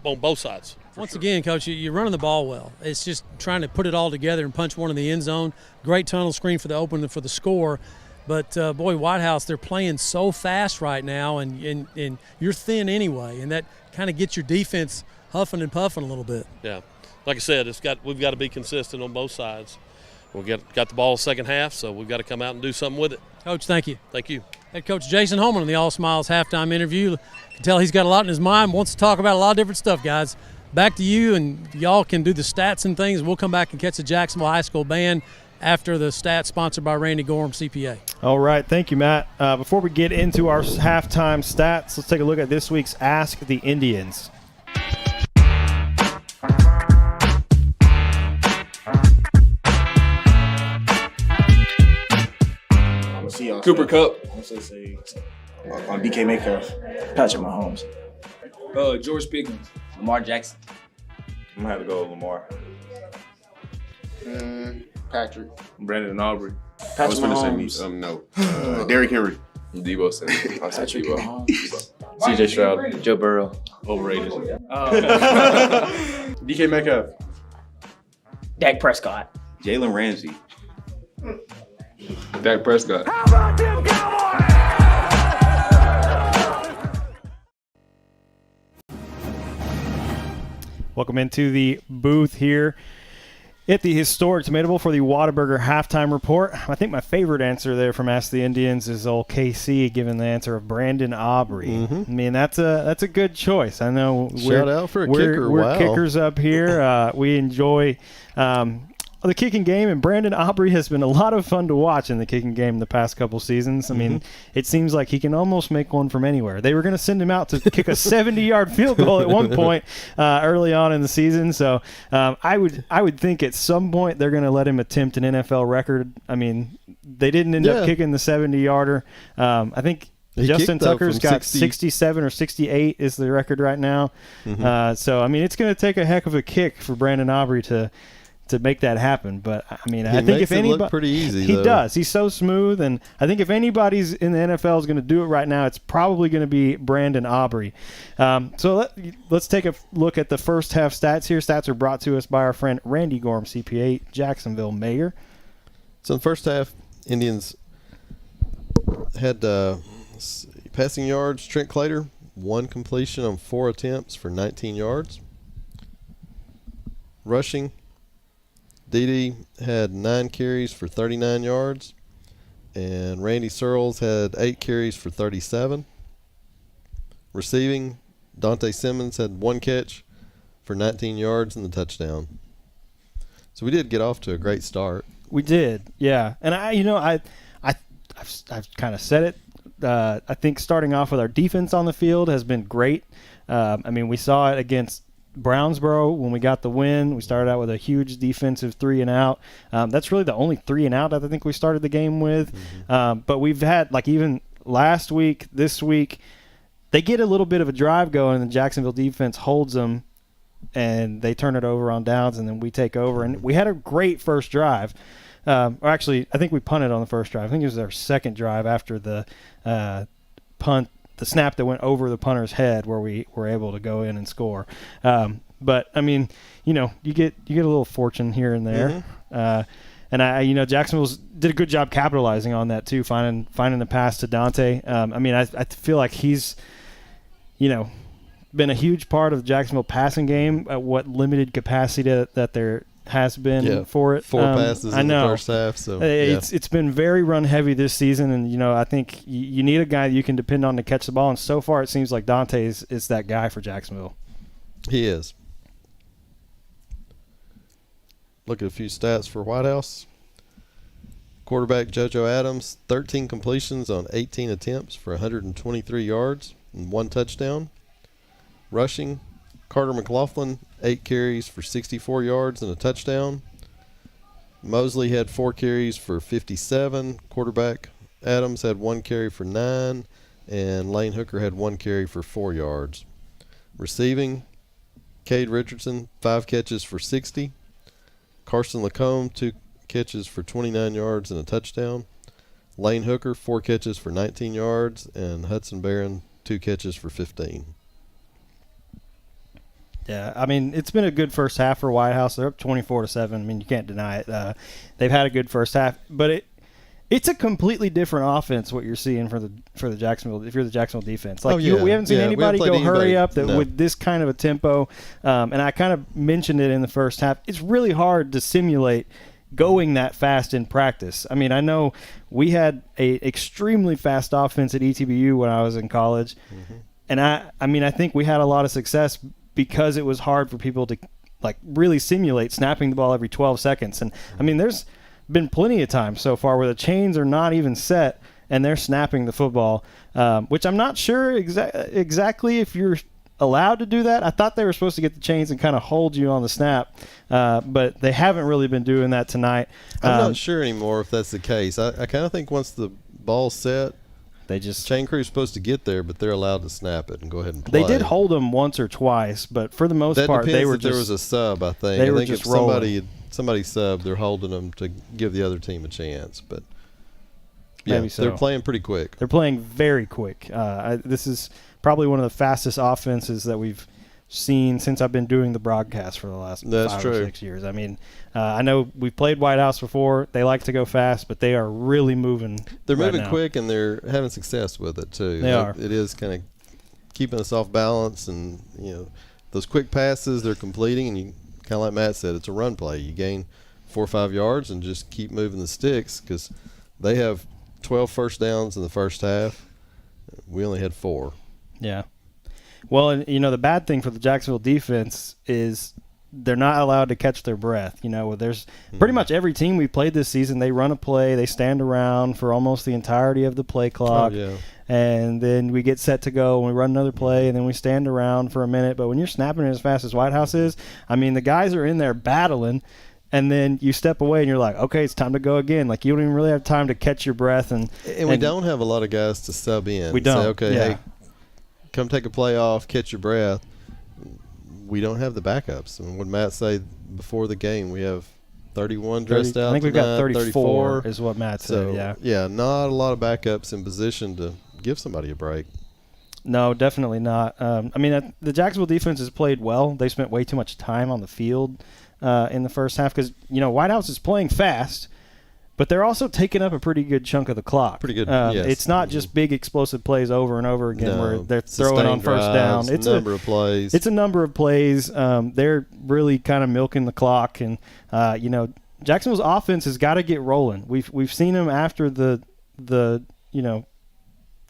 on both sides. Once again, Coach, you're running the ball well. It's just trying to put it all together and punch one in the end zone. Great tunnel screen for the open and for the score. But, boy, Whitehouse, they're playing so fast right now, and you're thin anyway, and that kind of gets your defense huffing and puffing a little bit. Yeah. Like I said, we've got to be consistent on both sides. We got the ball second half, so we've got to come out and do something with it. Coach, thank you. Thank you. Head Coach Jason Holman in the All Smiles halftime interview. You can tell he's got a lot in his mind, wants to talk about a lot of different stuff, guys. Back to you, and y'all can do the stats and things. We'll come back and catch the Jacksonville High School band after the stats sponsored by Randy Gorham, CPA. All right. Thank you, Matt. Before we get into our halftime stats, let's take a look at this week's Ask the Indians. Cooper Kupp. I'm going to say on BK Metcalf. Patrick Mahomes. George Pickens. Lamar Jackson. I'm going to have to go with Lamar. Patrick. Brandon Aubrey. Patrick Mahomes. No. Derrick Henry. Debo Samuel. I'll say Patrick Debo. Mahomes. CJ Stroud. Joe Burrow. Overrated. DK Metcalf. Dak Prescott. Jalen Ramsey. Dak Prescott. Welcome into the booth here at the historic Tomato Bowl for the Whataburger halftime report. I think my favorite answer there from Ask the Indians is old KC giving the answer of Brandon Aubrey. I mean, that's a good choice. I know Shout out for a kicker. We're Wow. kickers up here. We enjoy the kicking game, and Brandon Aubrey has been a lot of fun to watch in the kicking game the past couple seasons. I mean, it seems like he can almost make one from anywhere. They were going to send him out to kick a 70-yard field goal at one point early on in the season. So I would think at some point they're going to let him attempt an NFL record. I mean, they didn't end up kicking the 70-yarder. I think Justin Tucker's got 67 or 68 is the record right now. So, I mean, it's going to take a heck of a kick for Brandon Aubrey to make that happen. But I mean, I think if anybody, look pretty easy, he though. does. He's so smooth, and I think if anybody's in the NFL is going to do it right now, it's probably going to be Brandon Aubrey. So let's take a look at the first half stats here. Stats are brought to us by our friend Randy Gorham, CPA, Jacksonville Mayor. So in the first half, Indians had passing yards. Trent Clater, 1 completion on 4 attempts for 19 yards. Rushing, DD had 9 carries for 39 yards, and Randy Searles had 8 carries for 37. Receiving, Dante Simmons had 1 catch for 19 yards and the touchdown. So we did get off to a great start. We did, yeah. And I've kind of said it. I think starting off with our defense on the field has been great. I mean, we saw it against Brownsboro when we got the win. We started out with a huge defensive 3 and out. That's really the only 3 and out I think we started the game with. But we've had, like, even last week, this week, they get a little bit of a drive going, and the Jacksonville defense holds them, and they turn it over on downs, and then we take over. And we had a great first drive. Or actually, I think we punted on the first drive. I think it was our second drive after the punt, the snap that went over the punter's head, where we were able to go in and score. But I mean, you get a little fortune here and there. And Jacksonville's did a good job capitalizing on that too, finding the pass to Dante. I mean, I feel like he's, been a huge part of the Jacksonville passing game at what limited capacity that there has been for it. 4 passes in the first half. So it's been very run heavy this season, and I think you need a guy that you can depend on to catch the ball. And so far, it seems like Dante is that guy for Jacksonville. He is. Look at a few stats for Whitehouse. Quarterback JoJo Adams, 13 completions on 18 attempts for 123 yards and 1 touchdown. Rushing, Carter McLaughlin, 8 carries for 64 yards and a touchdown. Mosley had 4 carries for 57. Quarterback Adams had 1 carry for 9. And Lane Hooker had 1 carry for 4 yards. Receiving, Cade Richardson, 5 catches for 60. Carson Lacombe, 2 catches for 29 yards and a touchdown. Lane Hooker, 4 catches for 19 yards. And Hudson Barron, 2 catches for 15. Yeah, I mean, it's been a good first half for Whitehouse. They're up 24-7. I mean, you can't deny it. They've had a good first half, but It's a completely different offense what you're seeing for the Jacksonville. If you're the Jacksonville defense, like we haven't seen anybody go hurry up no. with this kind of a tempo. And I kind of mentioned it in the first half. It's really hard to simulate going that fast in practice. I mean, I know we had a extremely fast offense at ETBU when I was in college, and I think we had a lot of success because it was hard for people to like really simulate snapping the ball every 12 seconds. And I mean, there's been plenty of times so far where the chains are not even set and they're snapping the football, which I'm not sure exactly if you're allowed to do that. I thought they were supposed to get the chains and kind of hold you on the snap, but they haven't really been doing that tonight. I'm not sure anymore if that's the case. I kind of think once the ball's set, they just chain crew's supposed to get there, but they're allowed to snap it and go ahead and play. They did hold them once or twice, but for the most part, they were just. There was a sub, I think. They I were think just if somebody subbed, they're holding them to give the other team a chance. But yeah, maybe so. They're playing pretty quick. They're playing very quick. This is probably one of the fastest offenses that we've seen since I've been doing the broadcast for the last 5 or 6 years. I mean, I know we've played Whitehouse before. They like to go fast, but they are really moving. They're moving now. quick, and they're having success with it too. They are. It is kind of keeping us off balance, and those quick passes they're completing, and you kind of like Matt said, it's a run play. You gain 4 or 5 yards and just keep moving the sticks because they have 12 first downs in the first half. We only had 4. Yeah. Well, and the bad thing for the Jacksonville defense is they're not allowed to catch their breath. There's pretty much every team we played this season, they run a play, they stand around for almost the entirety of the play clock. Oh, yeah. And then we get set to go and we run another play and then we stand around for a minute. But when you're snapping it as fast as Whitehouse is, I mean, the guys are in there battling, and then you step away and you're like, okay, it's time to go again. Like, you don't even really have time to catch your breath. And we don't have a lot of guys to sub in. We don't. Say, okay, yeah. hey, come take a play off, catch your breath. We don't have the backups. And what Matt said before the game, we have 31 dressed out. I think we've got 34 34 is what Matt said. So, yeah, not a lot of backups in position to give somebody a break. No, definitely not. I mean, the Jacksonville defense has played well. They spent way too much time on the field in the first half because, Whitehouse is playing fast, but they're also taking up a pretty good chunk of the clock. Pretty good, yes. It's not just big explosive plays over and over again where they're throwing on first down. It's a number of plays. It's a number of plays. They're really kind of milking the clock. And, Jacksonville's offense has got to get rolling. We've seen them after the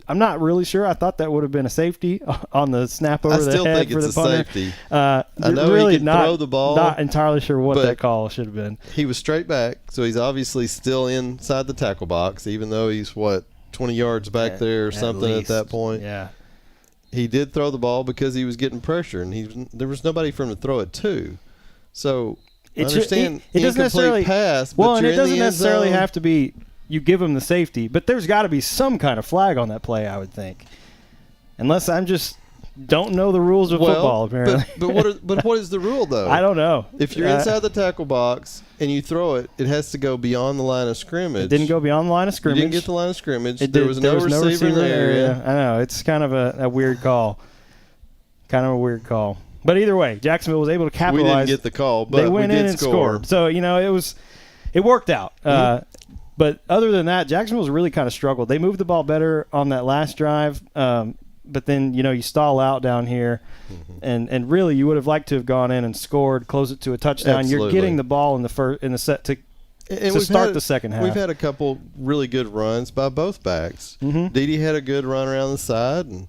I'm not really sure. I thought that would have been a safety on the snap over the head for the punter. Safety. I know really he could throw the ball. Not entirely sure what that call should have been. He was straight back, so he's obviously still inside the tackle box, even though he's 20 yards back there or something at that point. Yeah. He did throw the ball because he was getting pressure, and there was nobody for him to throw it to. So I understand it doesn't necessarily pass, but well, and you're it doesn't in the end necessarily zone. have to be. You give him the safety, but there's got to be some kind of flag on that play, I would think. Unless I'm just don't know the rules of football, apparently. But what is the rule, though? I don't know. If you're inside the tackle box and you throw it, it has to go beyond the line of scrimmage. It didn't go beyond the line of scrimmage. You didn't get the line of scrimmage. There was no receiver in the area. I know. It's kind of a weird call. But either way, Jacksonville was able to capitalize. We didn't get the call, but they went we in did and score. scored. So, it worked out. But other than that, Jacksonville's really kind of struggled. They moved the ball better on that last drive, but then, you stall out down here, and really you would have liked to have gone in and scored, close it to a touchdown. Absolutely. You're getting the ball in the set to start the second half. We've had a couple really good runs by both backs. Dede had a good run around the side and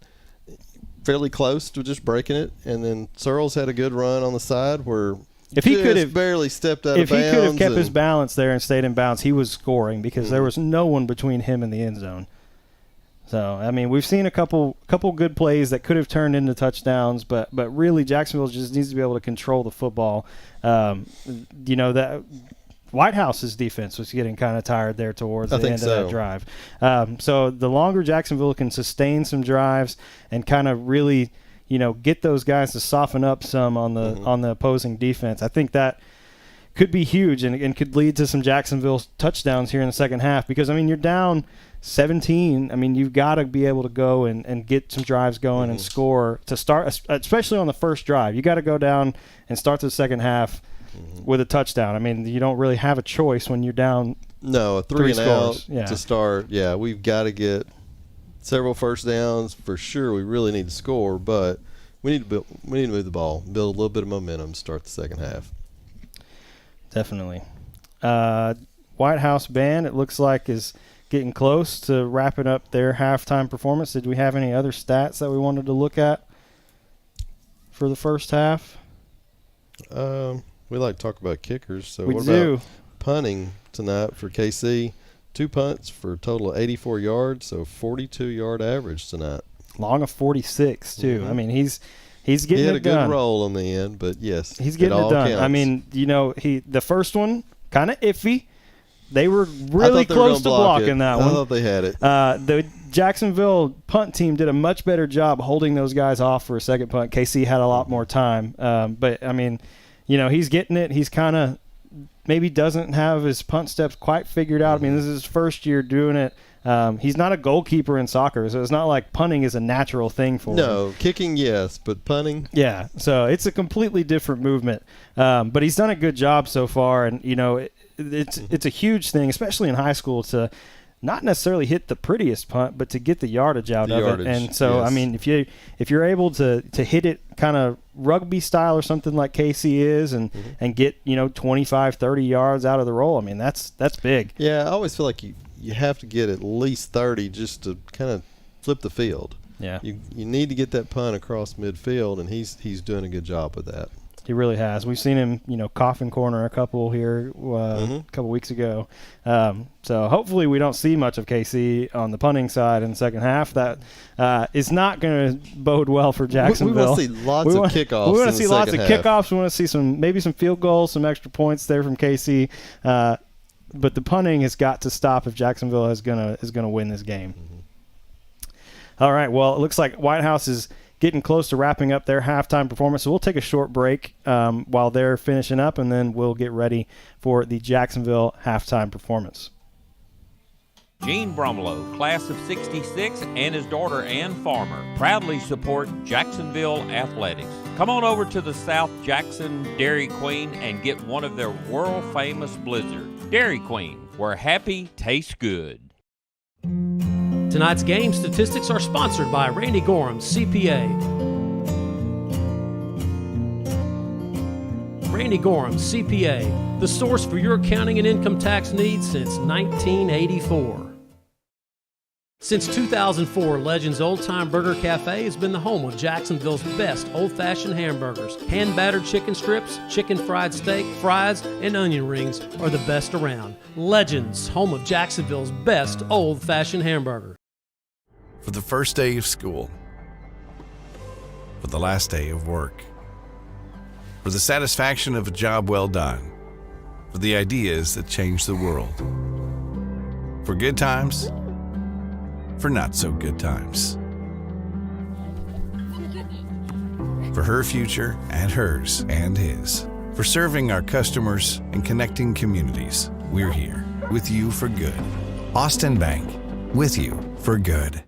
fairly close to just breaking it, and then Searles had a good run on the side where if he could have barely stepped out of bounds. If he could have kept his balance there and stayed in bounds, he was scoring because there was no one between him and the end zone. So, I mean, we've seen a couple good plays that could have turned into touchdowns, but really Jacksonville just needs to be able to control the football. That Whitehouse's defense was getting kind of tired there towards the end of that drive. So the longer Jacksonville can sustain some drives and kind of really – get those guys to soften up some on the opposing defense. I think that could be huge and could lead to some Jacksonville touchdowns here in the second half because, I mean, you're down 17. I mean, you've got to be able to go and get some drives going and score to start, especially on the first drive. You got to go down and start the second half with a touchdown. I mean, you don't really have a choice when you're down No, a three and out Yeah. to start. Yeah, we've got to get several first downs for sure. We really need to score, but we need to move the ball, build a little bit of momentum, start the second half. Definitely. Whitehouse band, it looks like, is getting close to wrapping up their halftime performance. Did we have any other stats that we wanted to look at for the first half? We like to talk about kickers. So We what do. about punting tonight for KC? 2 punts for a total of 84 yards, so 42-yard average tonight. Long of 46 too. Mhm. I mean, he's getting He had it a good done. roll on the end, but yes, He's getting it all done. counts. I mean, the first one kind of iffy. They were I really thought they were close gonna to block blocking it. that I one. thought they had it. The Jacksonville punt team did a much better job holding those guys off for a second punt. KC had a lot more time, but I mean, he's getting it. He's kind of maybe doesn't have his punt steps quite figured out. I mean, this is his first year doing it. He's not a goalkeeper in soccer, so it's not like punting is a natural thing for him. No, kicking, yes, but punting? Yeah, so it's a completely different movement. But he's done a good job so far, and, it's a huge thing, especially in high school, to not necessarily hit the prettiest punt, but to get the yardage out of it. And so, yes. I mean, if you're able to hit it kind of rugby style or something like KC is and get, 25, 30 yards out of the roll, I mean, that's big. Yeah, I always feel like you have to get at least 30 just to kind of flip the field. Yeah. You need to get that punt across midfield, and he's doing a good job with that. He really has. We've seen him, coffin corner a couple here a couple weeks ago. So hopefully we don't see much of KC on the punting side in the second half. That is not going to bode well for Jacksonville. We want to see lots of kickoffs. We want to see lots of half. kickoffs. We want to see maybe some field goals, some extra points there from KC. But the punting has got to stop if Jacksonville is gonna win this game. All right. Well, it looks like Whitehouse is getting close to wrapping up their halftime performance. So we'll take a short break while they're finishing up, and then we'll get ready for the Jacksonville halftime performance. Gene Bromlow, class of 66, and his daughter Ann Farmer proudly support Jacksonville athletics. Come on over to the South Jackson Dairy Queen and get one of their world-famous blizzards. Dairy Queen, where happy tastes good. Tonight's game statistics are sponsored by Randy Gorham, CPA. Randy Gorham, CPA, the source for your accounting and income tax needs since 1984. Since 2004, Legends Old Time Burger Cafe has been the home of Jacksonville's best old-fashioned hamburgers. Hand-battered chicken strips, chicken fried steak, fries, and onion rings are the best around. Legends, home of Jacksonville's best old-fashioned hamburger. For the first day of school, for the last day of work, for the satisfaction of a job well done, for the ideas that change the world, for good times, for not so good times, for her future and hers and his, for serving our customers and connecting communities. We're here with you for good. Austin Bank, with you for good.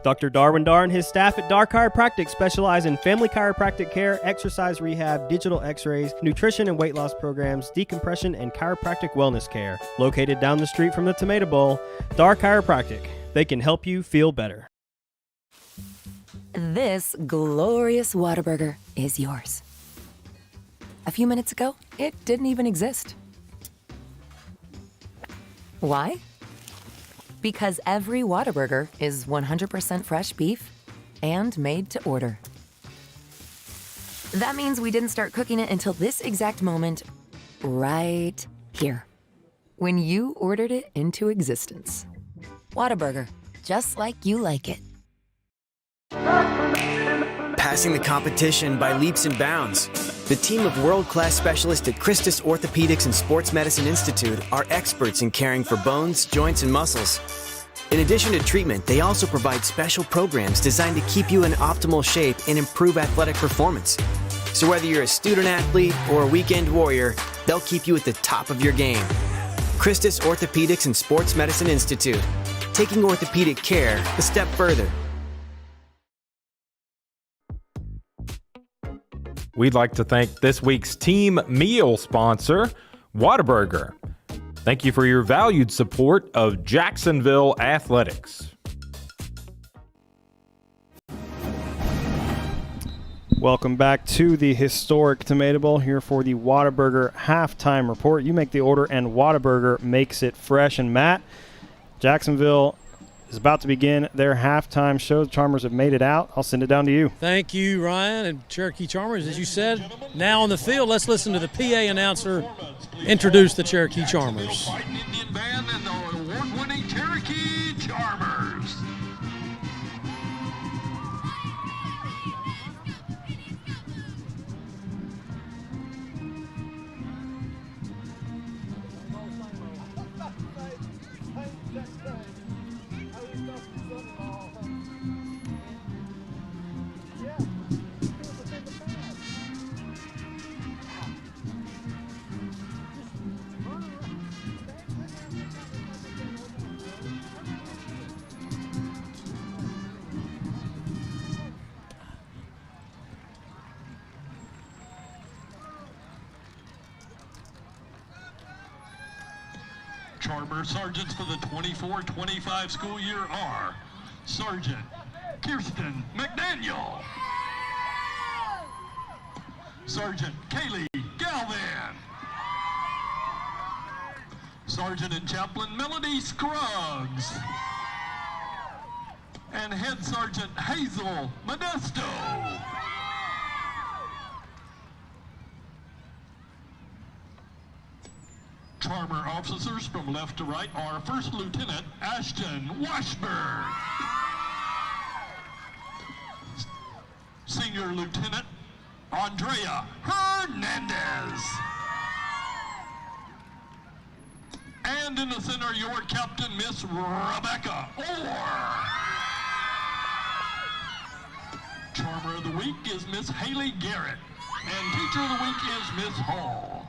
Dr. Darwin Dar and his staff at Dar Chiropractic specialize in family chiropractic care, exercise rehab, digital x-rays, nutrition and weight loss programs, decompression, and chiropractic wellness care. Located down the street from the Tomato Bowl, Dar Chiropractic. They can help you feel better. This glorious Whataburger is yours. A few minutes ago, it didn't even exist. Why? Because every Whataburger is 100% fresh beef and made to order. That means we didn't start cooking it until this exact moment, right here, when you ordered it into existence. Whataburger, just like you like it. Passing the competition by leaps and bounds. The team of world-class specialists at Christus Orthopedics and Sports Medicine Institute are experts in caring for bones, joints, and muscles. In addition to treatment, they also provide special programs designed to keep you in optimal shape and improve athletic performance. So whether you're a student athlete or a weekend warrior, they'll keep you at the top of your game. Christus Orthopedics and Sports Medicine Institute, taking orthopedic care a step further. We'd like to thank this week's team meal sponsor, Whataburger. Thank you for your valued support of Jacksonville Athletics. Welcome back to the historic Tomato Bowl here for the Whataburger halftime report. You make the order and Whataburger makes it fresh. And Matt, Jacksonville is about to begin their halftime show. The Charmers have made it out. I'll send it down to you. Thank you, Ryan. And Cherokee Charmers, as you said, now on the field. Let's listen to the PA announcer introduce the Cherokee Charmers. Indian Band and the award-winning Cherokee Charmers. Charmer sergeants for the 24-25 school year are Sergeant Kirsten McDaniel, Sergeant Kaylee Galvan, Sergeant and Chaplain Melody Scruggs, and Head Sergeant Hazel Modesto. Charmer officers from left to right are First Lieutenant Ashton Washburn, Senior Lieutenant Andrea Hernandez, and in the center, your captain, Miss Rebecca Orr. Charmer of the week is Miss Haley Garrett, and teacher of the week is Miss Hall.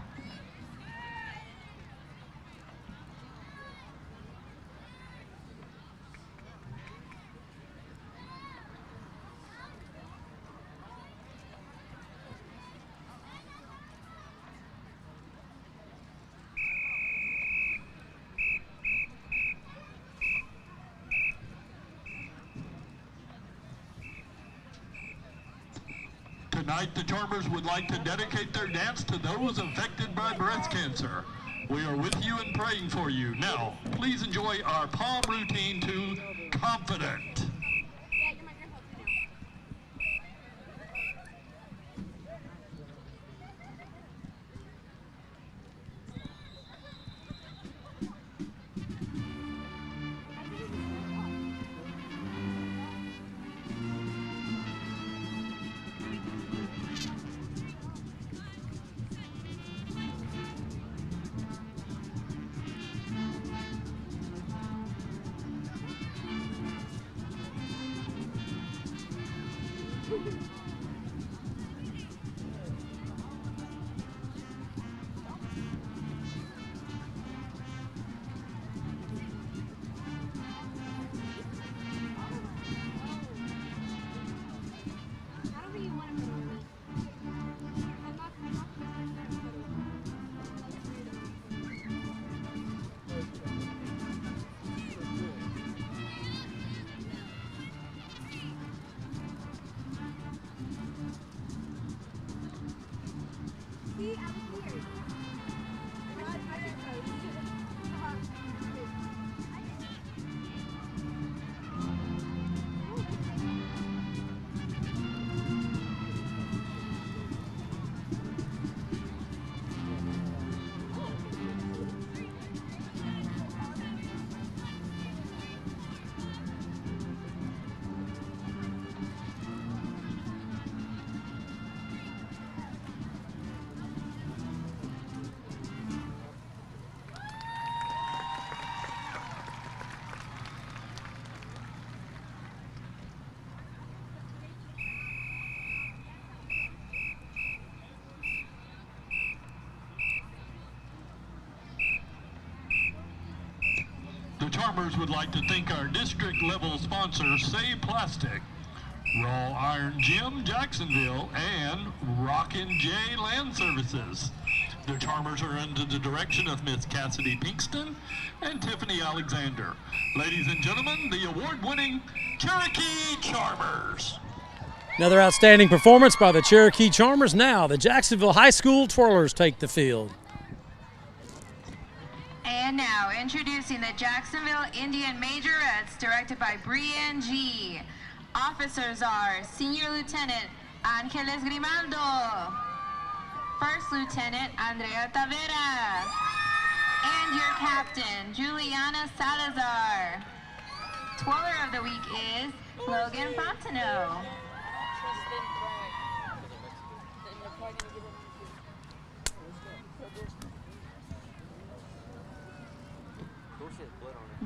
Tonight, the Charmers would like to dedicate their dance to those affected by breast cancer. We are with you and praying for you. Now, please enjoy our palm routine to Confident. The Charmers would like to thank our district level sponsor, Say Plastic, Raw Iron Gym Jacksonville, and Rockin' J Land Services. The Charmers are under the direction of Miss Cassidy Pinkston and Tiffany Alexander. Ladies and gentlemen, the award-winning Cherokee Charmers. Another outstanding performance by the Cherokee Charmers. Now the Jacksonville High School Twirlers take the field. And now, introducing the Jacksonville Indian Majorettes, directed by Brian G. Officers are Senior Lieutenant Angeles Grimaldo, First Lieutenant Andrea Tavera, and your captain, Juliana Salazar. Twirler of the week is Logan Fontenot.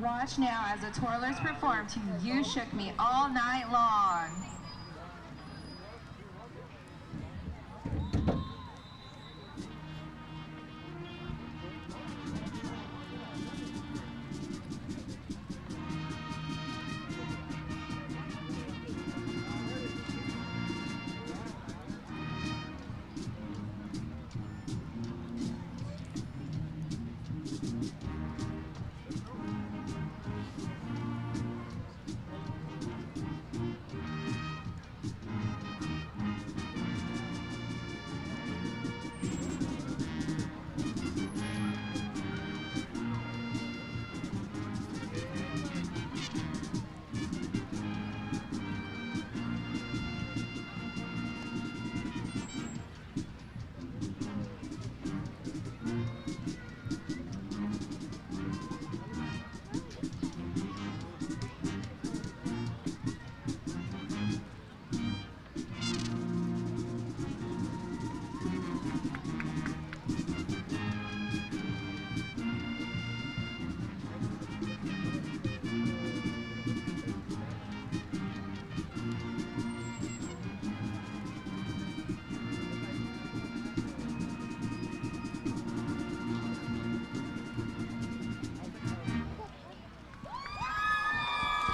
Watch now as the Twirlers perform to You Shook Me All Night Long.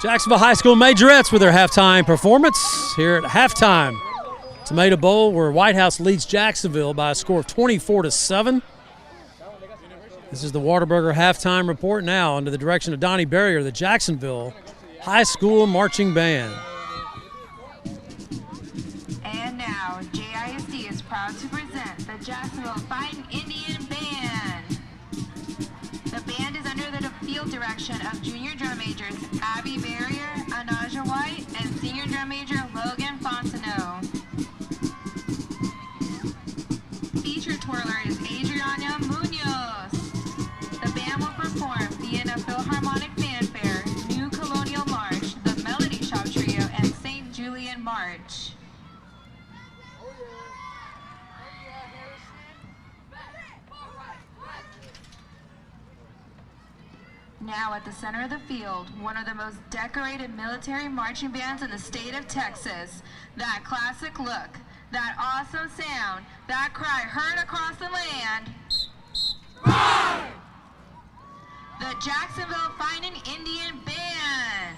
Jacksonville High School Majorettes with their halftime performance here at halftime Tomato Bowl, where Whitehouse leads Jacksonville by a score of 24-7. This is the Whataburger halftime report now under the direction of Donnie Barrier, the Jacksonville High School Marching Band. And now, JISD is proud to present the Jacksonville Fighting Indian Band. The band is under the field direction of junior drum majors Abby Barrier, Anaja White, and senior drum major Logan Fontenot. Featured twirler is Adriana Munoz. The band will perform Vienna Philharmonic Fanfare, New Colonial March, the Melody Shop Trio, and St. Julian March. Now at the center of the field, one of the most decorated military marching bands in the state of Texas. That classic look, that awesome sound, that cry heard across the land. Run! The Jacksonville Fighting Indian Band.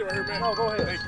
right here, man. No, go ahead.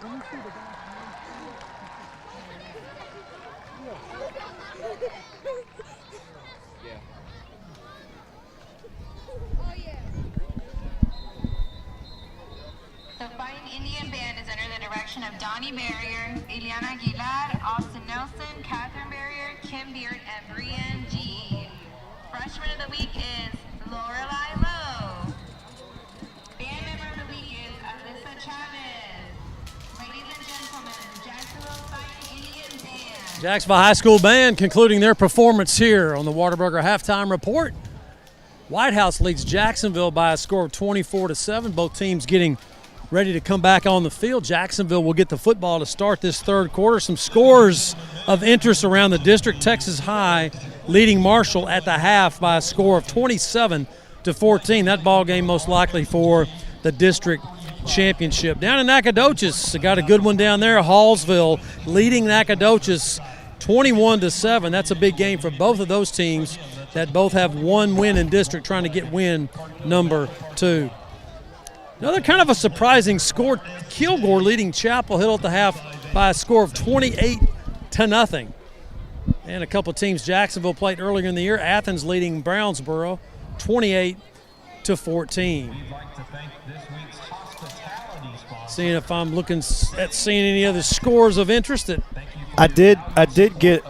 Thank you. The Fighting Indian Band is under the direction of Donnie Barrier, Ileana Aguilar, Austin Nelson, Catherine Barrier, Kim Beard, and Brienne G. Freshman of the week is Lorelei Lowe. Band member of the week is Alyssa Chavez. Ladies and gentlemen, the Jacksonville Fighting Indian Band. Jacksonville High School Band concluding their performance here on the Whataburger Halftime Report. Whitehouse leads Jacksonville by a score of 24-7. Both teams getting ready to come back on the field. Jacksonville will get the football to start this third quarter. Some scores of interest around the district. Texas High leading Marshall at the half by a score of 27-14. That ball game most likely for the district championship. Down in Nacogdoches, they got a good one down there. Hallsville leading Nacogdoches 21-7. That's a big game for both of those teams that both have one win in district, trying to get win number 2. Another kind of a surprising score, Kilgore leading Chapel Hill at the half by a score of 28-0. And a couple teams Jacksonville played earlier in the year. Athens leading Brownsboro 28-14. Seeing if I'm looking at seeing any other scores of interest that I did get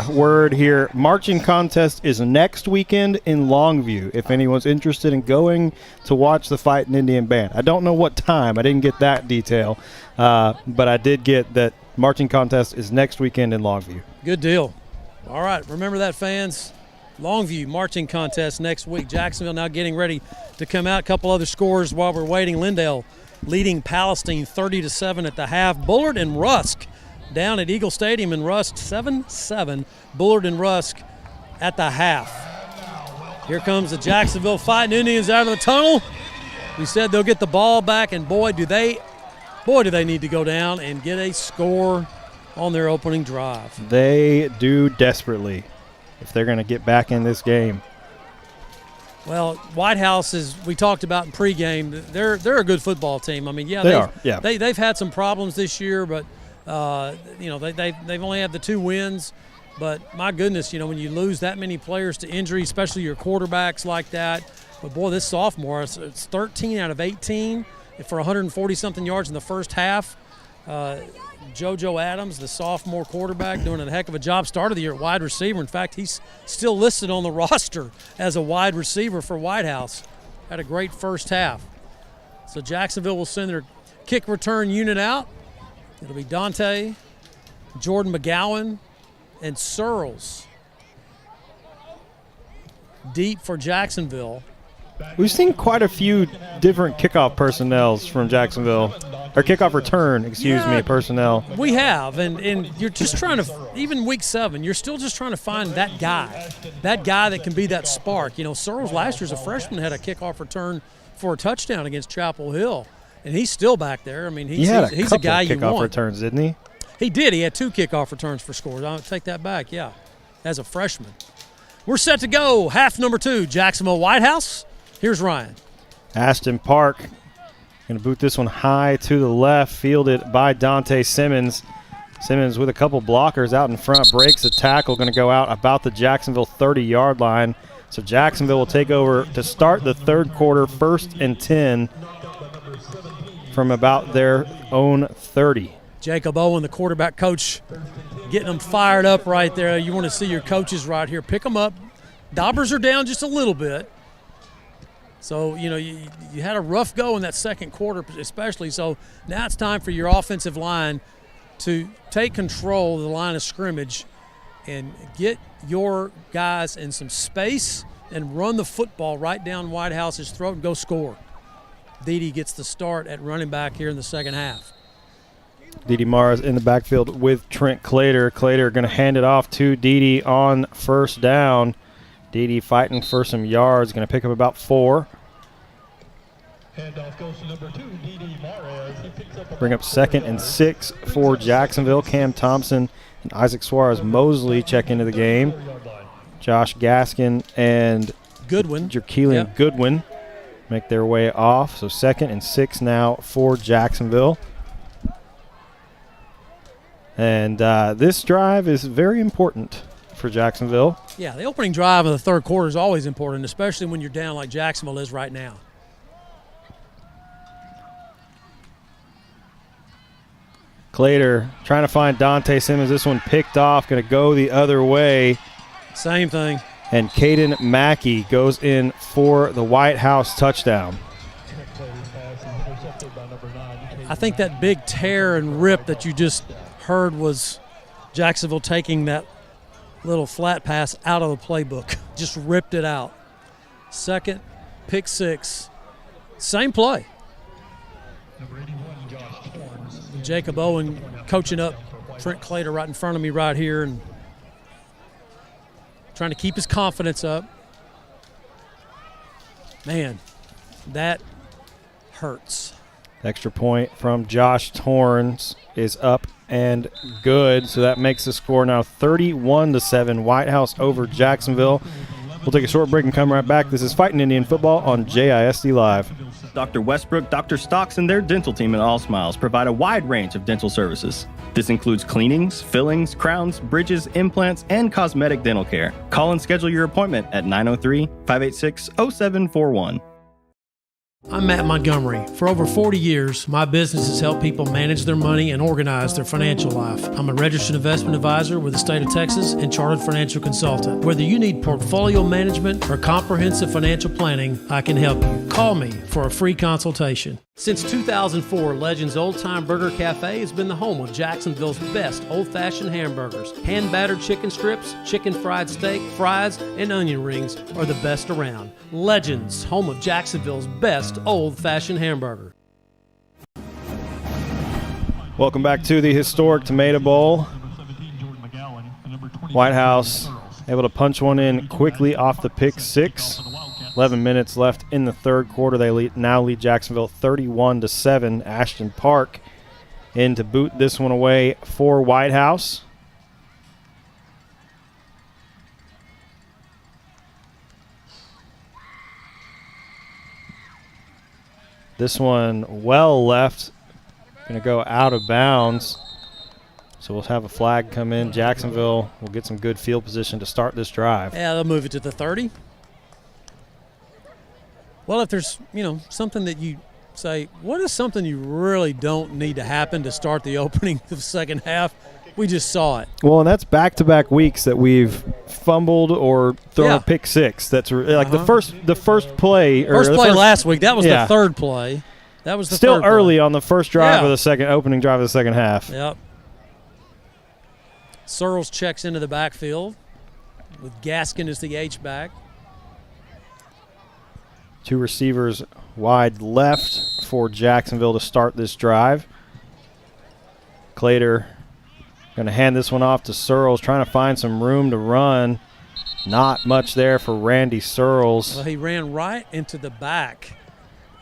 word here. Marching contest is next weekend in Longview. If anyone's interested in going to watch the Fighting Indian Band, I don't know what time. I didn't get that detail, but I did get that marching contest is next weekend in Longview. Good deal. All right, remember that, fans. Longview marching contest next week. Jacksonville now getting ready to come out. A couple other scores while we're waiting. Lindale leading Palestine 30-7 at the half. Bullard and Rusk down at Eagle Stadium in Rusk, 7-7. Bullard and Rusk at the half. Here comes the Jacksonville Fighting Indians out of the tunnel. We said they'll get the ball back, and boy, do they need to go down and get a score on their opening drive. They do desperately if they're going to get back in this game. Well, Whitehouse, as we talked about in pregame, they're a good football team. I mean, yeah, they are. Yeah, they've had some problems this year, but they've only had the 2 wins. But my goodness, when you lose that many players to injury, especially your quarterbacks like that. But boy, this sophomore, it's 13 out of 18 for 140-something yards in the first half. JoJo Adams, the sophomore quarterback, doing a heck of a job. Started the year at wide receiver. In fact, he's still listed on the roster as a wide receiver for Whitehouse. Had a great first half. So Jacksonville will send their kick return unit out. It'll be Dante, Jordan McGowan, and Searles. deep for Jacksonville. We've seen quite a few different kickoff personnels from Jacksonville, or kickoff return, personnel. We have, and you're just trying to, even week 7, you're still just trying to find that guy that can be that spark. You know, Searles last year as a freshman had a kickoff return for a touchdown against Chapel Hill, and he's still back there. I mean, he's a guy you want. Kickoff returns, didn't he? He did. He had 2 kickoff returns for scores. I'll take that back, yeah, as a freshman. We're set to go. Half number 2, Jacksonville Whitehouse. Here's Ryan. Ashton Park going to boot this one high to the left, fielded by Dante Simmons. Simmons with a couple blockers out in front, breaks the tackle, going to go out about the Jacksonville 30-yard line. So Jacksonville will take over to start the third quarter, 1st and 10 from about their own 30. Jacob Owen, the quarterback coach, getting them fired up right there. You want to see your coaches right here. Pick them up. Daubers are down just a little bit. So, you know, you had a rough go in that second quarter especially. So now it's time for your offensive line to take control of the line of scrimmage and get your guys in some space and run the football right down Whitehouse's throat and go score. Dede gets the start at running back here in the second half. Dede Mars in the backfield with Trent Clater. Clater going to hand it off to Dede on first down. Dede fighting for some yards, going to pick up about 4. Handoff goes to number 2, Dede Mares. He picks up Bring up 2nd and 6 for Jacksonville. Cam Thompson and Isaac Suarez Mosley check into the game. Josh Gaskin and Goodwin. Jerkeelian Goodwin make their way off. So 2nd and 6 now for Jacksonville. And this drive is very important for Jacksonville. Yeah, the opening drive of the third quarter is always important, especially when you're down like Jacksonville is right now. Clater trying to find Dante Simmons. This one picked off, going to go the other way. Same thing. And Caden Mackey goes in for the Whitehouse touchdown. I think that big tear and rip that you just heard was Jacksonville taking that little flat pass out of the playbook. Just ripped it out. Second, pick 6. Same play. Jacob Owen coaching up Trent Clater right in front of me right here and trying to keep his confidence up. Man, that hurts. Extra point from Josh Torrens is up and good. So that makes the score now 31-7. Whitehouse over Jacksonville. We'll take a short break and come right back. This is Fighting Indian Football on JISD Live. Dr. Westbrook, Dr. Stocks, and their dental team at All Smiles provide a wide range of dental services. This includes cleanings, fillings, crowns, bridges, implants, and cosmetic dental care. Call and schedule your appointment at 903-586-0741. I'm Matt Montgomery. For over 40 years, my business has helped people manage their money and organize their financial life. I'm a registered investment advisor with the state of Texas and chartered financial consultant. Whether you need portfolio management or comprehensive financial planning, I can help you. Call me for a free consultation. Since 2004, Legends Old Time Burger Cafe has been the home of Jacksonville's best old-fashioned hamburgers. Hand-battered chicken strips, chicken fried steak, fries, and onion rings are the best around. Legends, home of Jacksonville's best old-fashioned hamburger. Welcome back to the historic Tomato Bowl. Whitehouse able to punch one in quickly off the pick 6. 11 minutes left in the third quarter. They now lead Jacksonville 31-7. Ashton Park in to boot this one away for Whitehouse. This one well left. Going to go out of bounds. So we'll have a flag come in. Jacksonville will get some good field position to start this drive. Yeah, they'll move it to the 30. Well, if there's, something that you say, what is something you really don't need to happen to start the opening of the second half? We just saw it. Well, and that's back-to-back weeks that we've fumbled or thrown a pick 6. That's like the first play. First play last week. That was the third play. That was the still third early play. On the first drive of the opening drive of the second half. Yep. Searles checks into the backfield with Gaskin as the H-back. Two receivers wide left for Jacksonville to start this drive. Clater going to hand this one off to Searles, trying to find some room to run. Not much there for Randy Searles. Well, he ran right into the back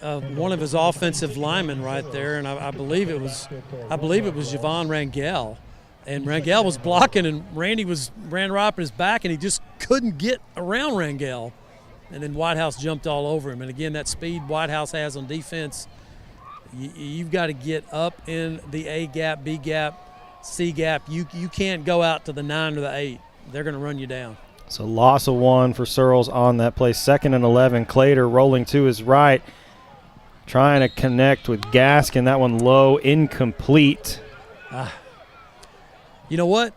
of one of his offensive linemen right there, and I believe it was Javon Rangel. And Rangel was blocking, and Randy ran right up his back, and he just couldn't get around Rangel. And then Whitehouse jumped all over him. And again, that speed Whitehouse has on defense, you've got to get up in the A gap, B gap, C gap. You can't go out to the 9 or the 8. They're going to run you down. So loss of 1 for Searles on that play. 2nd and 11. Clater rolling to his right, trying to connect with Gaskin. That one low, incomplete. You know what?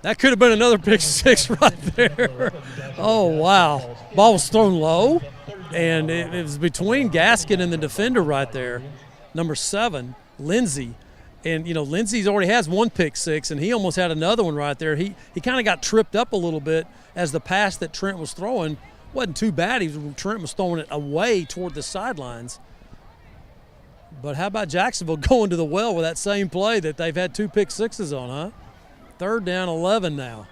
That could have been another pick 6 right there. Oh, wow. Ball was thrown low, and it was between Gaskin and the defender right there, number 7, Lindsey. And, Lindsey's already has 1 pick 6, and he almost had another one right there. He kind of got tripped up a little bit as the pass that Trent was throwing wasn't too bad. Trent was throwing it away toward the sidelines. But how about Jacksonville going to the well with that same play that they've had 2 pick 6s on, huh? 3rd down, 11 now.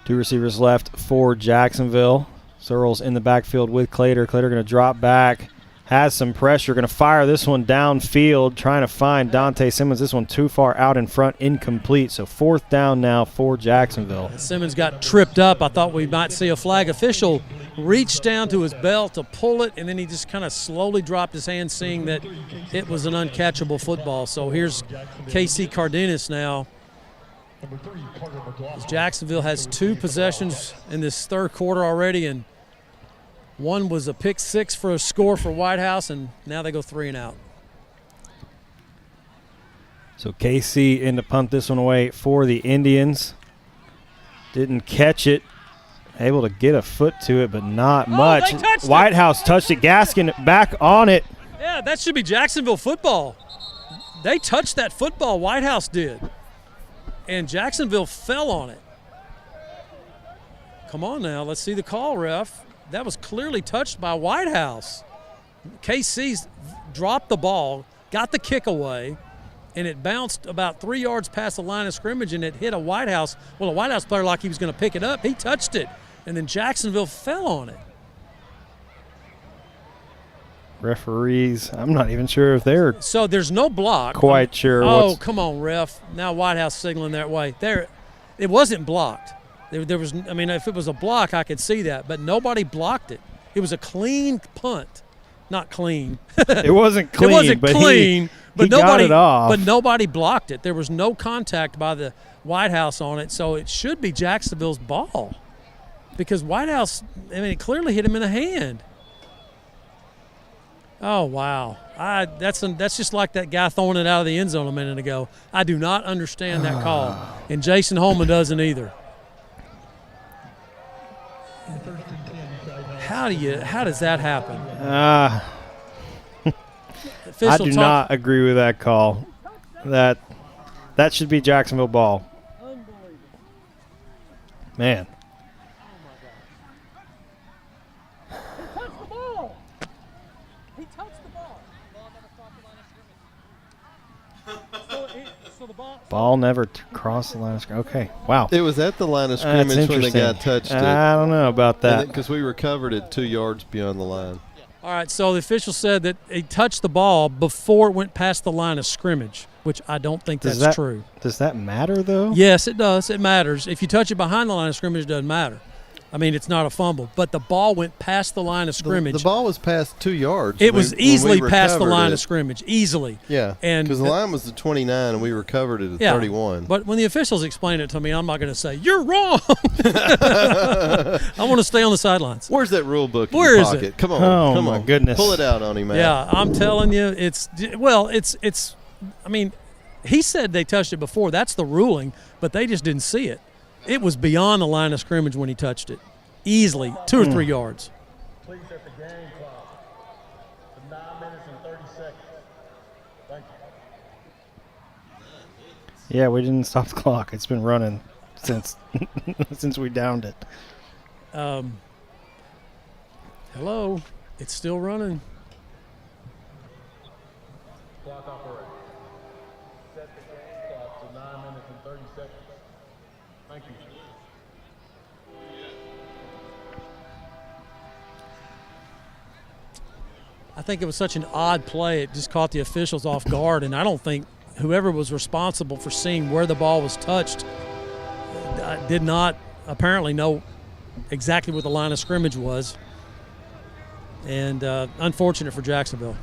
2 receivers left for Jacksonville. Searles in the backfield with Clater. Clater going to drop back, has some pressure, going to fire this one downfield, trying to find Dante Simmons. This one too far out in front, incomplete. So 4th down now for Jacksonville. Simmons got tripped up. I thought we might see a flag. Official reached down to his belt to pull it, and then he just kind of slowly dropped his hand, seeing that it was an uncatchable football. So here's KC Cardenas now. Jacksonville has 2 possessions in this 3rd quarter already, and 1 was a pick 6 for a score for Whitehouse, and now they go 3 and out. So KC in to punt this one away for the Indians. Didn't catch it. Able to get a foot to it, but not much. Whitehouse touched it. Gaskin back on it. Yeah, that should be Jacksonville football. They touched that football, Whitehouse did. And Jacksonville fell on it. Come on now, let's see the call, ref. That was clearly touched by Whitehouse. KC's dropped the ball, got the kick away, and it bounced about 3 yards past the line of scrimmage, and it hit a Whitehouse. Well, a Whitehouse player, like he was going to pick it up, he touched it, and then Jacksonville fell on it. Referees, I'm not even sure if they're so there's no block. Quite sure. Oh, come on, ref. Now Whitehouse signaling that way. It wasn't blocked. There was. I mean, if it was a block, I could see that, but nobody blocked it. It was a clean punt, not clean. It wasn't clean. It wasn't clean, but nobody got it off. But nobody blocked it. There was no contact by the Whitehouse on it, so it should be Jacksonville's ball, because Whitehouse. I mean, it clearly hit him in the hand. Oh, wow. That's just like that guy throwing it out of the end zone a minute ago. I do not understand that call, and Jason Holman doesn't either. How does that happen? I do not agree with that call. That should be Jacksonville ball. Man. Ball never crossed the line of scrimmage. Okay, wow. It was at the line of scrimmage when the guy touched it. I don't know about that. Because we recovered it 2 yards beyond the line. All right, so the official said that he touched the ball before it went past the line of scrimmage, which I don't think that's true. Does that matter, though? Yes, it does. It matters. If you touch it behind the line of scrimmage, it doesn't matter. I mean, it's not a fumble, but the ball went past the line of scrimmage. The ball was past 2 yards. It was easily past the line of scrimmage, easily. Yeah, because the line was the 29, and we recovered it at 31. But when the officials explain it to me, I'm not going to say, you're wrong. I want to stay on the sidelines. Where's that rule book in Where your is pocket? it? Come on. Oh, come my on. goodness. Pull it out on him, man. Yeah, I'm telling you, I mean, he said they touched it before. That's the ruling, but they just didn't see it. It was beyond the line of scrimmage when he touched it. Easily 2 or 3 yards. Please set the game clock to 9 minutes and 30 seconds. Thank you. Yeah, we didn't stop the clock. It's been running since we downed it. Hello. It's still running. Clock operator. Set the game clock to 9 minutes and 30 seconds. Thank you. I think it was such an odd play. It just caught the officials off guard, and I don't think whoever was responsible for seeing where the ball was touched did not apparently know exactly what the line of scrimmage was. And unfortunate for Jacksonville.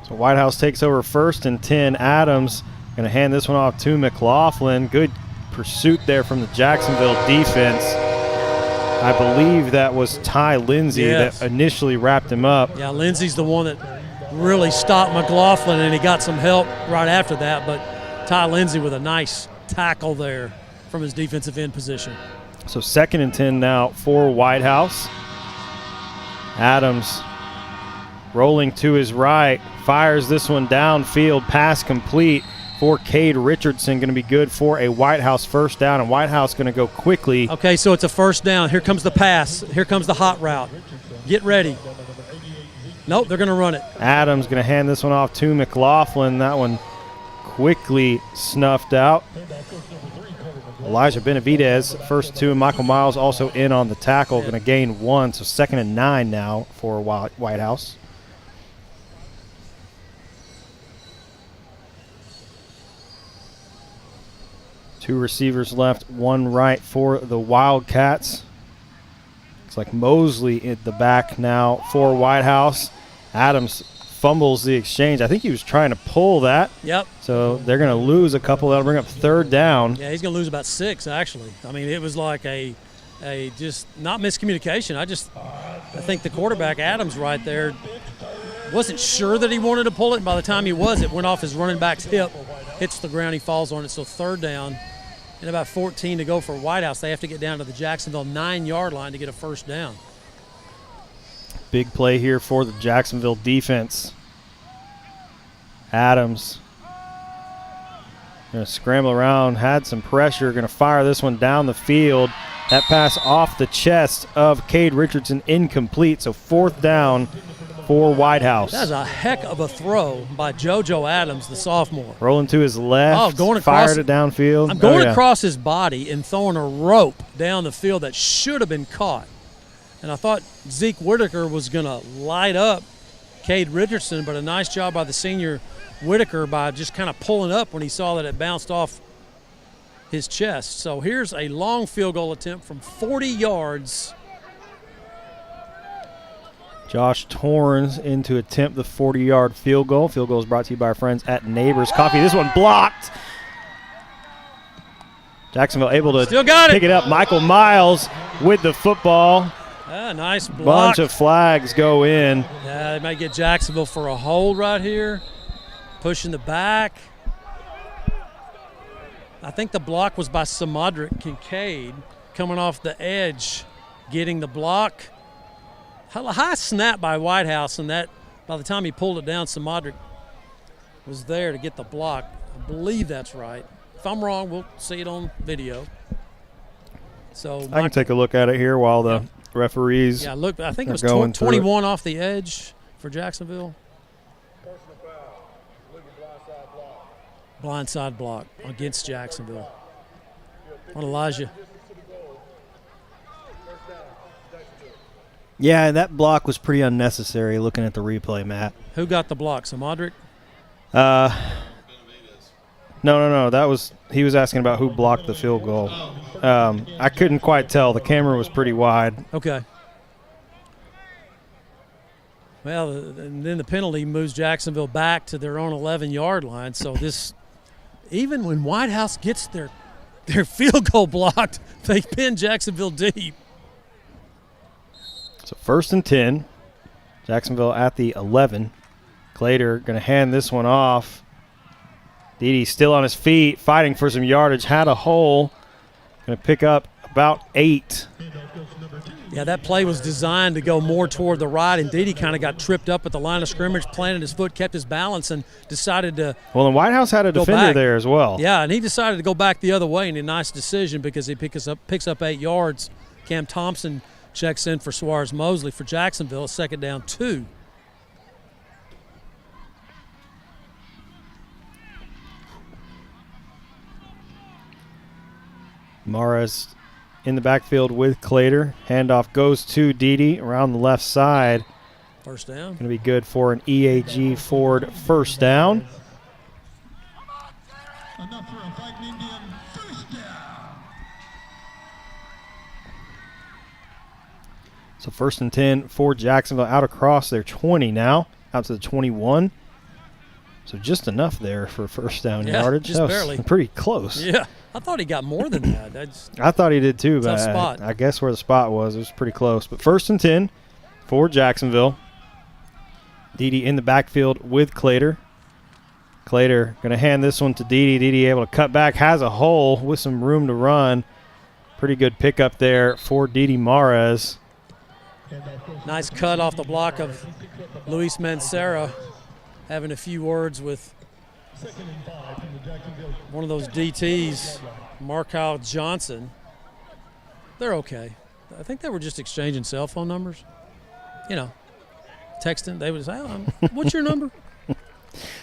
So Whitehouse takes over 1st and 10. Adams going to hand this one off to McLaughlin. Good pursuit there from the Jacksonville defense. I believe that was Ty Lindsay that initially wrapped him up. Yeah, Lindsay's the one that really stopped McLaughlin, and he got some help right after that. But Ty Lindsay with a nice tackle there from his defensive end position. So 2nd and 10 now for Whitehouse. Adams rolling to his right, fires this one downfield, pass complete for Cade Richardson, going to be good for a Whitehouse first down, and Whitehouse going to go quickly. Okay, so it's a first down. Here comes the pass. Here comes the hot route. Get ready. Nope, they're going to run it. Adams going to hand this one off to McLaughlin. That one quickly snuffed out. Elijah Benavidez, first 2, and Michael Miles also in on the tackle, going to gain 1, so 2nd and 9 now for Whitehouse. Two receivers left, one right for the Wildcats. Looks like Mosley at the back now for Whitehouse. Adams fumbles the exchange. I think he was trying to pull that. Yep. So they're going to lose a couple. That'll bring up 3rd down. Yeah, he's going to lose about 6, actually. I mean, it was like a just not miscommunication. I think the quarterback, Adams, right there, wasn't sure that he wanted to pull it, and by the time he was, it went off his running back's hip, hits the ground, he falls on it. So 3rd down. And about 14 to go for Whitehouse. They have to get down to the Jacksonville 9-yard line to get a first down. Big play here for the Jacksonville defense. Adams going to scramble around, had some pressure, going to fire this one down the field. That pass off the chest of Cade Richardson, incomplete. So 4th down for Whitehouse. That's a heck of a throw by JoJo Adams, the sophomore. Rolling to his left, going across, fired it downfield. I'm going across his body and throwing a rope down the field that should have been caught. And I thought Zeke Whitaker was going to light up Cade Richardson, but a nice job by the senior Whitaker by just kind of pulling up when he saw that it bounced off his chest. So here's a long field goal attempt from 40 yards. Josh Torrens in to attempt the 40-yard field goal. Field goal is brought to you by our friends at Neighbors Coffee. This one blocked. Jacksonville able to pick it up. Michael Miles with the football. Nice block. Bunch of flags go in. Yeah, they might get Jacksonville for a hold right here. Pushing the back. I think the block was by Samadrick Kincaid coming off the edge, getting the block. High snap by Whitehouse, and that by the time he pulled it down, Samadrick was there to get the block. I believe that's right. If I'm wrong, we'll see it on video. So I can take a look at it here while the referees. Yeah, look, I think it was going 21 off the edge for Jacksonville. Blindside block against Jacksonville. On Elijah. Yeah, that block was pretty unnecessary looking at the replay, Matt. Who got the block? Samadrick? No. That was he was asking about who blocked the field goal. I couldn't quite tell. The camera was pretty wide. Okay. Well, and then the penalty moves Jacksonville back to their own 11-yard line. So this, even when Whitehouse gets their field goal blocked, they pin Jacksonville deep. So 1st and 10. Jacksonville at the 11. Clater going to hand this one off. Dede still on his feet, fighting for some yardage. Had a hole. Going to pick up about 8. Yeah, that play was designed to go more toward the right, and Dede kind of got tripped up at the line of scrimmage, planted his foot, kept his balance, and decided to Well, and Whitehouse had a defender back there as well. Yeah, and he decided to go back the other way, and a nice decision because he picks up 8 yards. Cam Thompson checks in for Suarez Mosley for Jacksonville, 2nd down 2. Morris in the backfield with Clater. Handoff goes to Dede around the left side. First down. Going to be good for an EAG Ford first down. Enough for a Fighting Indian first down. So 1st and 10 for Jacksonville out across their 20 now, out to the 21. So just enough there for first down yardage. Just that was barely. Pretty close. Yeah, I thought he got more than that. I thought he did too, tough but spot. I guess where the spot was, it was pretty close. But 1st and 10 for Jacksonville. Dede in the backfield with Clater. Clater going to hand this one to Dede. Dede able to cut back, has a hole with some room to run. Pretty good pickup there for Dede Mares. Nice cut off the block of Luis Mancera, having a few words with one of those DTs, Markyle Johnson. They're okay. I think they were just exchanging cell phone numbers. You know, texting. They would say, what's your number?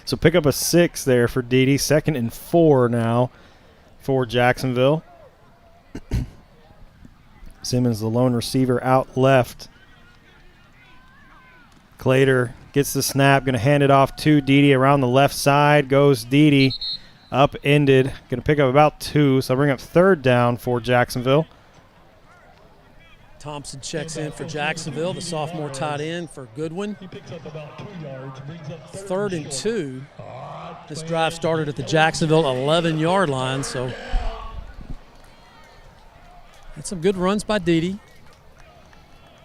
So pick up a 6 there for Dede. 2nd and 4 now for Jacksonville. Simmons, the lone receiver, out left. Clater gets the snap, going to hand it off to Dede around the left side. Goes Dede, upended, going to pick up about 2. So bring up 3rd down for Jacksonville. Thompson checks in for Jacksonville, the sophomore tight end for Goodwin. 3rd and 2. This drive started at the Jacksonville 11-yard line, so that's some good runs by Dede.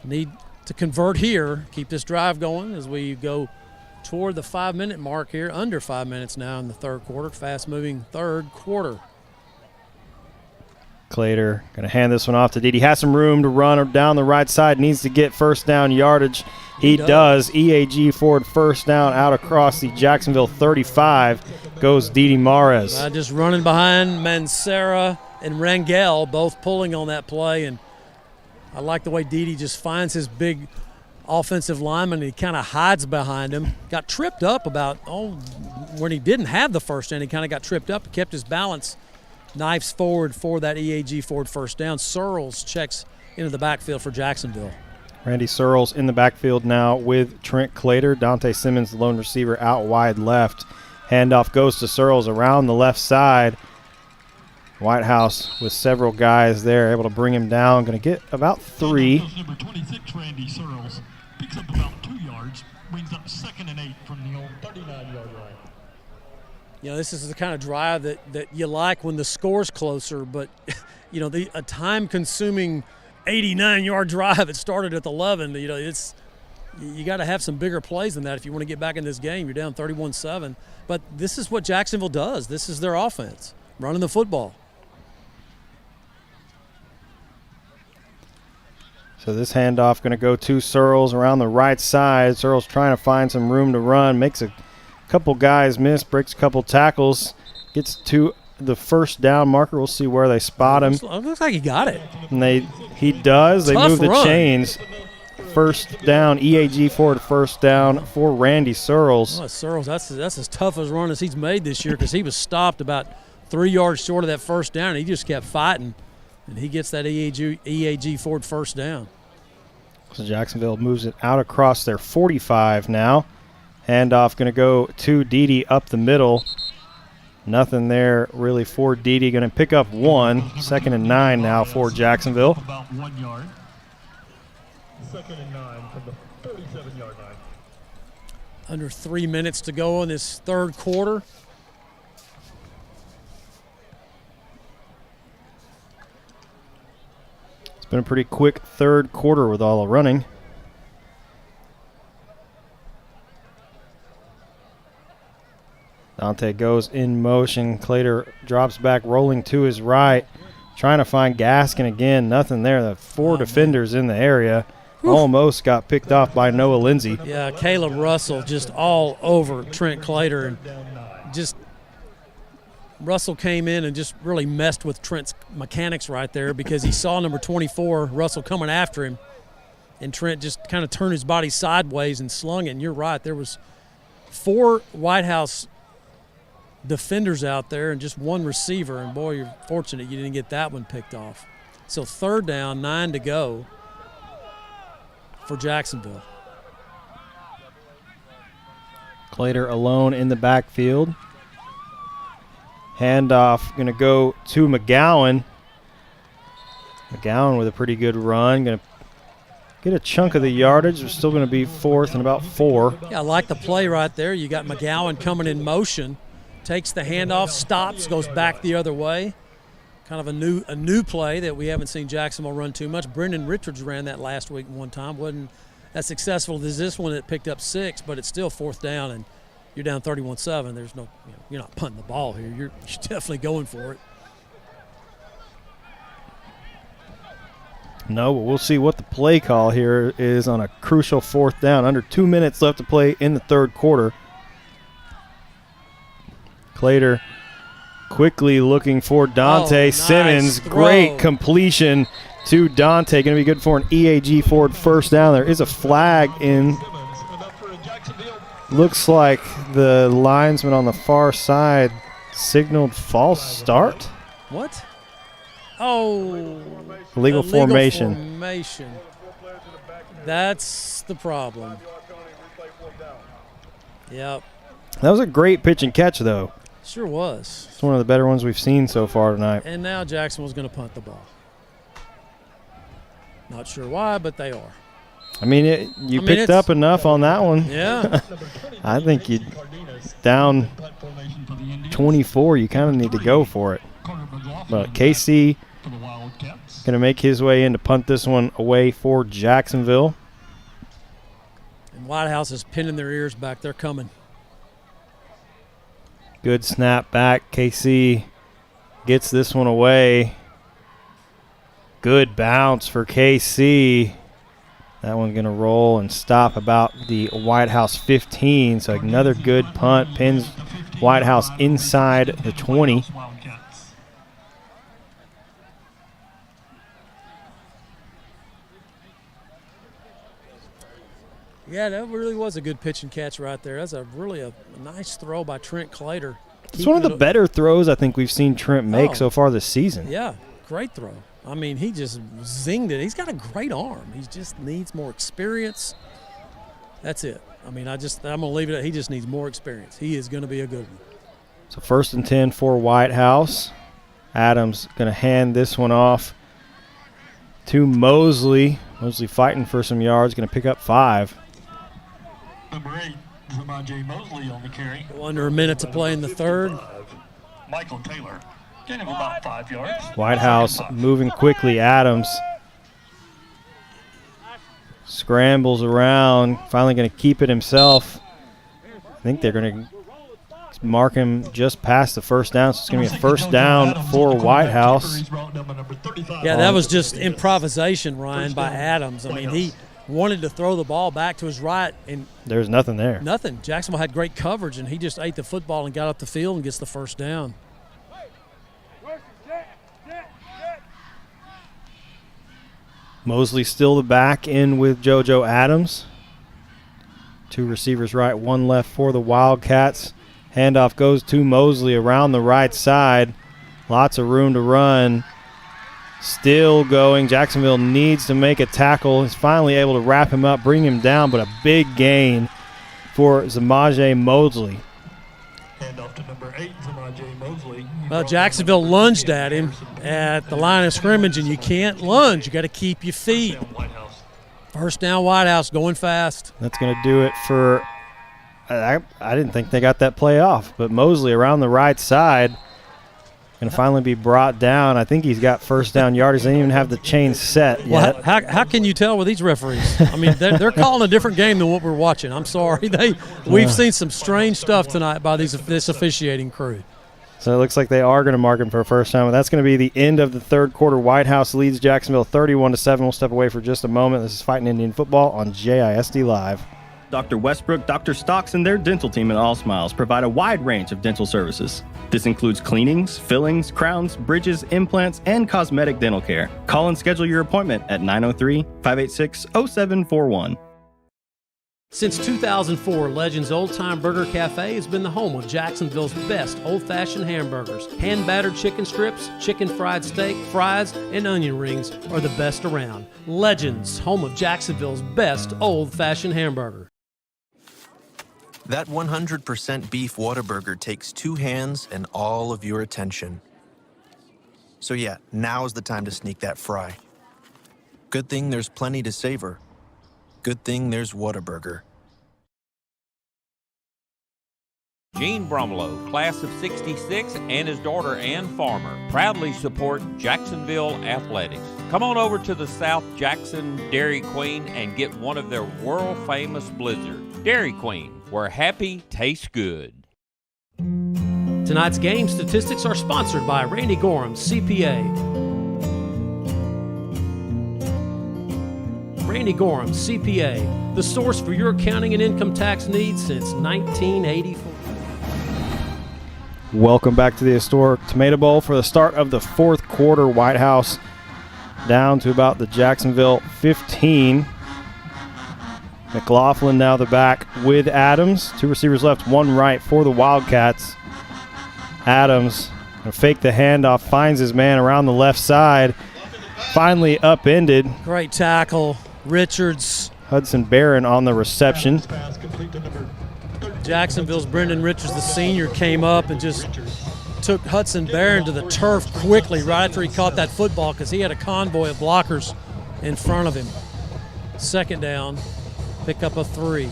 Need to convert here, keep this drive going as we go toward the 5-minute mark here, under 5 minutes now in the 3rd quarter, fast-moving 3rd quarter. Clater going to hand this one off to Dede. He has some room to run down the right side, needs to get first down yardage. He does. EAG Ford first down out across the Jacksonville 35 goes Dede Mares. Just running behind Mancera and Rangel, both pulling on that play, and I like the way Dede just finds his big offensive lineman. He kind of hides behind him. Got tripped up when he didn't have the first down. He kind of got tripped up, kept his balance. Knifes forward for that EAG Ford first down. Searles checks into the backfield for Jacksonville. Randy Searles in the backfield now with Trent Clater. Dante Simmons, the lone receiver, out wide left. Handoff goes to Searles around the left side. Whitehouse with several guys there, able to bring him down. Going to get about 3. Number 26, Randy Searles, picks up about 2 yards, brings up 2nd and 8 from the old 39-yard line. You know, this is the kind of drive that you like when the score's closer, but, you know, a time-consuming 89-yard drive, it started at the 11. You know, you got to have some bigger plays than that if you want to get back in this game. You're down 31-7. But this is what Jacksonville does. This is their offense, running the football. So this handoff going to go to Searles around the right side. Searles trying to find some room to run, makes a couple guys miss, breaks a couple tackles, gets to the first down marker. We'll see where they spot him. Looks like he got it. And he does. They move the run. chains. First down, EAG Ford first down for Randy Searles. Well, Searles, that's as tough a run as he's made this year because he was stopped about 3 yards short of that first down, and he just kept fighting, and he gets that EAG Ford first down. So Jacksonville moves it out across their 45 now. Handoff going to go to Dede up the middle. Nothing there really for Dede. Going to pick up 1. 2nd and 9 now for Jacksonville. About 1 yard. 2nd and 9 from the 37-yard line. Under 3 minutes to go in this 3rd quarter. It's been a pretty quick 3rd quarter with all the running. Dante goes in motion. Clater drops back, rolling to his right, trying to find Gaskin again. Nothing there. The 4 defenders in the area. Almost got picked off by Noah Lindsay. Yeah, Caleb Russell just all over Trent Clater, and just Russell came in and just really messed with Trent's mechanics right there because he saw number 24, Russell, coming after him, and Trent just kind of turned his body sideways and slung it. And you're right, there was 4 Whitehouse defenders out there and just 1 receiver, and boy, you're fortunate you didn't get that one picked off. So 3rd down, 9 to go for Jacksonville. Clater alone in the backfield. Handoff going to go to McGowan. McGowan with a pretty good run. Going to get a chunk of the yardage. We're still going to be 4th and about 4. Yeah, I like the play right there. You got McGowan coming in motion, takes the handoff, stops, goes back the other way. Kind of a new play that we haven't seen Jacksonville run too much. Brendan Richards ran that last week one time. Wasn't as successful as this one that picked up 6, but it's still 4th down, and you're down 31-7. There's no, you're not punting the ball here. You're definitely going for it. No, but we'll see what the play call here is on a crucial 4th down. Under 2 minutes left to play in the 3rd quarter. Clater quickly looking for Dante Simmons. Nice Great completion to Dante. Going to be good for an EAG Ford 1st down. There is a flag in. Looks like the linesman on the far side signaled false start. What? Oh. Illegal formation. Formation. That's the problem. Yep. That was a great pitch and catch, though. Sure was. It's one of the better ones we've seen so far tonight. And now Jacksonville's going to punt the ball. Not sure why, but they are. I mean, you picked up enough on that one. Yeah. I think you down 24, you kind of need to go for it. But KC going to make his way in to punt this one away for Jacksonville. And Whitehouse is pinning their ears back. They're coming. Good snap back. KC gets this one away. Good bounce for KC. That one's going to roll and stop about the Whitehouse 15. So another good punt. Pins Whitehouse inside the 20. Yeah, that really was a good pitch and catch right there. That's a nice throw by Trent Clater. It's one of the better throws I think we've seen Trent make so far this season. Yeah, great throw. I mean, he just zinged it. He's got a great arm. He just needs more experience. That's it. I mean, I'm going to leave it at he just needs more experience. He is going to be a good one. So 1st and 10 for Whitehouse. Adams going to hand this one off to Mosley. Mosley fighting for some yards, going to pick up 5. Number 8, Zamaje Mosley on the carry. Under a minute to play in the 3rd. Michael Taylor. Gain of about 5 yards. Whitehouse moving quickly. Adams scrambles around. Finally going to keep it himself. I think they're going to mark him just past the 1st down. So it's going to be a 1st down for Whitehouse. Yeah, that was just improvisation, Ryan, by Adams. I mean, he wanted to throw the ball back to his right, and there's nothing there. Nothing. Jacksonville had great coverage, and he just ate the football and got up the field and gets the 1st down. Mosley still the back in with JoJo Adams. 2 receivers right, 1 left for the Wildcats. Handoff goes to Mosley around the right side. Lots of room to run. Still going. Jacksonville needs to make a tackle. He's finally able to wrap him up, bring him down, but a big gain for Zamaje Mosley. Handoff to number 8, Zamaje Mosley. Well, Jacksonville lunged at him at the line of scrimmage, and you can't lunge. You got to keep your feet. 1st down, Whitehouse going fast. That's going to do it for I didn't think they got that play off, but Mosley around the right side going to finally be brought down. I think he's got 1st down yardage. They didn't even have the chain set yet. Well, how can you tell with these referees? I mean, they're calling a different game than what we're watching. I'm sorry. We've seen some strange stuff tonight by this officiating crew. So it looks like they are going to mark him for a 1st down. That's going to be the end of the 3rd quarter. Whitehouse leads Jacksonville 31-7. We'll step away for just a moment. This is Fighting Indian Football on JISD Live. Dr. Westbrook, Dr. Stocks, and their dental team at All Smiles provide a wide range of dental services. This includes cleanings, fillings, crowns, bridges, implants, and cosmetic dental care. Call and schedule your appointment at 903-586-0741. Since 2004, Legends Old Time Burger Cafe has been the home of Jacksonville's best old-fashioned hamburgers. Hand-battered chicken strips, chicken fried steak, fries, and onion rings are the best around. Legends, home of Jacksonville's best old-fashioned hamburger. That 100% beef Whataburger takes two hands and all of your attention. So yeah, now's the time to sneak that fry. Good thing there's plenty to savor. Good thing there's Whataburger. Gene Bromlow, class of 66, and his daughter Ann Farmer proudly support Jacksonville athletics. Come on over to the South Jackson Dairy Queen and get one of their world-famous blizzards. Dairy Queen, where happy tastes good. Tonight's game statistics are sponsored by Randy Gorham, CPA. Randy Gorham, CPA, the source for your accounting and income tax needs since 1984. Welcome back to the historic Tomato Bowl for the start of the fourth quarter. Whitehouse down to about the Jacksonville 15. McLaughlin now the back with Adams. Two receivers left, one right for the Wildcats. Adams gonna fake the handoff, finds his man around the left side. Finally upended. Great tackle. Richards. Hudson Barron on the reception. Jacksonville's Brendan Richards, the senior, came up and just took Hudson Barron to the turf quickly right after he caught that football because he had a convoy of blockers in front of him. Second down, pick up a 3.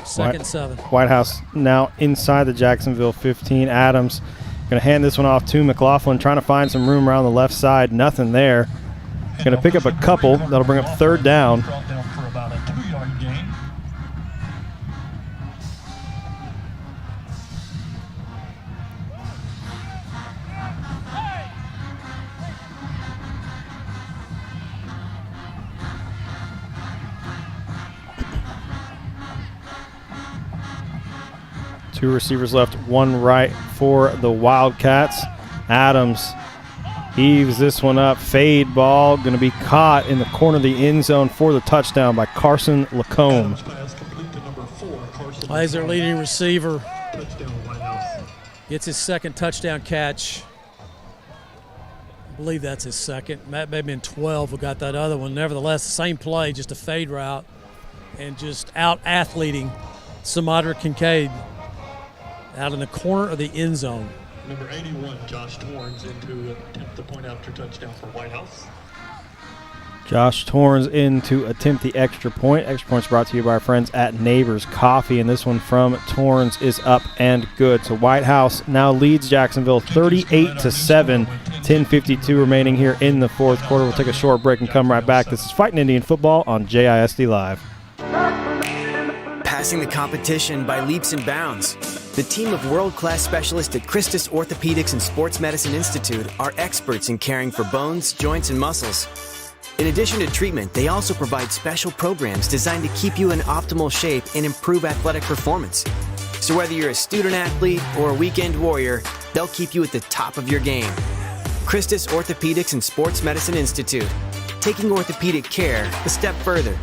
Second 7. Whitehouse now inside the Jacksonville 15. Adams going to hand this one off to McLaughlin, trying to find some room around the left side. Nothing there. Going to pick up a couple. That'll bring up third down. For about a 2-yard gain. Two receivers left, one right for the Wildcats. Adams heaves this one up. Fade ball going to be caught in the corner of the end zone for the touchdown by Carson Lacombe. He's their leading receiver. Gets his second touchdown catch. I believe that's his second. Matt may have been 12 who got that other one. Nevertheless, the same play, just a fade route and just out-athleting Samadra Kincaid out in the corner of the end zone. Number 81, Josh Torrance, into attempt the point after touchdown for Whitehouse. Josh Torrance in to attempt the extra point. Extra points brought to you by our friends at Neighbors Coffee, and this one from Torrance is up and good. So Whitehouse now leads Jacksonville 38-7. 10:52 remaining here in the fourth quarter. We'll take a short break and come right back. This is Fighting Indian Football on JISD Live. Passing the competition by leaps and bounds. The team of world-class specialists at Christus Orthopedics and Sports Medicine Institute are experts in caring for bones, joints, and muscles. In addition to treatment, they also provide special programs designed to keep you in optimal shape and improve athletic performance. So whether you're a student athlete or a weekend warrior, they'll keep you at the top of your game. Christus Orthopedics and Sports Medicine Institute, taking orthopedic care a step further.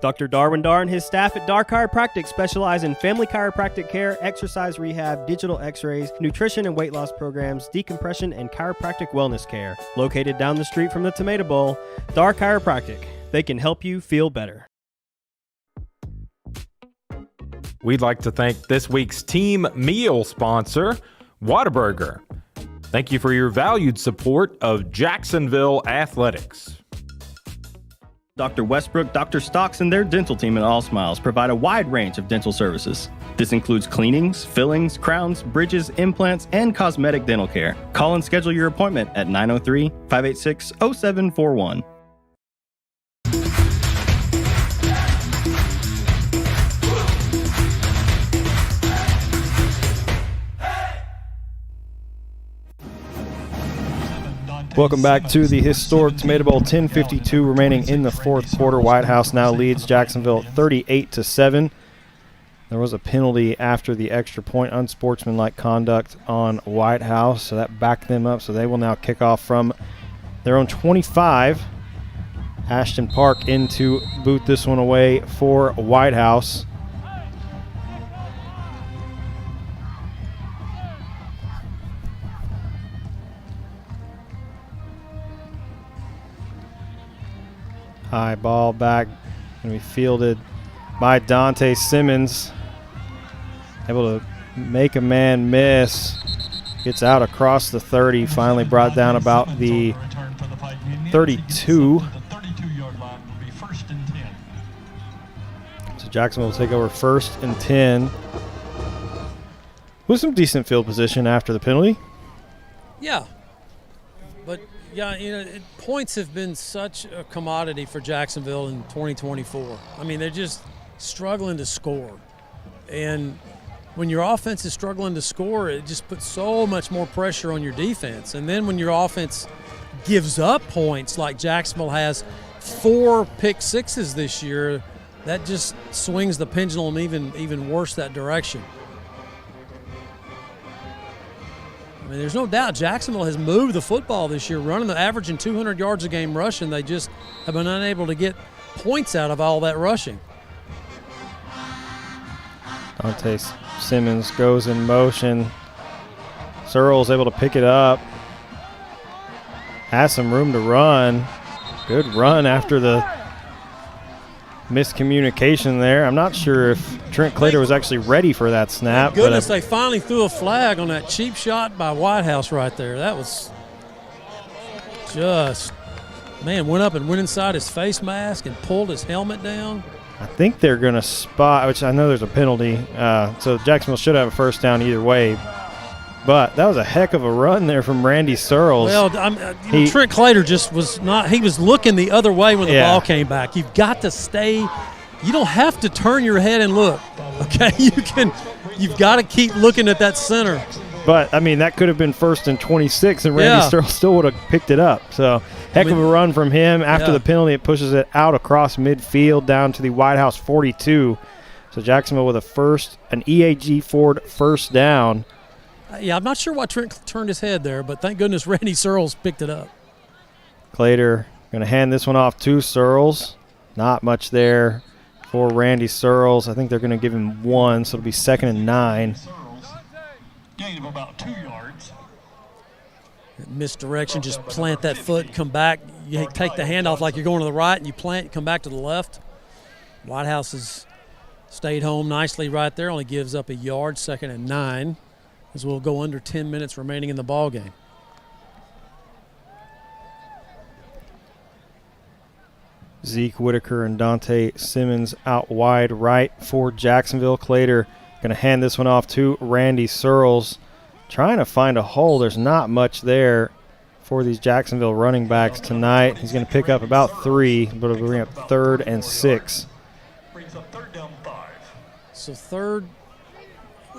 Dr. Darwin Dar and his staff at Dar Chiropractic specialize in family chiropractic care, exercise rehab, digital x-rays, nutrition and weight loss programs, decompression, and chiropractic wellness care. Located down the street from the Tomato Bowl, Dar Chiropractic. They can help you feel better. We'd like to thank this week's team meal sponsor, Whataburger. Thank you for your valued support of Jacksonville athletics. Dr. Westbrook, Dr. Stocks, and their dental team at All Smiles provide a wide range of dental services. This includes cleanings, fillings, crowns, bridges, implants, and cosmetic dental care. Call and schedule your appointment at 903-586-0741. Welcome back to the historic Tomato Bowl. 10:52 remaining in the fourth quarter. Whitehouse now leads Jacksonville 38-7. There was a penalty after the extra point, unsportsmanlike conduct on Whitehouse, so that backed them up. So they will now kick off from their own 25. Ashton Park in to boot this one away for Whitehouse. High ball back, going to be fielded by Dante Simmons. Able to make a man miss. Gets out across the 30, finally brought down about the 32. So Jacksonville will take over 1st and 10. With some decent field position after the penalty. Yeah. But, yeah, points have been such a commodity for Jacksonville in 2024. I mean, they're just struggling to score. And when your offense is struggling to score, it just puts so much more pressure on your defense. And then when your offense gives up points like Jacksonville has 4 pick sixes this year, that just swings the pendulum even worse that direction. I mean, there's no doubt Jacksonville has moved the football this year, averaging 200 yards a game rushing. They just have been unable to get points out of all that rushing. Dante Simmons goes in motion. Searles able to pick it up. Has some room to run. Good run after the miscommunication there. I'm not sure if Trent Clater was actually ready for that snap. Thank goodness they finally threw a flag on that cheap shot by Whitehouse right there. That was just, man, went up and went inside his face mask and pulled his helmet down. I think they're going to spot, which I know there's a penalty, so Jacksonville should have a first down either way. But that was a heck of a run there from Randy Searles. Well, Trent Clater just was not – he was looking the other way when the ball came back. You've got to stay – you don't have to turn your head and look, okay? You've got to keep looking at that center. But, I mean, that could have been 1st and 26, and Randy Searles still would have picked it up. So, heck of a run from him. After the penalty, it pushes it out across midfield down to the Whitehouse 42. So, Jacksonville with an EAG Ford first down. Yeah, I'm not sure why Trent turned his head there, but thank goodness Randy Searles picked it up. Clater going to hand this one off to Searles. Not much there for Randy Searles. I think they're going to give him 1, so it'll be 2nd and 9. Gain of about 2 yards. Misdirection, just plant that foot, come back. You take the handoff like you're going to the right, and you plant, come back to the left. Whitehouse has stayed home nicely right there, only gives up a yard, 2nd and 9. As we'll go under 10 minutes remaining in the ball game. Zeke Whitaker and Dante Simmons out wide right for Jacksonville. Clater going to hand this one off to Randy Searles. Trying to find a hole. There's not much there for these Jacksonville running backs tonight. He's going to pick up about 3, but it'll bring up 3rd and 6. Brings up 3rd down 5. So it's 3rd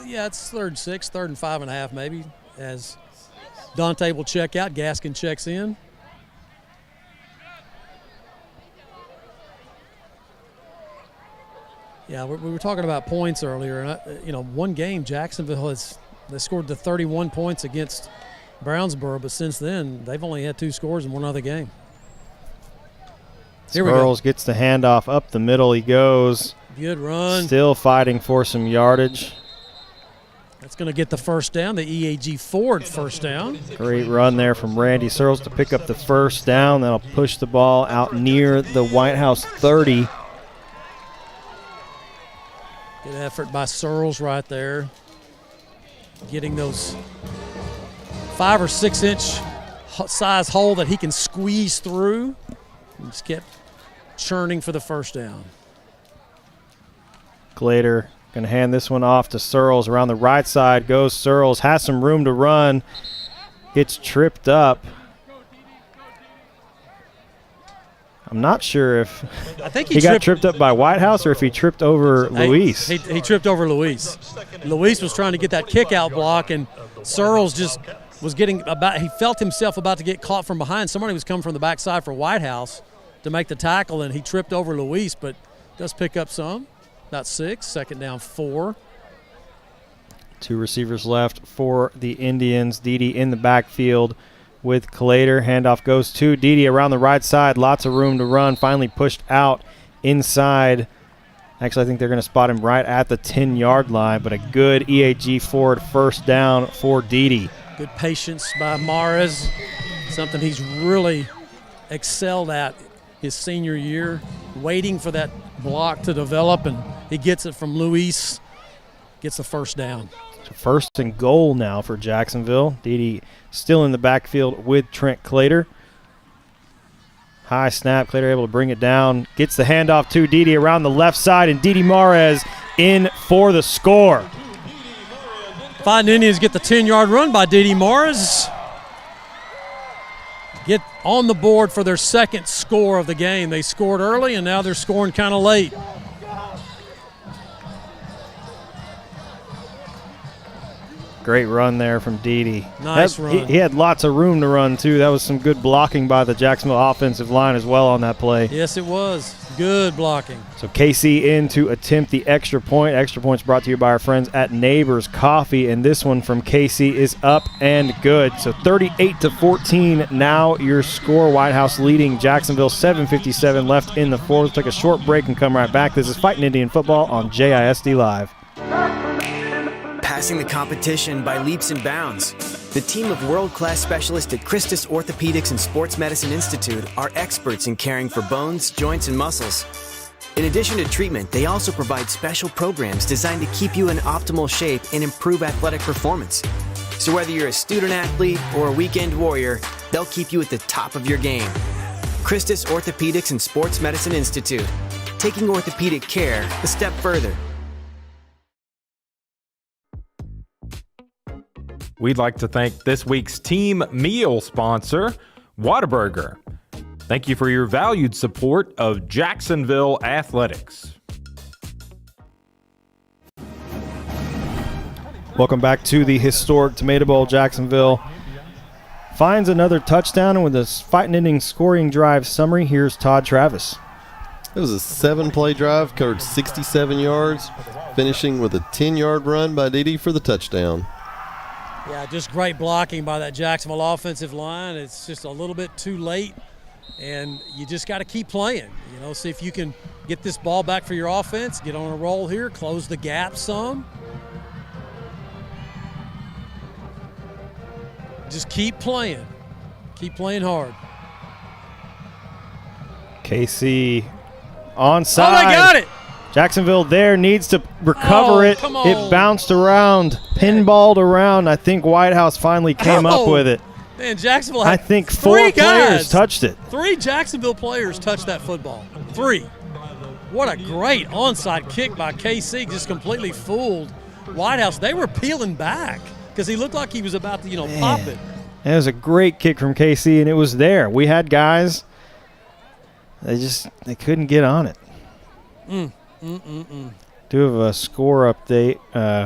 and 6, 3rd and 5.5 maybe, as Dante will check out. Gaskin checks in. Yeah, we were talking about points earlier, and one game Jacksonville they scored the 31 points against Brownsboro, but since then they've only had 2 scores in one other game. Here we go. Searles gets the handoff up the middle. He goes. Good run. Still fighting for some yardage. That's going to get the first down, the EAG Ford first down. Great run there from Randy Searles to pick up the first down. That'll push the ball out near the Whitehouse 30. Good effort by Searles right there. Getting those 5 or 6 inch size hole that he can squeeze through. And just kept churning for the first down. Clater going to hand this one off to Searles. Around the right side goes Searles. Has some room to run. Gets tripped up. I'm not sure if I think he got tripped up by Whitehouse or if he tripped over Luis. He tripped over Luis. Luis was trying to get that kick out block, and Searles just was he felt himself about to get caught from behind. Somebody was coming from the backside for Whitehouse to make the tackle, and he tripped over Luis, but does pick up some. About 6, second down 4. 2 receivers left for the Indians. Dede in the backfield with Claytor. Handoff goes to Dede around the right side. Lots of room to run. Finally pushed out inside. Actually, I think they're going to spot him right at the 10-yard line, but a good EAG forward first down for Dede. Good patience by Mares, something he's really excelled at his senior year, waiting for that block to develop, and he gets it from Luis, gets the first down. So first and goal now for Jacksonville. Dede still in the backfield with Trent Claytor. High snap, Claytor able to bring it down, gets the handoff to Dede around the left side, and Dede Mares in for the score. Fighting Indians get the 10-yard run by Dede Mares. Get on the board for their second score of the game. They scored early, and now they're scoring kind of late. Great run there from Dede. Nice run. He had lots of room to run, too. That was some good blocking by the Jacksonville offensive line as well on that play. Yes, it was. Good blocking. So KC in to attempt the extra point. Extra points brought to you by our friends at Neighbors Coffee, and this one from KC is up and good. So 38-14 now your score. Whitehouse leading Jacksonville, 7:57 left in the fourth. Take a short break and come right back. This is Fighting Indian Football on JISD Live. Passing the competition by leaps and bounds. The team of world-class specialists at Christus Orthopedics and Sports Medicine Institute are experts in caring for bones, joints, and muscles. In addition to treatment, they also provide special programs designed to keep you in optimal shape and improve athletic performance. So whether you're a student athlete or a weekend warrior, they'll keep you at the top of your game. Christus Orthopedics and Sports Medicine Institute, taking orthopedic care a step further. We'd like to thank this week's team meal sponsor, Whataburger. Thank you for your valued support of Jacksonville Athletics. Welcome back to the historic Tomato Bowl. Jacksonville finds another touchdown, and with a Fighting Indians scoring drive summary, here's Todd Travis. It was a 7-play drive, covered 67 yards, finishing with a 10-yard run by Dede for the touchdown. Yeah, just great blocking by that Jacksonville offensive line. It's just a little bit too late, and you just got to keep playing. You know, see if you can get this ball back for your offense, get on a roll here, close the gap some. Just keep playing. Keep playing hard. KC onside. Oh, they got it. Jacksonville there needs to recover it. Come on. It bounced around, pinballed around. I think Whitehouse finally came up with it. Man, Jacksonville had I think 4 players touched it. 3 Jacksonville players touched that football. 3. What a great onside kick by KC. Just completely fooled Whitehouse. They were peeling back because he looked like he was about to, pop it. It was a great kick from KC, and it was there. We had guys, they couldn't get on it. Do have a score update.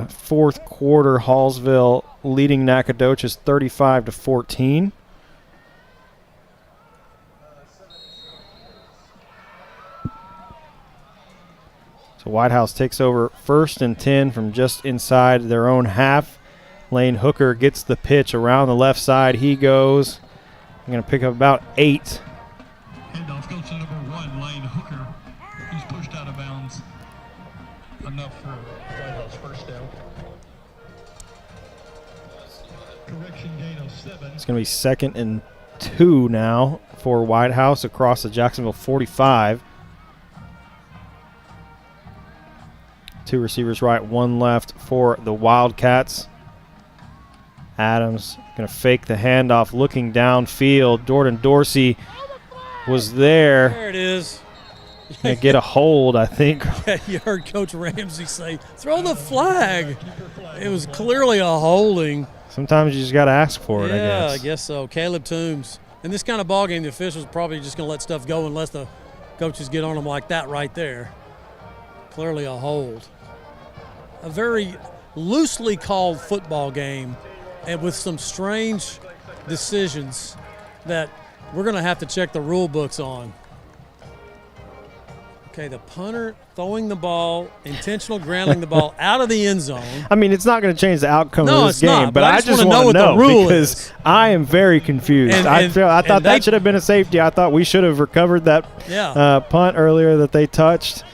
Fourth quarter, Hallsville leading Nacogdoches 35-14. So Whitehouse takes over 1st and 10 from just inside their own half. Lane Hooker gets the pitch around the left side. He goes. I'm going to pick up about 8. Handoff goes to number 1, Lane Hooker. He's pushed out of bounds. Enough for Whitehouse first down. Correction gain of 7. It's going to be 2nd and 2 now for Whitehouse across the Jacksonville 45. 2 receivers right, 1 left for the Wildcats. Adams going to fake the handoff, looking downfield. Jordan Dorsey was there. There it is. Going to get a hold, I think. Yeah, you heard Coach Ramsey say, throw the flag. It was clearly a holding. Sometimes you just got to ask for it, I guess. Yeah, I guess so. Caleb Toombs. In this kind of ball game, the officials are probably just going to let stuff go unless the coaches get on them like that right there. Clearly a hold. A very loosely called football game and with some strange decisions that we're going to have to check the rule books on. Okay, the punter throwing the ball, intentional grounding the ball out of the end zone. I mean, it's not going to change the outcome of this game, not, but I just want to know because I am very confused. I thought that should have been a safety. I thought we should have recovered that punt earlier that they touched.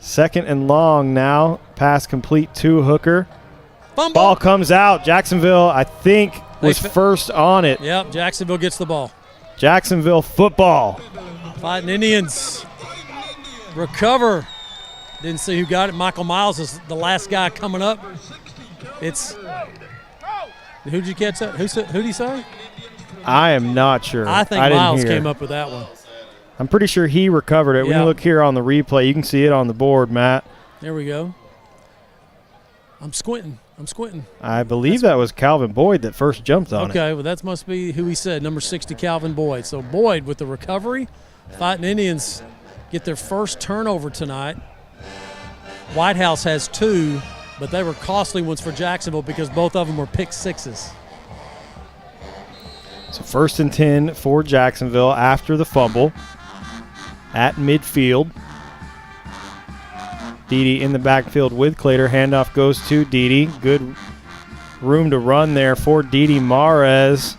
2nd and long now. Pass complete to Hooker. Fumble. Ball comes out. Jacksonville, I think, was first on it. Yep, Jacksonville gets the ball. Jacksonville football. Fighting Indians recover. Didn't see who got it. Michael Miles is the last guy coming up. Who'd you catch that? Who'd he say? I am not sure. I think Miles came up with that one. I'm pretty sure he recovered it. When you look here on the replay, you can see it on the board, Matt. There we go. I'm squinting. I believe that was Calvin Boyd that first jumped on it. Okay, well, that must be who he said, number 60, Calvin Boyd. So Boyd with the recovery. Fighting Indians get their first turnover tonight. Whitehouse has 2, but they were costly ones for Jacksonville because both of them were pick sixes. So 1st and 10 for Jacksonville after the fumble at midfield. Dede in the backfield with Clater. Handoff goes to Dede. Good room to run there for Dede. Mares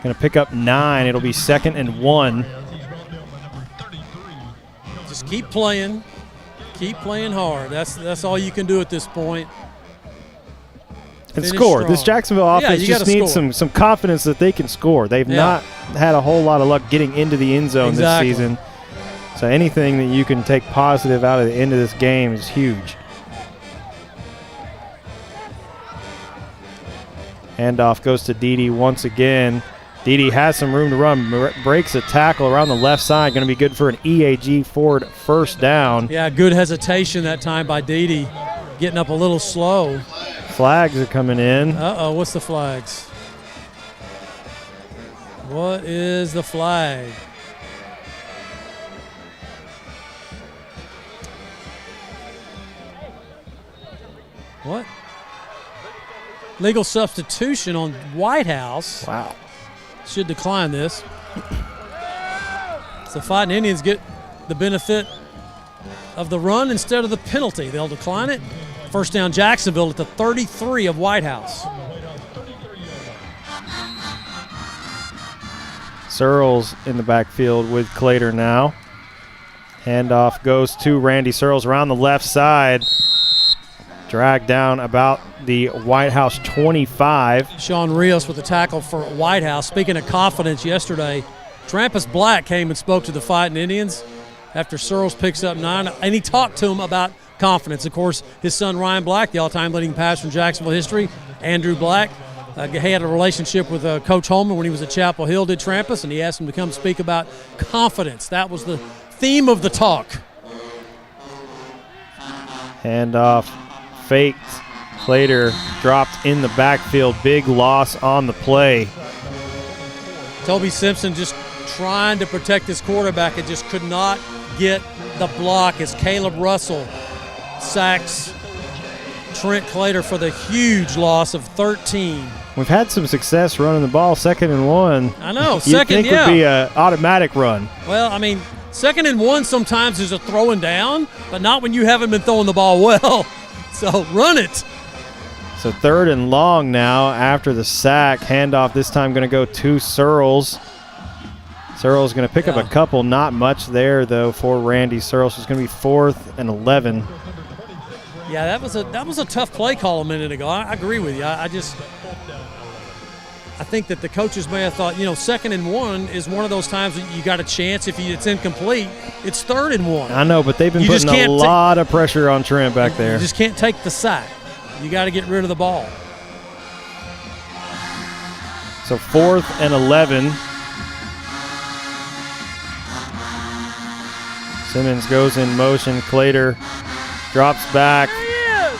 going to pick up 9. It'll be 2nd and 1. Just keep playing hard. That's all you can do at this point. And score. Strong. This Jacksonville offense just needs some confidence that they can score. They've not had a whole lot of luck getting into the end zone this season. So anything that you can take positive out of the end of this game is huge. Handoff goes to Dede once again. Dede has some room to run, breaks a tackle around the left side. Going to be good for an EAG Ford first down. Yeah, good hesitation that time by Dede, getting up a little slow. Flags are coming in. Uh-oh, what's the flags? What is the flag? What? Legal substitution on Whitehouse. Wow. Should decline this. So Fighting Indians get the benefit of the run instead of the penalty. They'll decline it. First down Jacksonville at the 33 of Whitehouse. Searles in the backfield with Clater now. Handoff goes to Randy Searles around the left side. Dragged down about the Whitehouse 25. Sean Rios with the tackle for Whitehouse. Speaking of confidence yesterday, Trampus Black came and spoke to the Fighting Indians after Searles picks up 9, and he talked to him about confidence. Of course, his son Ryan Black, the all-time leading passer in Jacksonville history, Andrew Black, he had a relationship with Coach Holman when he was at Chapel Hill, did Trampus, and he asked him to come speak about confidence. That was the theme of the talk. Handoff. Faked. Clater dropped in the backfield. Big loss on the play. Toby Simpson just trying to protect his quarterback and just could not get the block as Caleb Russell sacks Trent Clater for the huge loss of 13. We've had some success running the ball. 2nd and 1. I know. You'd think would be an automatic run. Well, I mean, 2nd and 1 sometimes is a throwing down, but not when you haven't been throwing the ball well. So run it. So 3rd and long now after the sack. Handoff this time going to go to Searles. Searles going to pick up a couple. Not much there, though, for Randy Searles. It's going to be 4th and 11. Yeah, that was a tough play call a minute ago. I agree with you. I think that the coaches may have thought, 2nd and 1 is one of those times that you got a chance. If it's incomplete, it's 3rd and 1. I know, but they've been putting a lot of pressure on Trent back there. You just can't take the sack. You got to get rid of the ball. So 4th and 11. Simmons goes in motion. Clater drops back.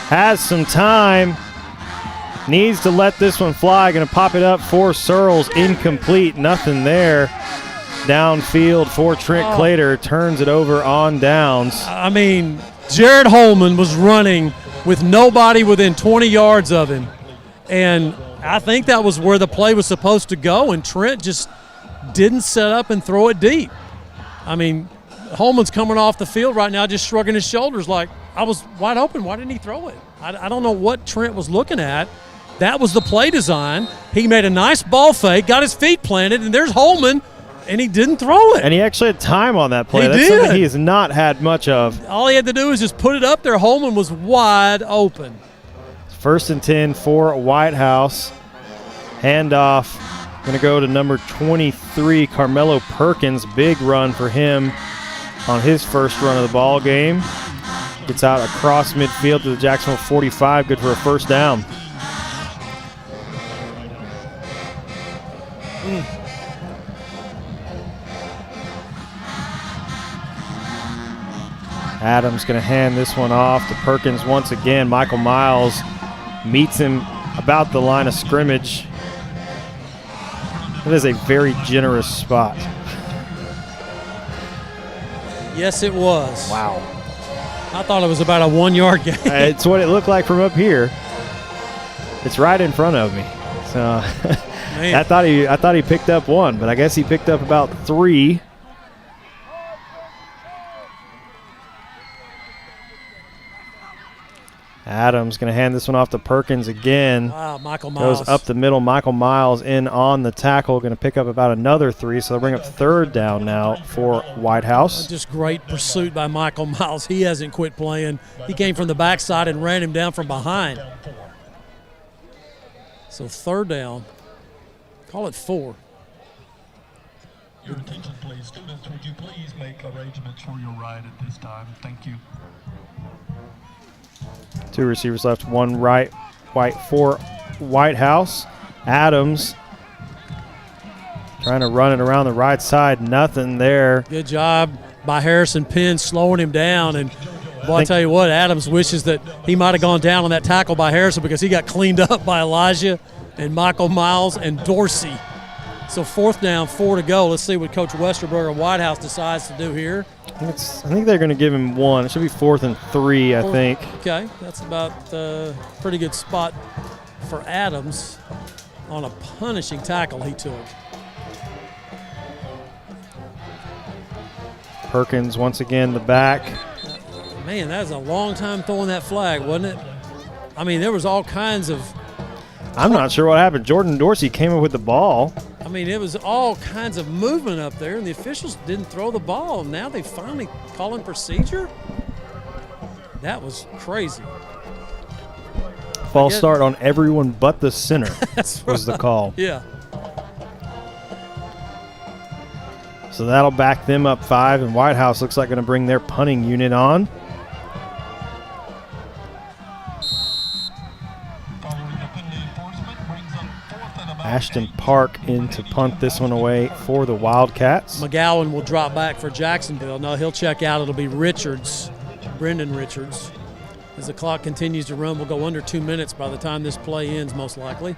Has some time. Needs to let this one fly. Going to pop it up for Searles. Incomplete. Nothing there. Downfield for Trent Clater. Turns it over on downs. I mean, Jared Holman was running with nobody within 20 yards of him. And I think that was where the play was supposed to go, and Trent just didn't set up and throw it deep. I mean, Holman's coming off the field right now just shrugging his shoulders like, I was wide open. Why didn't he throw it? I don't know what Trent was looking at. That was the play design. He made a nice ball fake, got his feet planted, and there's Holman, and he didn't throw it. And he actually had time on that play. He That's did. something he has not had much of. All he had to do was just put it up there. Holman was wide open. 1st and 10 for Whitehouse. Handoff. Going to go to number 23, Carmelo Perkins. Big run for him on his first run of the ball game. Gets out across midfield to the Jacksonville 45. Good for a first down. Adams going to hand this one off to Perkins once again. Michael Miles meets him about the line of scrimmage. That is a very generous spot. Yes, it was. Wow. I thought it was about a 1 yard gain. It's what it looked like from up here. It's right in front of me. So I thought he picked up one, but I guess he picked up about 3. Adams going to hand this one off to Perkins again. Wow, Michael Miles. Goes up the middle. Michael Miles in on the tackle. Going to pick up about another 3, so they'll bring up 3rd down now for Whitehouse. Just great pursuit by Michael Miles. He hasn't quit playing. He came from the backside and ran him down from behind. So 3rd down. Call it 4. Your attention, please. Students, would you please make arrangements for your ride at this time? Thank you. 2 receivers left, 1 right, white for Whitehouse. Adams trying to run it around the right side. Nothing there. Good job by Harrison Penn slowing him down. And, boy, I tell you what, Adams wishes that he might have gone down on that tackle by Harrison because he got cleaned up by Elijah and Michael Miles and Dorsey. So 4th down, 4 to go. Let's see what Coach Westerberg of Whitehouse decides to do here. I think they're going to give him 1. It should be 4th and 3, I think. Okay, that's about a pretty good spot for Adams on a punishing tackle he took. Perkins once again the back. Man, that was a long time throwing that flag, wasn't it? I mean, there was all kinds of. I'm not sure what happened. Jordan Dorsey came up with the ball. I mean, it was all kinds of movement up there, and the officials didn't throw the ball. Now they finally calling procedure? That was crazy. False start on everyone but the center was the call. Yeah. So that'll back them up 5, and Whitehouse looks like going to bring their punting unit on. Ashton Park in to punt this one away for the Wildcats. McGowan will drop back for Jacksonville. No, he'll check out. It'll be Richards, Brendan Richards. As the clock continues to run, we'll go under 2 minutes by the time this play ends, most likely.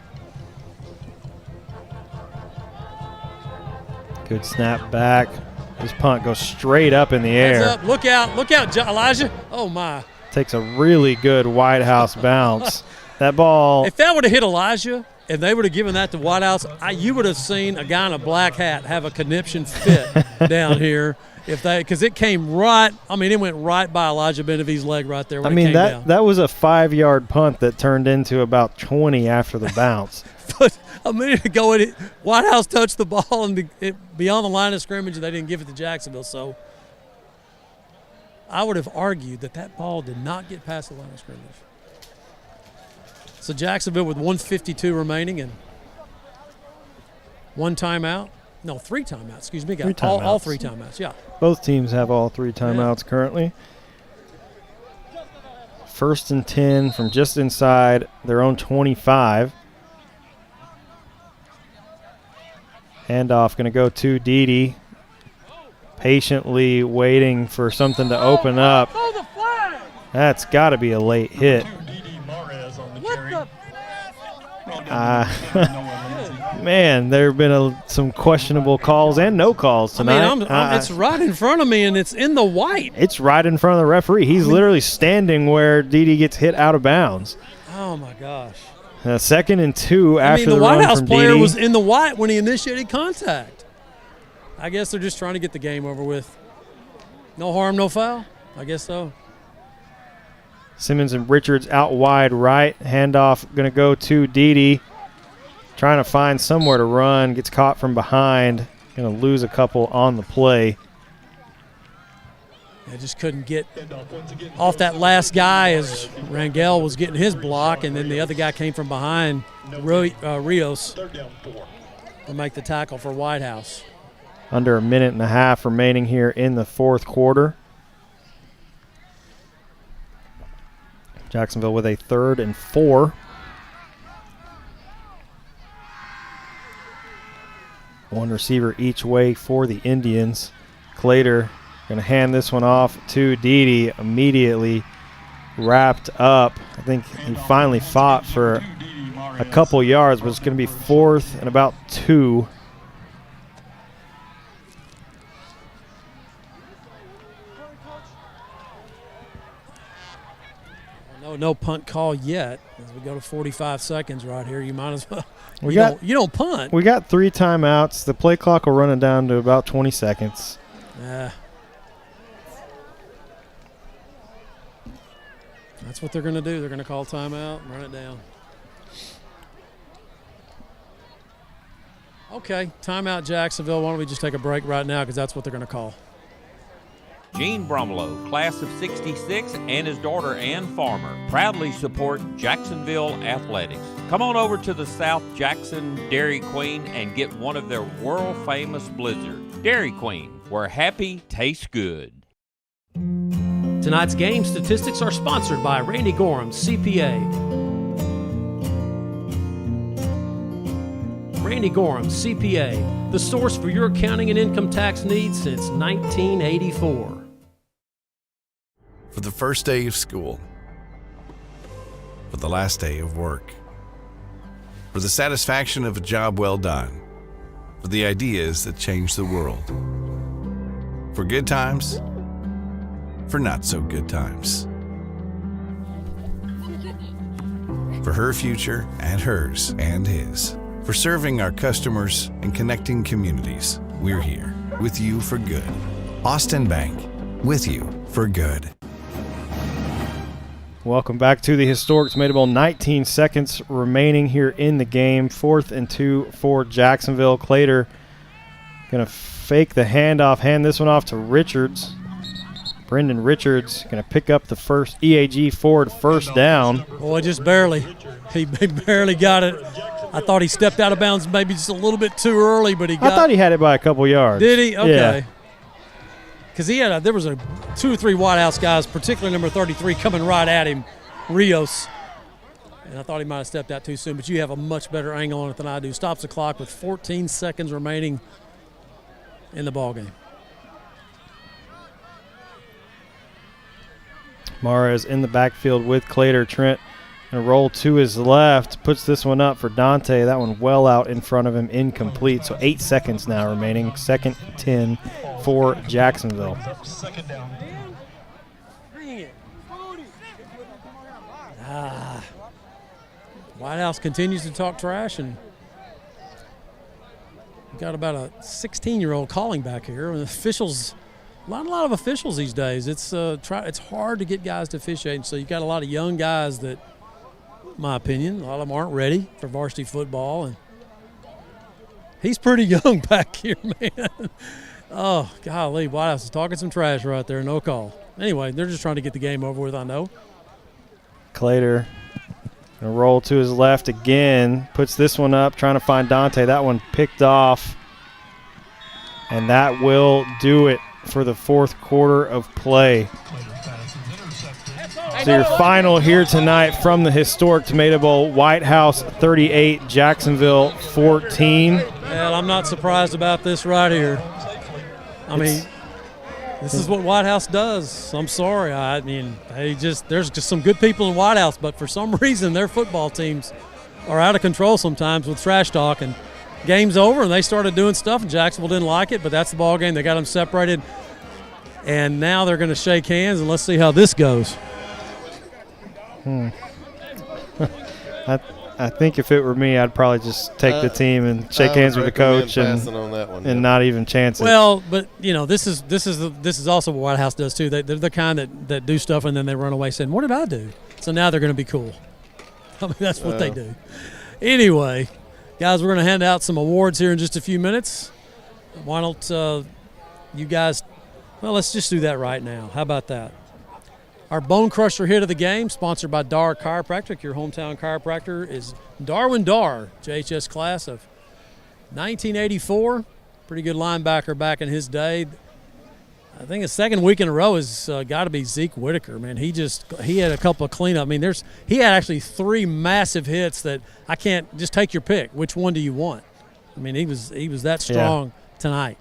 Good snap back. This punt goes straight up in the air. Heads up. Look out, Elijah. Oh, my. Takes a really good Whitehouse bounce. That ball. If that would have hit Elijah, if they would have given that to Whitehouse, you would have seen a guy in a black hat have a conniption fit down here. Because it came right, it went right by Elijah Benavides' leg right there when it came down. That was a 5-yard punt that turned into about 20 after the bounce. But a minute ago, Whitehouse touched the ball and beyond the line of scrimmage, and they didn't give it to Jacksonville. So I would have argued that ball did not get past the line of scrimmage. So Jacksonville with 1:52 remaining and 1 timeout. No, 3 timeouts. Excuse me. Got all 3 timeouts. Yeah. Both teams have all 3 timeouts currently. 1st and 10 from just inside their own 25. Handoff going to go to Dede. Patiently waiting for something to open up. That's got to be a late hit. Man, there have been some questionable calls and no calls tonight. It's right in front of me, and it's in the white. It's right in front of the referee. He's literally standing where Dede gets hit out of bounds. Oh, my gosh. 2nd and 2 after the White run House from player Dede. was in the white when he initiated contact. I guess they're just trying to get the game over with. No harm, no foul. I guess so. Simmons and Richards out wide right. Handoff going to go to Dede. Trying to find somewhere to run. Gets caught from behind. Going to lose a couple on the play. They just couldn't get off that last guy as Rangel was getting his block, and then the other guy came from behind, Rios, to make the tackle for Whitehouse. Under a minute and a half remaining here in the 4th quarter. Jacksonville with a 3rd and 4. One receiver each way for the Indians. Clater going to hand this one off to Dede. Immediately wrapped up. I think he finally fought for a couple yards, but it's going to be 4th and about 2. No punt call yet. As we go to 45 seconds right here, you might as well. You don't punt. We got 3 timeouts. The play clock will run it down to about 20 seconds. Yeah. That's what they're going to do. They're going to call timeout and run it down. Okay, timeout Jacksonville. Why don't we just take a break right now because that's what they're going to call. Gene Bromlow, class of 66, and his daughter Ann Farmer proudly support Jacksonville athletics. Come on over to the South Jackson Dairy Queen and get one of their world-famous blizzards. Dairy Queen, where happy tastes good. Tonight's game statistics are sponsored by Randy Gorham, CPA. Randy Gorham, CPA, the source for your accounting and income tax needs since 1984. For the first day of school, for the last day of work, for the satisfaction of a job well done, for the ideas that change the world, for good times, for not so good times, for her future and hers and his, for serving our customers and connecting communities. We're here with you for good. Austin Bank, with you for good. Welcome back to the historic Tomato Bowl. 19 seconds remaining here in the game. 4th and 2 for Jacksonville. Clater going to fake the handoff, hand this one off to Richards. Brendan Richards going to pick up the first EAG Ford first down. Boy, just barely. He barely got it. I thought he stepped out of bounds maybe just a little bit too early, but he got it. I thought he had it by a couple yards. Did he? Okay. Yeah. Because there was 2 or 3 Whitehouse guys, particularly number 33, coming right at him, Rios. And I thought he might have stepped out too soon, but you have a much better angle on it than I do. Stops the clock with 14 seconds remaining in the ballgame. Mara is in the backfield with Clater. Trent going to roll to his left, puts this one up for Dante. That one well out in front of him, incomplete. So 8 seconds now remaining. 2nd and 10 for Jacksonville. Whitehouse continues to talk trash, and we've got about a 16-year-old calling back here. And officials, not a lot of officials these days. It's hard to get guys to officiate, so you've got a lot of young guys that, in my opinion, a lot of them aren't ready for varsity football. And he's pretty young back here, man. Oh, golly, Whitehouse is talking some trash right there, no call. Anyway, they're just trying to get the game over with, I know. Clater going to roll to his left again, puts this one up, trying to find Dante. That one picked off, and that will do it for the 4th quarter of play. So your final here tonight from the historic Tomato Bowl: Whitehouse 38, Jacksonville 14. Well, I'm not surprised about this right here. I mean, this is what Whitehouse does. I'm sorry. I mean, there's just some good people in Whitehouse, but for some reason their football teams are out of control sometimes with trash talk. And game's over, and they started doing stuff, and Jacksonville didn't like it, but that's the ball game. They got them separated, and now they're going to shake hands, and let's see how this goes. I think if it were me, I'd probably just take the team and shake hands with the coach and not even chance it. Well, but this is also what Whitehouse does too. They're the kind that do stuff and then they run away saying, "What did I do?" So now they're going to be cool. I mean, that's what they do. Anyway, guys, we're going to hand out some awards here in just a few minutes. Why don't you guys? Well, let's just do that right now. How about that? Our Bone Crusher hit of the game, sponsored by Dar Chiropractic. Your hometown chiropractor is Darwin Dar, JHS class of 1984. Pretty good linebacker back in his day. I think the second week in a row has got to be Zeke Whitaker, man. He had a couple of cleanup. I mean, he had actually 3 massive hits that I can't just take your pick. Which one do you want? I mean, he was that strong tonight.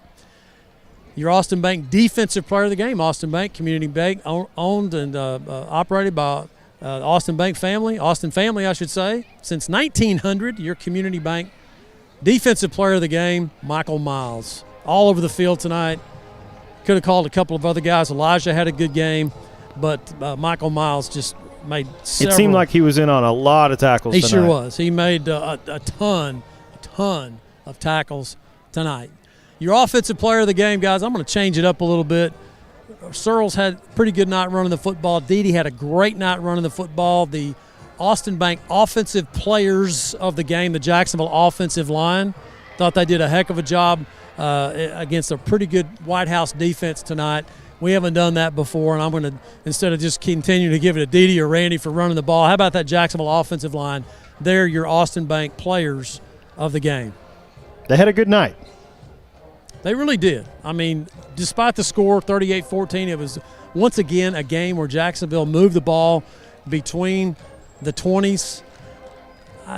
Your Austin Bank Defensive Player of the Game. Austin Bank, community bank, owned and operated by Austin Bank family. Austin family, I should say. Since 1900, your community bank Defensive Player of the Game, Michael Miles. All over the field tonight. Could have called a couple of other guys. Elijah had a good game, but Michael Miles just made several. It seemed like he was in on a lot of tackles tonight. He sure was. He made a ton of tackles tonight. Your Offensive Player of the Game, guys, I'm going to change it up a little bit. Searles had a pretty good night running the football. Dede had a great night running the football. The Austin Bank Offensive Players of the Game, the Jacksonville offensive line, thought they did a heck of a job against a pretty good Whitehouse defense tonight. We haven't done that before, and I'm going to, instead of just continuing to give it to Dede or Randy for running the ball, how about that Jacksonville offensive line? They're your Austin Bank Players of the Game. They had a good night. They really did. I mean, despite the score, 38-14, it was once again a game where Jacksonville moved the ball between the 20s.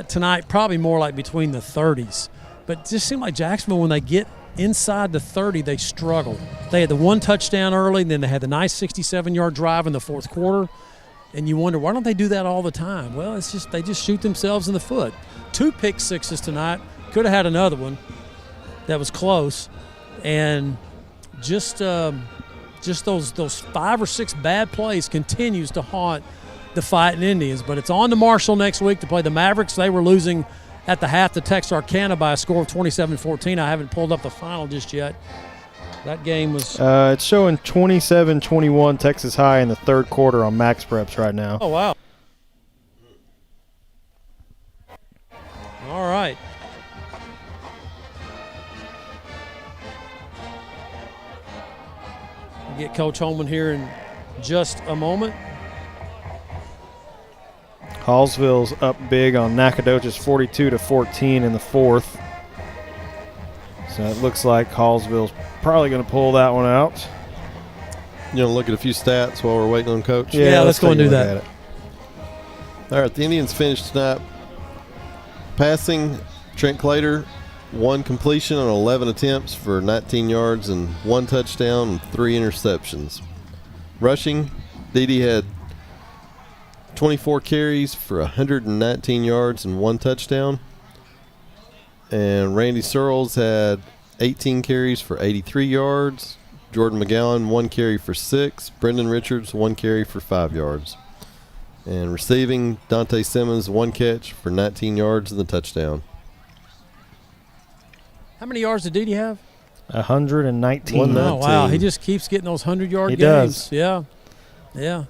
Tonight, probably more like between the 30s. But it just seemed like Jacksonville, when they get inside the 30, they struggle. They had the 1 touchdown early, and then they had the nice 67-yard drive in the fourth quarter. And you wonder, why don't they do that all the time? Well, it's just they just shoot themselves in the foot. 2 pick sixes tonight. Could have had another one that was close. And just those 5 or 6 bad plays continues to haunt the Fighting Indians. But it's on to Marshall next week to play the Mavericks. They were losing at the half to Texarkana by a score of 27-14. I haven't pulled up the final just yet. That game was it's showing 27-21 Texas High in the third quarter on Max Preps right now. Oh, wow. All right. We'll get Coach Holman here in just a moment. Hallsville's up big on Nacogdoches 42-14 in the fourth. So it looks like Hallsville's probably going to pull that one out. You want to look at a few stats while we're waiting on Coach? Yeah, let's go and do that. All right, the Indians finished tonight passing. Trent Clater, 1 completion on 11 attempts for 19 yards and 1 touchdown and 3 interceptions. Rushing, Dede had 24 carries for 119 yards and 1 touchdown. And Randy Searles had 18 carries for 83 yards. Jordan McGowan, 1 carry for 6. Brendan Richards, 1 carry for 5 yards. And receiving, Dante Simmons, 1 catch for 19 yards and the touchdown. How many yards did Dede have? 119. Oh, wow. He just keeps getting those 100-yard games. Does. Yeah. Yeah.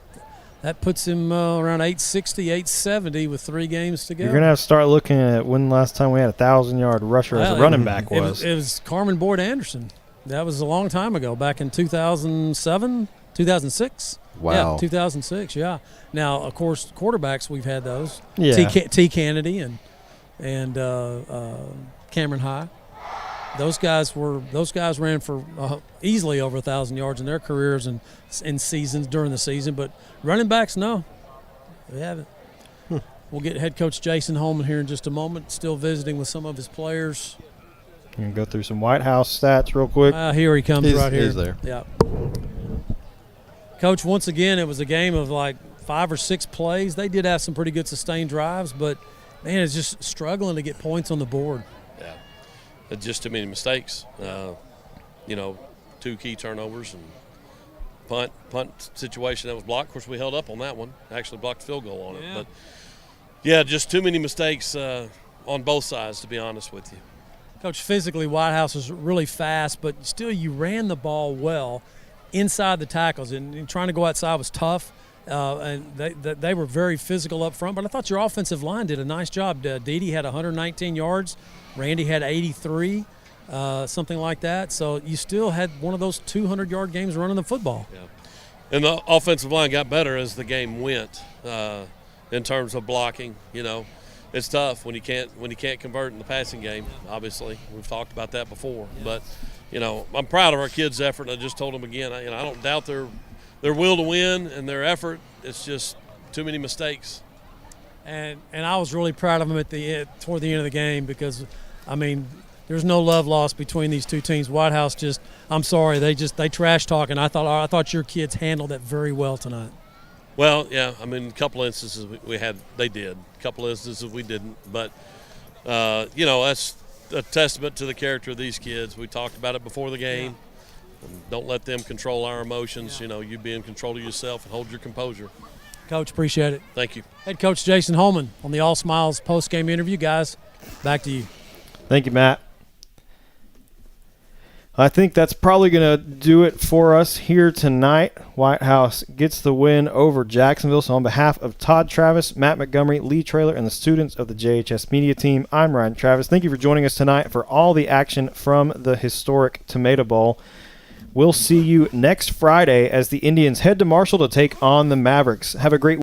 That puts him around 860, 870 with 3 games to go. You're going to have to start looking at when the last time we had a 1,000-yard rusher as a running back was. It was Carmen Boyd Anderson. That was a long time ago, back in 2007, 2006. Wow. Yeah, 2006, yeah. Now, of course, quarterbacks, we've had those. Yeah. T. Kennedy and Cameron High. Those guys ran for easily over 1,000 yards in their careers and in seasons during the season. But running backs, no, we haven't. We'll get head coach Jason Holman here in just a moment. Still visiting with some of his players. You can go through some Whitehouse stats real quick. Here he comes right here. He's there. Yeah. Coach, once again, it was a game of like 5 or 6 plays. They did have some pretty good sustained drives, but man, it's just struggling to get points on the board. Yeah, just too many mistakes. 2 key turnovers and punt situation that was blocked. Of course, we held up on that one. Actually blocked the field goal on it. Yeah, just too many mistakes on both sides, to be honest with you. Coach, physically, Whitehouse was really fast, but still you ran the ball well inside the tackles, and trying to go outside was tough. And they were very physical up front, but I thought your offensive line did a nice job. Dede had 119 yards. Randy had 83, something like that. So you still had one of those 200-yard games running the football. Yeah. And the offensive line got better as the game went in terms of blocking. You know, it's tough when you can't convert in the passing game, obviously. We've talked about that before. Yeah. But, you know, I'm proud of our kids' effort. I just told them again, I don't doubt their will to win and their effort. It's just too many mistakes. And I was really proud of them toward the end of the game because, I mean, there's no love lost between these two teams. Whitehouse I'm sorry, they trash talk, and I thought your kids handled that very well tonight. Well, yeah, I mean, a couple instances they did. A couple instances we didn't. But, you know, that's a testament to the character of these kids. We talked about it before the game. Yeah. Don't let them control our emotions. Yeah. You know, you be in control of yourself and hold your composure. Coach, appreciate it. Thank you. Head coach Jason Holman on the All Smiles post-game interview. Guys, back to you. Thank you, Matt. I think that's probably going to do it for us here tonight. Whitehouse gets the win over Jacksonville. So on behalf of Todd Travis, Matt Montgomery, Lee Traylor, and the students of the JHS Media Team, I'm Ryan Travis. Thank you for joining us tonight for all the action from the historic Tomato Bowl. We'll see you next Friday as the Indians head to Marshall to take on the Mavericks. Have a great